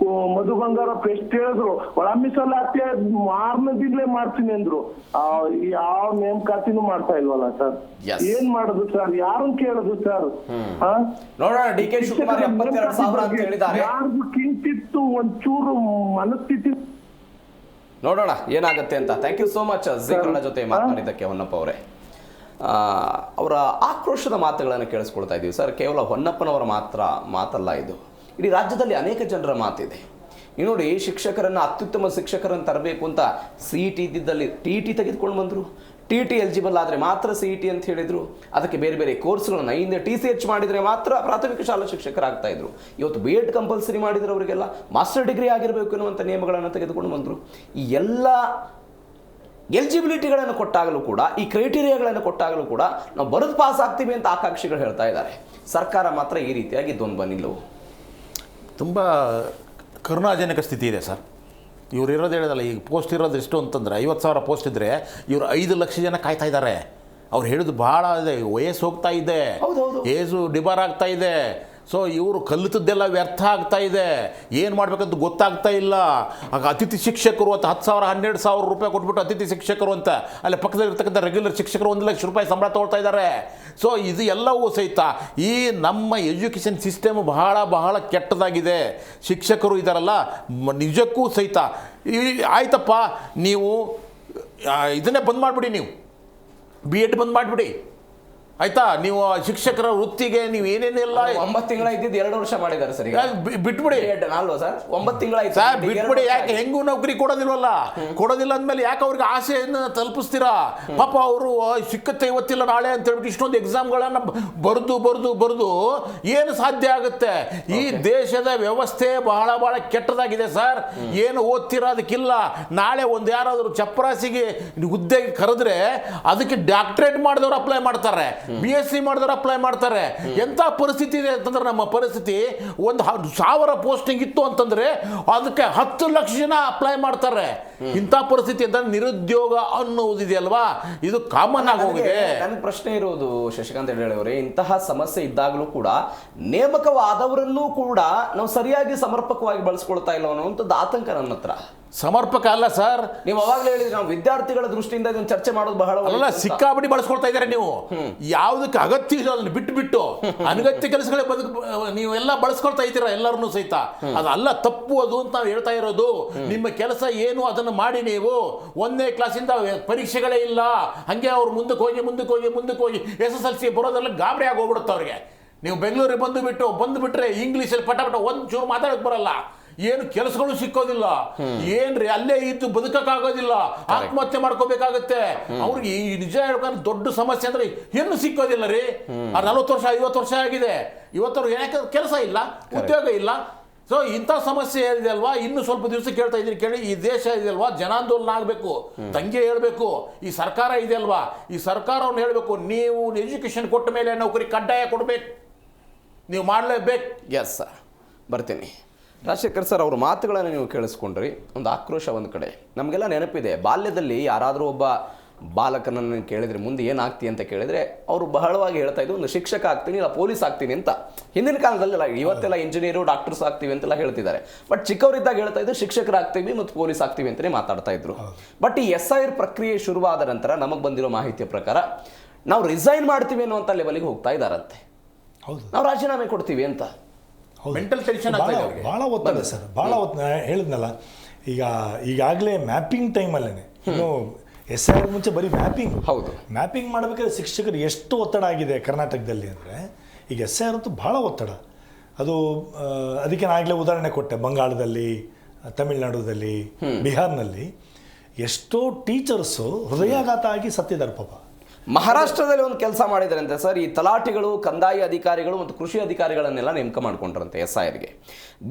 ಮಧು ಬಂಗಾರಪ್ಪ ಎಷ್ಟು ಹೇಳಿದ್ರು, ಒಳ ಮೀಸಲಾತಿ 6ನೇ ದಿನಲೇ ಮಾಡ್ತೀನಿ ಅಂದ್ರು. ಯಾವ ನೇಮಕಾತಿನೂ ಮಾಡ್ತಾ ಇಲ್ವಲ್ಲ ಸರ್? ಏನ್ ಮಾಡುದು ಸರ್? ಯಾರನ್ನ ಕೇಳುದು ಸರ್? ನೋಡೋಣ. DK ಶಿವಕುಮಾರ್ 72,000 ಅಂತ ಹೇಳಿದ್ದಾರೆ. ಯಾರಿಗೂ ಕಿಂಚಿತ್ತು ಒಂಚೂರು ಮನಸ್ಥಿತಿ ನೋಡೋಣ ಏನಾಗುತ್ತೆ ಅಂತ. Thank you so much Zee Kannada ಜೊತೆ ಮಾತನಾಡಿದ್ದಕ್ಕೆ ಹೊನ್ನಪ್ಪ ಅವರೇ. ಅವರ ಆಕ್ರೋಶದ ಮಾತುಗಳನ್ನು ಕೇಳಿಸ್ಕೊಳ್ತಾ ಇದ್ದೀವಿ ಸರ್. ಕೇವಲ ಹೊನ್ನಪ್ಪನವರ ಮಾತಲ್ಲ ಇದು, ಇಡೀ ರಾಜ್ಯದಲ್ಲಿ ಅನೇಕ ಜನರ ಮಾತಿದೆ. ನೀವು ನೋಡಿ, ಶಿಕ್ಷಕರನ್ನು ಅತ್ಯುತ್ತಮ ಶಿಕ್ಷಕರನ್ನು ತರಬೇಕು ಅಂತ CET ಇದ್ದಿದ್ದಲ್ಲಿ TET ತೆಗೆದುಕೊಂಡು ಬಂದರು. TET ಎಲಿಜಿಬಲ್ ಆದರೆ ಮಾತ್ರ CET ಅಂತ ಹೇಳಿದರು. ಅದಕ್ಕೆ ಬೇರೆ ಬೇರೆ ಕೋರ್ಸ್ಗಳನ್ನು ಹಿಂದೆ TCH ಮಾಡಿದರೆ ಮಾತ್ರ ಪ್ರಾಥಮಿಕ ಶಾಲಾ ಶಿಕ್ಷಕರಾಗ್ತಾ ಇದ್ರು. ಇವತ್ತು B.Ed ಕಂಪಲ್ಸರಿ ಮಾಡಿದರೆ ಅವರಿಗೆಲ್ಲ ಮಾಸ್ಟರ್ ಡಿಗ್ರಿ ಆಗಿರಬೇಕು ಎನ್ನುವಂಥ ನಿಯಮಗಳನ್ನು ತೆಗೆದುಕೊಂಡು ಬಂದರು. ಈ ಎಲ್ಲ ಎಲಿಜಿಬಿಲಿಟಿಗಳನ್ನು ಕೊಟ್ಟಾಗಲೂ ಕೂಡ, ಈ ಕ್ರೈಟೀರಿಯಾಗಳನ್ನು ಕೊಟ್ಟಾಗಲೂ ಕೂಡ ನಾವು ಬರೆದು ಪಾಸ್ ಆಗ್ತೀವಿ ಅಂತ ಆಕಾಂಕ್ಷಿಗಳು ಹೇಳ್ತಾ ಇದ್ದಾರೆ. ಸರ್ಕಾರ ಮಾತ್ರ ಈ ರೀತಿಯಾಗಿ ದ್ವಂದ್ವ ನಿಲುವು. ತುಂಬ ಕರುಣಾಜನಕ ಸ್ಥಿತಿ ಇದೆ ಸರ್. ಇವ್ರು ಇರೋದು ಹೇಳಿದಲ್ಲ, ಈಗ ಪೋಸ್ಟ್ ಇರೋದು ಎಷ್ಟು ಅಂತಂದರೆ 50,000 ಪೋಸ್ಟ್ ಇದ್ದರೆ ಇವರು 5 ಲಕ್ಷ ಜನ ಕಾಯ್ತಾ ಇದ್ದಾರೆ. ಅವ್ರು ಹೇಳಿದ್ದು ಭಾಳ ಇದೆ. ವಯಸ್ಸು ಹೋಗ್ತಾ ಇದೆ, ಏಜು ಡಿಬಾರ್ ಆಗ್ತಾ ಇದೆ. ಸೊ ಇವರು ಕಲಿತದ್ದೆಲ್ಲ ವ್ಯರ್ಥ ಆಗ್ತಾ ಇದೆ, ಏನು ಮಾಡಬೇಕಂತ ಗೊತ್ತಾಗ್ತಾ ಇಲ್ಲ. ಆಗ ಅತಿಥಿ ಶಿಕ್ಷಕರು ಅಂತ 10,000 12,000 ರೂಪಾಯಿ ಕೊಟ್ಬಿಟ್ಟು ಅತಿಥಿ ಶಿಕ್ಷಕರು ಅಂತ ಅಲ್ಲಿ ಪಕ್ಕದಲ್ಲಿರ್ತಕ್ಕಂಥ ರೆಗ್ಯುಲರ್ ಶಿಕ್ಷಕರು 1 ಲಕ್ಷ ರೂಪಾಯಿ ಸಂಬಳ ತೊಗೊಳ್ತಾ ಇದ್ದಾರೆ. ಸೊ ಇದು ಎಲ್ಲವೂ ಸಹಿತ ಈ ನಮ್ಮ ಎಜುಕೇಷನ್ ಸಿಸ್ಟಮ್ ಬಹಳ ಬಹಳ ಕೆಟ್ಟದಾಗಿದೆ. ಶಿಕ್ಷಕರು ಇದ್ದಾರಲ್ಲ ನಿಜಕ್ಕೂ ಸಹಿತ ಆಯ್ತಪ್ಪ, ನೀವು ಇದನ್ನೇ ಬಂದ್ ಮಾಡಿಬಿಡಿ, ನೀವು B.Ed ಬಂದ್ ಮಾಡಿಬಿಡಿ ಆಯ್ತಾ. ನೀವು ಶಿಕ್ಷಕರ ವೃತ್ತಿಗೆ ನೀವು ಏನೇನೆಲ್ಲ 9 ತಿಂಗಳ ಇದ್ದಿದ್ದು 2 ವರ್ಷ ಮಾಡಿದ್ದಾರೆ ಸರ್. ಬಿಟ್ಬಿಡಿ ಅಲ್ವಾ ಸರ್? 9 ತಿಂಗಳ ಸರ್ ಬಿಟ್ಬಿಡಿ. ಯಾಕೆ ಹೆಂಗೂ ನೌಕರಿ ಕೊಡೋದಿಲ್ವಲ್ಲ, ಕೊಡೋದಿಲ್ಲ ಅಂದಮೇಲೆ ಯಾಕೆ ಅವ್ರಿಗೆ ಆಸೆಯನ್ನು ತಲುಪಿಸ್ತೀರಾ? ಪಾಪ ಅವರು ಸಿಕ್ಕತ್ತೆ ಇವತ್ತಿಲ್ಲ ನಾಳೆ ಅಂತ ಹೇಳ್ಬಿಟ್ಟು ಇಷ್ಟೊಂದು ಎಕ್ಸಾಮ್ಗಳನ್ನು ಬರೆದು ಏನು ಸಾಧ್ಯ ಆಗುತ್ತೆ? ಈ ದೇಶದ ವ್ಯವಸ್ಥೆ ಬಹಳ ಬಹಳ ಕೆಟ್ಟದಾಗಿದೆ ಸರ್. ಏನು ಓದ್ತಿರೋದಕ್ಕಿಲ್ಲ. ನಾಳೆ ಒಂದು ಯಾರಾದರೂ ಚಪ್ಪರಾಸಿಗೆ ಹುದ್ದೆಗೆ ಕರೆದ್ರೆ ಅದಕ್ಕೆ ಡಾಕ್ಟ್ರೇಟ್ ಮಾಡಿದವರು ಅಪ್ಲೈ ಮಾಡ್ತಾರೆ, BSc ಮಾಡಿದವರು ಅಪ್ಲೈ ಮಾಡ್ತಾರೆ. ಎಂಥ ಪರಿಸ್ಥಿತಿ ಇದೆ ಅಂತಂದ್ರೆ ನಮ್ಮ ಪರಿಸ್ಥಿತಿ, 1,000 ಪೋಸ್ಟಿಂಗ್ ಇತ್ತು ಅಂತಂದ್ರೆ ಅದಕ್ಕೆ 10 ಲಕ್ಷ ಜನ ಅಪ್ಲೈ ಮಾಡ್ತಾರೆ. ಇಂಥ ಪರಿಸ್ಥಿತಿ ಅಂತ ನಿರುದ್ಯೋಗ ಅನ್ನುವುದಿದೆಯಲ್ವಾ, ಇದು ಕಾಮನ್ ಆಗಿ ಹೋಗಿದೆ. ನನ್ನ ಪ್ರಶ್ನೆ ಇರೋದು ಶಶಿಕಾಂತ್ ಹೆಗಡೆ ಅವರೇ, ಇಂತಹ ಸಮಸ್ಯೆ ಇದ್ದಾಗಲೂ ಕೂಡ ನೇಮಕವಾದವರನ್ನೂ ಕೂಡ ನಾವು ಸರಿಯಾಗಿ ಸಮರ್ಪಕವಾಗಿ ಬಳಸ್ಕೊಳ್ತಾ ಇಲ್ಲ ಅನ್ನುವಂಥದ್ದು ಆತಂಕ ನನ್ನ ಹತ್ರ. ಸಮರ್ಪಕ ಅಲ್ಲ ಸರ್. ನೀವು ಅವಾಗಲೇ ಹೇಳಿದ್ರೆ ನಾವು ವಿದ್ಯಾರ್ಥಿಗಳ ದೃಷ್ಟಿಯಿಂದ ಇದನ್ನು ಚರ್ಚೆ ಮಾಡೋದು ಬಹಳ ಅಲ್ಲ, ಸಿಕ್ಕಾಬಿಡಿ ಬಳಸ್ಕೊಳ್ತಾ ಇದ್ದಾರೆ ನೀವು. ಯಾವುದಕ್ಕೆ ಅಗತ್ಯ ಇದನ್ನು ಬಿಟ್ಟು ಅನಗತ್ಯ ಕೆಲಸಗಳೇ ನೀವೆಲ್ಲ ಬಳಸ್ಕೊಳ್ತಾ ಇದ್ದೀರಾ ಎಲ್ಲರನ್ನೂ ಸಹಿತ. ಅದಲ್ಲ, ತಪ್ಪು ಅದು ಅಂತ ನಾವು ಹೇಳ್ತಾ ಇರೋದು. ನಿಮ್ಮ ಕೆಲಸ ಏನು ಅದನ್ನು ಮಾಡಿ. ನೀವು 1ನೇ ಕ್ಲಾಸಿಂದ ಪರೀಕ್ಷೆಗಳೇ ಇಲ್ಲ, ಹಂಗೆ ಅವ್ರು ಮುಂದಕ್ಕೆ ಹೋಗಿ SSLC ಬರೋದೆಲ್ಲ ಗಾಬರಿ ಆಗಿ ಹೋಗ್ಬಿಡುತ್ತೆ ಅವ್ರಿಗೆ. ನೀವು ಬೆಂಗಳೂರಿಗೆ ಬಂದುಬಿಟ್ರೆ ಇಂಗ್ಲೀಷಲ್ಲಿ ಪಟ ಒಂಚೂರು ಮಾತಾಡೋಕೆ ಬರಲ್ಲ, ಏನು ಕೆಲಸಗಳು ಸಿಕ್ಕೋದಿಲ್ಲ, ಏನ್ರಿ ಅಲ್ಲೇ ಇದ್ದು ಬದುಕಕ್ಕಾಗೋದಿಲ್ಲ, ಆತ್ಮಹತ್ಯೆ ಮಾಡ್ಕೋಬೇಕಾಗತ್ತೆ. ಅವ್ರಿಗೆ ಈ ನಿಜ ಹೇಳ್ಕೊಂಡು ದೊಡ್ಡ ಸಮಸ್ಯೆ ಅಂದ್ರೆ ಹೆಣ್ಣು ಸಿಕ್ಕೋದಿಲ್ಲ ರೀ. 40 ವರ್ಷ 50 ವರ್ಷ ಆಗಿದೆ, ಇವತ್ತವ್ರು ಯಾಕೆ ಕೆಲಸ ಇಲ್ಲ, ಉದ್ಯೋಗ ಇಲ್ಲ. ಸೊ ಇಂಥ ಸಮಸ್ಯೆ ಏನಿದೆ ಅಲ್ವಾ, ಇನ್ನು ಸ್ವಲ್ಪ ದಿವಸ ಕೇಳ್ತಾ ಇದ್ದೀನಿ ಕೇಳಿ. ಈ ದೇಶ ಇದೆ ಅಲ್ವಾ, ಜನಾಂದೋಲನ ಆಗಬೇಕು, ತಂಗೆ ಹೇಳಬೇಕು. ಈ ಸರ್ಕಾರ ಇದೆ ಅಲ್ವಾ, ಈ ಸರ್ಕಾರವನ್ನು ಹೇಳಬೇಕು, ನೀವು ಎಜುಕೇಶನ್ ಕೊಟ್ಟ ಮೇಲೆ ನೌಕರಿ ಕಡ್ಡಾಯ ಕೊಡಬೇಕು, ನೀವು ಮಾಡಲೇಬೇಕು. ಎಸ್ ಸರ್, ಬರ್ತೀನಿ. ರಾಜಶೇಖರ್ ಸರ್, ಅವ್ರ ಮಾತುಗಳನ್ನು ನೀವು ಕೇಳಿಸ್ಕೊಂಡ್ರಿ. ಒಂದು ಆಕ್ರೋಶ ಒಂದು ಕಡೆ ನಮಗೆಲ್ಲ ನೆನಪಿದೆ. ಬಾಲ್ಯದಲ್ಲಿ ಯಾರಾದರೂ ಒಬ್ಬ ಬಾಲಕನನ್ನು ಕೇಳಿದರೆ ಮುಂದೆ ಏನಾಗ್ತಿ ಅಂತ ಕೇಳಿದರೆ ಅವರು ಬಹಳವಾಗಿ ಹೇಳ್ತಾ ಇದ್ರು, ಒಂದು ಶಿಕ್ಷಕ ಆಗ್ತೀನಿ, ಇಲ್ಲ ಪೊಲೀಸ್ ಆಗ್ತೀನಿ ಅಂತ. ಹಿಂದಿನ ಕಾಲದಲ್ಲೆಲ್ಲ, ಇವತ್ತೆಲ್ಲ ಇಂಜಿನಿಯರು ಡಾಕ್ಟರ್ಸ್ ಆಗ್ತೀವಿ ಅಂತೆಲ್ಲ ಹೇಳ್ತಿದ್ದಾರೆ. ಬಟ್ ಚಿಕ್ಕವರಿದ್ದಾಗ ಹೇಳ್ತಾ ಇದ್ರು ಶಿಕ್ಷಕರಾಗ್ತೀವಿ ಮತ್ತು ಪೊಲೀಸ್ ಆಗ್ತೀವಿ ಅಂತಲೇ ಮಾತಾಡ್ತಾ ಇದ್ರು. ಬಟ್ ಈ SIR ಪ್ರಕ್ರಿಯೆ ಶುರುವಾದ ನಂತರ ನಮಗೆ ಬಂದಿರೋ ಮಾಹಿತಿಯ ಪ್ರಕಾರ ನಾವು ರಿಸೈನ್ ಮಾಡ್ತೀವಿ ಅನ್ನುವಂಥ ಲೆವೆಲ್ಗೆ ಹೋಗ್ತಾ ಇದ್ದಾರಂತೆ. ನಾವು ರಾಜೀನಾಮೆ ಕೊಡ್ತೀವಿ ಅಂತ. ಮೆಂಟಲ್ ಟೆನ್ಷನ್ ಭಾಳ ಒತ್ತಡ ಸರ್, ಭಾಳ ಹೇಳಿದ್ನಲ್ಲ. ಈಗಾಗಲೇ ಮ್ಯಾಪಿಂಗ್ ಟೈಮಲ್ಲೇ ಇನ್ನು SIR ಮುಂಚೆ ಬರೀ ಮ್ಯಾಪಿಂಗ್ ಮಾಡಬೇಕಾದ್ರೆ ಶಿಕ್ಷಕರು ಎಷ್ಟು ಒತ್ತಡ ಆಗಿದೆ ಕರ್ನಾಟಕದಲ್ಲಿ ಅಂದರೆ, ಈಗ SIR ಅಂತೂ ಭಾಳ ಒತ್ತಡ. ಅದು ಅದಕ್ಕೆ ನಾನು ಆಗಲೇ ಉದಾಹರಣೆ ಕೊಟ್ಟೆ. ಬಂಗಾಳದಲ್ಲಿ, ತಮಿಳುನಾಡುದಲ್ಲಿ, ಬಿಹಾರ್ನಲ್ಲಿ ಎಷ್ಟೋ ಟೀಚರ್ಸು ಹೃದಯಾಘಾತ ಆಗಿ ಸತ್ತಿದ್ದಾರೆ ಪಾಪ. ಮಹಾರಾಷ್ಟ್ರದಲ್ಲಿ ಒಂದು ಕೆಲಸ ಮಾಡಿದಾರಂತೆ ಸರ್, ಈ ತಲಾಟಿಗಳು, ಕಂದಾಯ ಅಧಿಕಾರಿಗಳು ಮತ್ತು ಕೃಷಿ ಅಧಿಕಾರಿಗಳನ್ನೆಲ್ಲ ನೇಮಕ ಮಾಡ್ಕೊಂಡ್ರಂತೆ SIRಗೆ.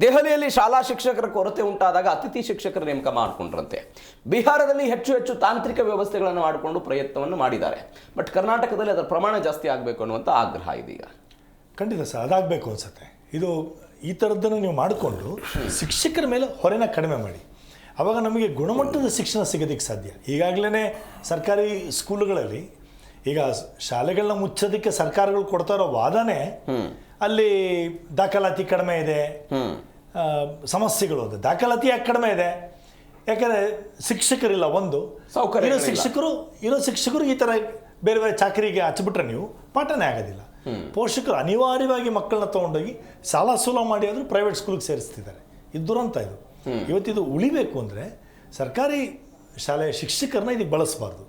ದೆಹಲಿಯಲ್ಲಿ ಶಾಲಾ ಶಿಕ್ಷಕರ ಕೊರತೆ ಉಂಟಾದಾಗ ಅತಿಥಿ ಶಿಕ್ಷಕರ ನೇಮಕ ಮಾಡ್ಕೊಂಡ್ರಂತೆ. ಬಿಹಾರದಲ್ಲಿ ಹೆಚ್ಚು ತಾಂತ್ರಿಕ ವ್ಯವಸ್ಥೆಗಳನ್ನು ಮಾಡಿಕೊಂಡು ಪ್ರಯತ್ನವನ್ನು ಮಾಡಿದ್ದಾರೆ. ಬಟ್ ಕರ್ನಾಟಕದಲ್ಲಿ ಅದರ ಪ್ರಮಾಣ ಜಾಸ್ತಿ ಆಗಬೇಕು ಅನ್ನುವಂಥ ಆಗ್ರಹ ಇದೀಗ. ಖಂಡಿತ ಸರ್, ಅದಾಗಬೇಕು ಅನ್ಸುತ್ತೆ. ಇದು ಈ ಥರದ್ದನ್ನು ನೀವು ಮಾಡಿಕೊಂಡು ಶಿಕ್ಷಕರ ಮೇಲೆ ಹೊರೆನ ಕಡಿಮೆ ಮಾಡಿ, ಆವಾಗ ನಮಗೆ ಗುಣಮಟ್ಟದ ಶಿಕ್ಷಣ ಸಿಗೋದಕ್ಕೆ ಸಾಧ್ಯ. ಈಗಾಗಲೇ ಸರ್ಕಾರಿ ಸ್ಕೂಲುಗಳಲ್ಲಿ ಈಗ ಶಾಲೆಗಳನ್ನ ಮುಚ್ಚೋದಕ್ಕೆ ಸರ್ಕಾರಗಳು ಕೊಡ್ತಾ ಇರೋ ವಾದನೆ, ಅಲ್ಲಿ ದಾಖಲಾತಿ ಕಡಿಮೆ ಇದೆ, ಸಮಸ್ಯೆಗಳು. ದಾಖಲಾತಿ ಯಾಕೆ ಕಡಿಮೆ ಇದೆ? ಯಾಕಂದರೆ ಶಿಕ್ಷಕರಿಲ್ಲ. ಇರೋ ಶಿಕ್ಷಕರು ಈ ಥರ ಬೇರೆ ಚಾಕರಿಗೆ ಹಚ್ಚಿಬಿಟ್ರೆ ನೀವು ಪಾಠನೇ ಆಗೋದಿಲ್ಲ. ಪೋಷಕರು ಅನಿವಾರ್ಯವಾಗಿ ಮಕ್ಕಳನ್ನ ತೊಗೊಂಡೋಗಿ ಸಾಲ ಸೂಲ ಮಾಡಿ ಆದರೂ ಪ್ರೈವೇಟ್ ಸ್ಕೂಲ್ಗೆ ಸೇರಿಸ್ತಿದ್ದಾರೆ. ಇದು ದುರಂತ. ಇದು ಇವತ್ತಿದು ಉಳಿಬೇಕು ಅಂದರೆ ಸರ್ಕಾರಿ ಶಾಲೆಯ ಶಿಕ್ಷಕರನ್ನ ಇದಕ್ಕೆ ಬಳಸಬಾರ್ದು.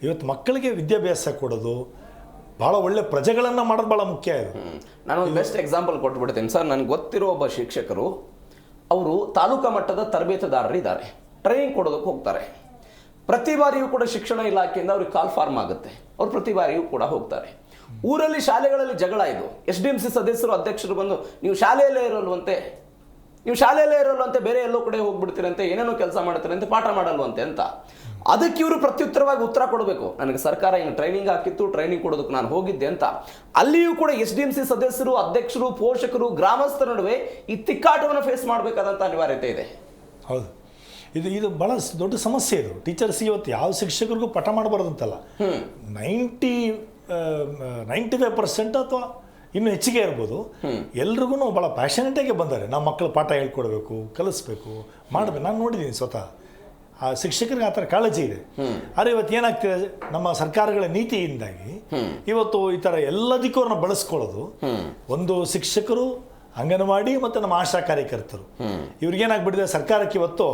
ಇವತ್ತು ಮಕ್ಕಳಿಗೆ ವಿದ್ಯಾಭ್ಯಾಸ ಕೊಡೋದು, ಭಾಳ ಒಳ್ಳೆ ಪ್ರಜೆಗಳನ್ನು ಮಾಡೋದು ಭಾಳ ಮುಖ್ಯ. ಇದು ನಾನು ಒಂದು ಬೆಸ್ಟ್ ಎಕ್ಸಾಂಪಲ್ ಕೊಟ್ಬಿಡ್ತೀನಿ ಸರ್. ನನಗೆ ಗೊತ್ತಿರೋ ಒಬ್ಬ ಶಿಕ್ಷಕರು, ಅವರು ತಾಲೂಕಾ ಮಟ್ಟದ ತರಬೇತುದಾರರು ಇದ್ದಾರೆ, ಟ್ರೈನಿಂಗ್ ಕೊಡೋದಕ್ಕೆ ಹೋಗ್ತಾರೆ. ಪ್ರತಿ ಬಾರಿಯೂ ಕೂಡ ಶಿಕ್ಷಣ ಇಲಾಖೆಯಿಂದ ಅವ್ರಿಗೆ ಕಾಲ್ ಫಾರ್ಮ್ ಆಗುತ್ತೆ, ಅವ್ರು ಪ್ರತಿ ಬಾರಿಯೂ ಕೂಡ ಹೋಗ್ತಾರೆ. ಊರಲ್ಲಿ ಶಾಲೆಗಳಲ್ಲಿ ಜಗಳ ಇದು. SDMC ಸದಸ್ಯರು, ಅಧ್ಯಕ್ಷರು ಬಂದು ನೀವು ಶಾಲೆಯಲ್ಲೇ ಇರೋಲ್ವಂತೆ, ಬೇರೆ ಎಲ್ಲೋ ಕಡೆ ಹೋಗ್ಬಿಡ್ತೀರಂತೆ, ಏನೇನೋ ಕೆಲಸ ಮಾಡ್ತೀರಂತೆ, ಪಾಠ ಮಾಡಲ್ವಂತೆ ಅಂತ. ಅದಕ್ಕೆ ಇವರು ಪ್ರತ್ಯುತ್ತರವಾಗಿ ಉತ್ತರ ಕೊಡಬೇಕು. ನನಗೆ ಸರ್ಕಾರ ಹಿಂಗೆ ಟ್ರೈನಿಂಗ್ ಹಾಕಿತ್ತು, ಟ್ರೈನಿಂಗ್ ಕೊಡೋದಕ್ಕೆ ನಾನು ಹೋಗಿದ್ದೆ ಅಂತ. ಅಲ್ಲಿಯೂ ಕೂಡ SDMC ಸದಸ್ಯರು, ಅಧ್ಯಕ್ಷರು, ಪೋಷಕರು, ಗ್ರಾಮಸ್ಥರ ನಡುವೆ ಈ ತಿಕ್ಕಾಟವನ್ನು ಫೇಸ್ ಮಾಡಬೇಕಾದಂಥ ಅನಿವಾರ್ಯತೆ ಇದೆ. ಹೌದು, ಇದು ಭಾಳ ದೊಡ್ಡ ಸಮಸ್ಯೆ. ಇದು ಟೀಚರ್ಸ್ ಇವತ್ತು ಯಾವ ಶಿಕ್ಷಕರಿಗೂ ಪಾಠ ಮಾಡಬಾರ್ದಂತಲ್ಲ. 95% ಅಥವಾ ಇನ್ನೂ ಹೆಚ್ಚಿಗೆ ಇರ್ಬೋದು. ಎಲ್ರಿಗೂ ಭಾಳ ಪ್ಯಾಷನೇಟಾಗಿ ಬಂದ್ದಾರೆ. ನಮ್ಮ ಮಕ್ಕಳು ಪಾಠ ಹೇಳ್ಕೊಡ್ಬೇಕು, ಕಲಿಸ್ಬೇಕು, ಮಾಡಬೇಕು. ನಾನು ನೋಡಿದ್ದೀನಿ ಸ್ವತಃ. ಆ ಶಿಕ್ಷಕರಿಗೆ ಆ ಥರ ಕಾಳಜಿ ಇದೆ. ಆದರೆ ಇವತ್ತು ಏನಾಗ್ತಿದೆ, ನಮ್ಮ ಸರ್ಕಾರಗಳ ನೀತಿಯಿಂದಾಗಿ ಇವತ್ತು ಈ ಥರ ಎಲ್ಲದಕ್ಕೂ ಅವ್ರನ್ನ ಬಳಸ್ಕೊಳ್ಳೋದು. ಒಂದು ಶಿಕ್ಷಕರು, ಅಂಗನವಾಡಿ ಮತ್ತು ನಮ್ಮ ಆಶಾ ಕಾರ್ಯಕರ್ತರು, ಇವ್ರಿಗೇನಾಗ್ಬಿಟ್ಟಿದೆ, ಸರ್ಕಾರಕ್ಕೆ ಇವತ್ತು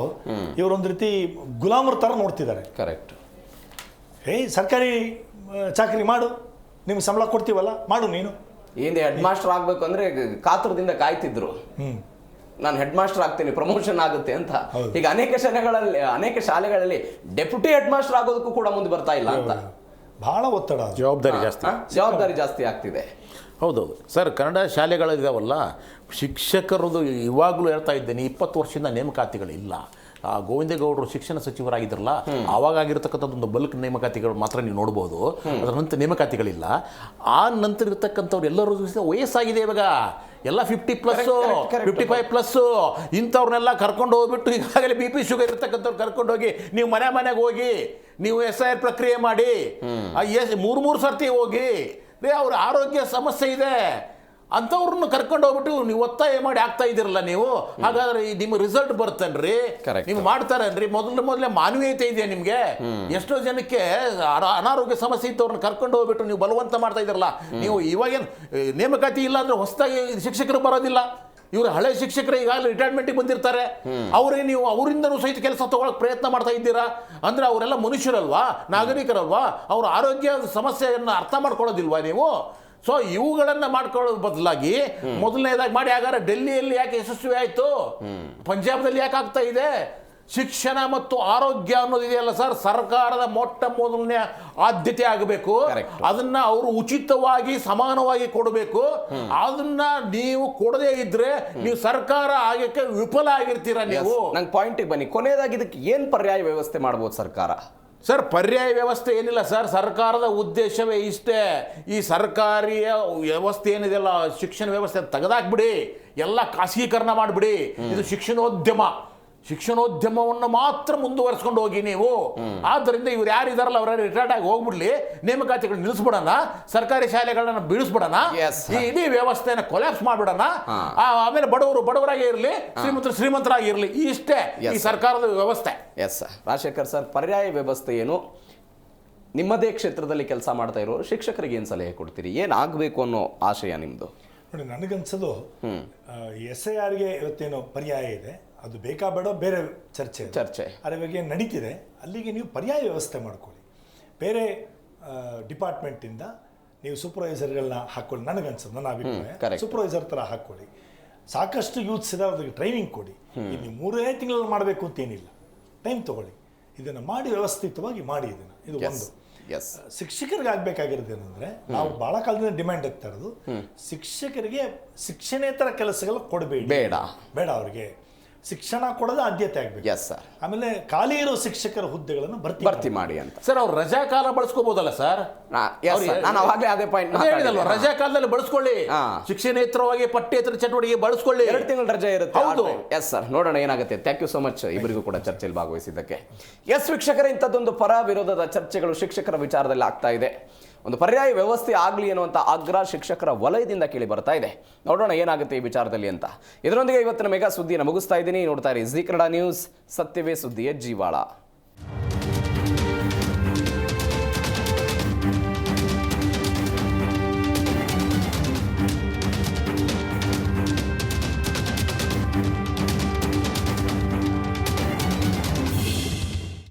ಇವರೊಂದು ರೀತಿ ಗುಲಾಮರ ಥರ ನೋಡ್ತಿದ್ದಾರೆ. ಕರೆಕ್ಟ್. ಸರ್ಕಾರಿ ಚಾಕರಿ ಮಾಡು, ನಿಮ್ಗೆ ಸಂಬಳ ಕೊಡ್ತೀವಲ್ಲ, ಮಾಡು ನೀನು. ಹಿಂದೆ ಹೆಡ್ ಮಾಸ್ಟರ್ ಆಗಬೇಕು ಅಂದರೆ ಕಾತುರದಿಂದ ಕಾಯ್ತಿದ್ರು. ನಾನು ಹೆಡ್ ಮಾಸ್ಟರ್ ಆಗ್ತೀನಿ, ಪ್ರಮೋಷನ್ ಆಗುತ್ತೆ ಅಂತ. ಈಗ ಅನೇಕ ಶಾಲೆಗಳಲ್ಲಿ ಡೆಪ್ಯೂಟಿ ಹೆಡ್ ಮಾಸ್ಟರ್ ಆಗೋದಕ್ಕೂ ಕೂಡ ಮುಂದೆ ಬರ್ತಾ ಇಲ್ಲ ಅಂತ. ಬಹಳ ಒತ್ತಡ, ಜವಾಬ್ದಾರಿ ಜಾಸ್ತಿ ಆಗ್ತಿದೆ. ಹೌದೌದು ಸರ್. ಕನ್ನಡ ಶಾಲೆಗಳಿದಾವಲ್ಲ, ಶಿಕ್ಷಕರದು ಇವಾಗಲೂ ಹೇಳ್ತಾ ಇದ್ದೇನೆ, 20 ವರ್ಷದಿಂದ ನೇಮಕಾತಿಗಳಿಲ್ಲ. ಗೋವಿಂದೇಗೌಡರು ಶಿಕ್ಷಣ ಸಚಿವರಾಗಿದ್ರಲ್ಲ, ಆವಾಗಿರ್ತಕ್ಕಂಥದ್ದು ಒಂದು ಬಲ್ಕ್ ನೇಮಕಾತಿಗಳು ಮಾತ್ರ ನೀವು ನೋಡ್ಬೋದು. ಅದರ ನಂತರ ನೇಮಕಾತಿಗಳಿಲ್ಲ. ಆ ನಂತರ ಇರ್ತಕ್ಕಂಥವ್ರು ಎಲ್ಲರೂ ವಯಸ್ಸಾಗಿದೆ ಇವಾಗ, ಎಲ್ಲ 50+, 55+. ಇಂಥವ್ರನ್ನೆಲ್ಲ ಕರ್ಕೊಂಡು ಹೋಗ್ಬಿಟ್ಟು ಈಗಾಗಲೇ BP ಶುಗರ್ ಇರ್ತಕ್ಕಂಥವ್ರು ಕರ್ಕೊಂಡು ಹೋಗಿ ನೀವು ಮನೆಗೆ ಹೋಗಿ ನೀವು SIR ಪ್ರಕ್ರಿಯೆ ಮಾಡಿ, 3 ಸರ್ತಿ ಹೋಗಿ, ಅವ್ರ ಆರೋಗ್ಯ ಸಮಸ್ಯೆ ಇದೆ ಅಂಥವ್ರನ್ನ ಕರ್ಕೊಂಡು ಹೋಗ್ಬಿಟ್ಟು ನೀವು ಒತ್ತಾಯ ಮಾಡಿ ಆಗ್ತಾ ಇದ್ದೀರಲ್ಲ ನೀವು. ಹಾಗಾದ್ರೆ ನಿಮ್ಮ ರಿಸಲ್ಟ್ ಬರ್ತೇನ್ರಿ, ನೀವು ಮಾಡ್ತಾರೇನ್ರಿ? ಮೊದಲೇ ಮಾನವೀಯತೆ ಇದೆಯಾ ನಿಮ್ಗೆ? ಎಷ್ಟೋ ಜನಕ್ಕೆ ಅನಾರೋಗ್ಯ ಸಮಸ್ಯೆ ಇದ್ದವ್ರನ್ನ ಕರ್ಕೊಂಡು ಹೋಗ್ಬಿಟ್ಟು ನೀವು ಬಲವಂತ ಮಾಡ್ತಾ ಇದ್ದೀರಲ್ಲ ನೀವು. ಇವಾಗೇನು ನೇಮಕಾತಿ ಇಲ್ಲ ಅಂದ್ರೆ ಹೊಸದಾಗಿ ಶಿಕ್ಷಕರು ಬರೋದಿಲ್ಲ. ಇವರು ಹಳೆ ಶಿಕ್ಷಕರು ಈಗಾಗಲೇ ರಿಟೈರ್ಮೆಂಟಿಗೆ ಬಂದಿರ್ತಾರೆ. ಅವರೇ ನೀವು ಅವರಿಂದನೂ ಸಹಿತ ಕೆಲಸ ತಗೊಳಕ್ ಪ್ರಯತ್ನ ಮಾಡ್ತಾ ಇದ್ದೀರಾ ಅಂದ್ರೆ ಅವರೆಲ್ಲ ಮನುಷ್ಯರಲ್ವಾ, ನಾಗರಿಕರಲ್ವಾ? ಅವ್ರ ಆರೋಗ್ಯ ಸಮಸ್ಯೆಯನ್ನು ಅರ್ಥ ಮಾಡ್ಕೊಳ್ಳೋದಿಲ್ವಾ ನೀವು? ಸೊ ಇವುಗಳನ್ನು ಮಾಡ್ಕೊಳ್ಳೋದು ಬದಲಾಗಿ ಮೊದಲನೇದಾಗಿ ಮಾಡಿ, ಹಾಗಾದ್ರೆ ಡೆಲ್ಲಿಯಲ್ಲಿ ಯಾಕೆ ಯಶಸ್ವಿ ಆಯಿತು, ಪಂಜಾಬ್ದಲ್ಲಿ ಯಾಕೆ ಆಗ್ತಾ ಇದೆ? ಶಿಕ್ಷಣ ಮತ್ತು ಆರೋಗ್ಯ ಅನ್ನೋದಿದೆಯಲ್ಲ ಸರ್, ಸರ್ಕಾರದ ಮೊದಲನೇ ಆದ್ಯತೆ ಆಗಬೇಕು. ಅದನ್ನ ಅವರು ಉಚಿತವಾಗಿ ಸಮಾನವಾಗಿ ಕೊಡಬೇಕು. ಅದನ್ನ ನೀವು ಕೊಡದೇ ಇದ್ರೆ ನೀವು ಸರ್ಕಾರ ಆಗಕ್ಕೆ ವಿಫಲ ಆಗಿರ್ತೀರ ನೀವು. ನಂಗೆ ಪಾಯಿಂಟಿಗೆ ಬನ್ನಿ. ಕೊನೆಯದಾಗಿ ಇದಕ್ಕೆ ಏನು ಪರ್ಯಾಯ ವ್ಯವಸ್ಥೆ ಮಾಡ್ಬೋದು ಸರ್ಕಾರ? ಸರ್, ಪರ್ಯಾಯ ವ್ಯವಸ್ಥೆ ಏನಿಲ್ಲ ಸರ್. ಸರ್ಕಾರದ ಉದ್ದೇಶವೇ ಇಷ್ಟೇ, ಈ ಸರ್ಕಾರಿಯ ವ್ಯವಸ್ಥೆ ಏನಿದೆಯಲ್ಲ, ಶಿಕ್ಷಣ ವ್ಯವಸ್ಥೆ ತೆಗೆದಾಕ್ಬಿಡಿ, ಎಲ್ಲ ಖಾಸಗೀಕರಣ ಮಾಡಿಬಿಡಿ. ಇದು ಶಿಕ್ಷಣೋದ್ಯಮವನ್ನು ಮಾತ್ರ ಮುಂದುವರಿಸ್ಕೊಂಡು ಹೋಗಿ ನೀವು. ಆದ್ದರಿಂದ ಇವ್ರು ಯಾರಿದಾರಲ್ಲ ಅವರ ರಿಟೈರ್ಡ್ ಆಗಿ ಹೋಗ್ಬಿಡ್ಲಿ, ನೇಮಕಾತಿಗಳು ನಿಲ್ಲಿಸ್ಬಿಡೋಣ, ಸರ್ಕಾರಿ ಶಾಲೆಗಳನ್ನ ಬೀಳಿಸ್ಬಿಡೋಣ, ಈ ಇಡೀ ವ್ಯವಸ್ಥೆನ ಕೊಲ್ಯಾಪ್ಸ್ ಮಾಡ್ಬಿಡೋಣ. ಆಮೇಲೆ ಬಡವರಾಗಿ ಇರಲಿ, ಶ್ರೀಮಂತರಾಗಿ ಇರಲಿ, ಇಷ್ಟೇ ಈ ಸರ್ಕಾರದ ವ್ಯವಸ್ಥೆ. Yes sir. ರಾಜಶೇಖರ್ ಸರ್, ಪರ್ಯಾಯ ವ್ಯವಸ್ಥೆ ಏನು? ನಿಮ್ಮದೇ ಕ್ಷೇತ್ರದಲ್ಲಿ ಕೆಲಸ ಮಾಡ್ತಾ ಇರೋ ಶಿಕ್ಷಕರಿಗೆ ಏನು ಸಲಹೆ ಕೊಡ್ತೀರಿ? ಏನಾಗಬೇಕು ಅನ್ನೋ ಆಶಯ ನಿಮ್ಮದು? ನೋಡಿ, ನನಗನ್ಸೋದು SIRಗೆ ಇವತ್ತೇನು ಪರ್ಯಾಯ ಇದೆ, ಅದು ಬೇಕಾ ಬೇಡ ಬೇರೆ ಚರ್ಚೆ ಅದರ ಬಗ್ಗೆ ನಡೀತಿದೆ. ಅಲ್ಲಿಗೆ ನೀವು ಪರ್ಯಾಯ ವ್ಯವಸ್ಥೆ ಮಾಡ್ಕೊಳ್ಳಿ. ಬೇರೆ ಡಿಪಾರ್ಟ್ಮೆಂಟಿಂದ ನೀವು ಸೂಪರ್ವೈಸರ್ಗಳನ್ನ ಹಾಕ್ಕೊಳ್ಳಿ. ನನಗನ್ಸೋದು, ನನ್ನ ಅಭಿಪ್ರಾಯ, ಸೂಪರ್ವೈಸರ್ ಥರ ಹಾಕ್ಕೊಳ್ಳಿ. ಸಾಕಷ್ಟು ಯೂತ್ಸ್ ಇದೆ, ಅದಕ್ಕೆ ಟ್ರೈನಿಂಗ್ ಕೊಡಿ. ನೀವು 3 ತಿಂಗಳಲ್ಲಿ ಮಾಡಬೇಕು ಅಂತೇನಿಲ್ಲ, ಟೈಮ್ ತಗೊಳ್ಳಿ. ಇದನ್ನು ಮಾಡಿ ವ್ಯವಸ್ಥಿತವಾಗಿ ಮಾಡಿ. ಇದು ಒಂದು. ಶಿಕ್ಷಕರಿಗೆ ಆಗ್ಬೇಕಾಗಿರೋದು ಏನಂದ್ರೆ, ನಾವು ಬಹಳ ಕಾಲದಿಂದ ಡಿಮ್ಯಾಂಡ್ ಆಗ್ತಾ ಇರೋದು, ಶಿಕ್ಷಕರಿಗೆ ಶಿಕ್ಷಣೇತರ ಕೆಲಸಗಳು ಕೊಡಬೇಡಿ, ಬೇಡ. ಅವ್ರಿಗೆ ಶಿಕ್ಷಣ ಕೊಡೋದು ಆದ್ಯತೆ ಆಗಬೇಕು. ಆಮೇಲೆ ಖಾಲಿ ಇರೋ ಶಿಕ್ಷಕರ ಹುದ್ದೆಗಳನ್ನು ಭರ್ತಿ ಮಾಡಿ ಅಂತ. ಸರ್, ಅವ್ರು ರಜಾ ಕಾಲ ಬಳಸ್ಕೋಬಹುದಲ್ಲ ಸರ್? ನಾನು ಅವಾಗಲೇ ಅದೇ ಪಾಯಿಂಟ್ ಹೇಳಿದಲ್ವ, ರಜಾ ಕಾಲದಲ್ಲಿ ಬಳಸ್ಕೊಳ್ಳಿ, ಶಿಕ್ಷಣೇತರವಾಗಿ ಪಠ್ಯೇತರ ಚಟುವಟಿಕೆ ಬಳಸ್ಕೊಳ್ಳಿ. 2 ತಿಂಗಳ ರಜೆ ಇರುತ್ತೆ. ಹೌದು. ಎಸ್ ಸರ್, ನೋಡೋಣ ಏನಾಗುತ್ತೆ. ಥ್ಯಾಂಕ್ ಯು ಸೋ ಮಚ್ ಇಬ್ಬರಿಗೂ ಕೂಡ ಚರ್ಚೆಯಲ್ಲಿ ಭಾಗವಹಿಸಿದ್ದಕ್ಕೆ. ಎಸ್ ವೀಕ್ಷಕರ, ಇಂಥದ್ದೊಂದು ಪರ ವಿರೋಧದ ಚರ್ಚೆಗಳು ಶಿಕ್ಷಕರ ವಿಚಾರದಲ್ಲಿ ಆಗ್ತಾ ಇದೆ. ಒಂದು ಪರ್ಯಾಯ ವ್ಯವಸ್ಥೆ ಆಗಲಿ ಅನ್ನುವಂಥ ಆಗ್ರಹ ಶಿಕ್ಷಕರ ವಲಯದಿಂದ ಕೇಳಿ ಬರ್ತಾ ಇದೆ. ನೋಡೋಣ ಏನಾಗುತ್ತೆ ಈ ವಿಚಾರದಲ್ಲಿ ಅಂತ. ಇದರೊಂದಿಗೆ ಇವತ್ತಿನ ಮೆಗಾ ಸುದ್ದಿಯನ್ನು ಮುಗಿಸ್ತಾ ಇದ್ದೀನಿ. ನೋಡ್ತಾ ಇರಿ ಜೀ ಕನ್ನಡ ನ್ಯೂಸ್, ಸತ್ಯವೇ ಸುದ್ದಿಯ ಜೀವಾಳ.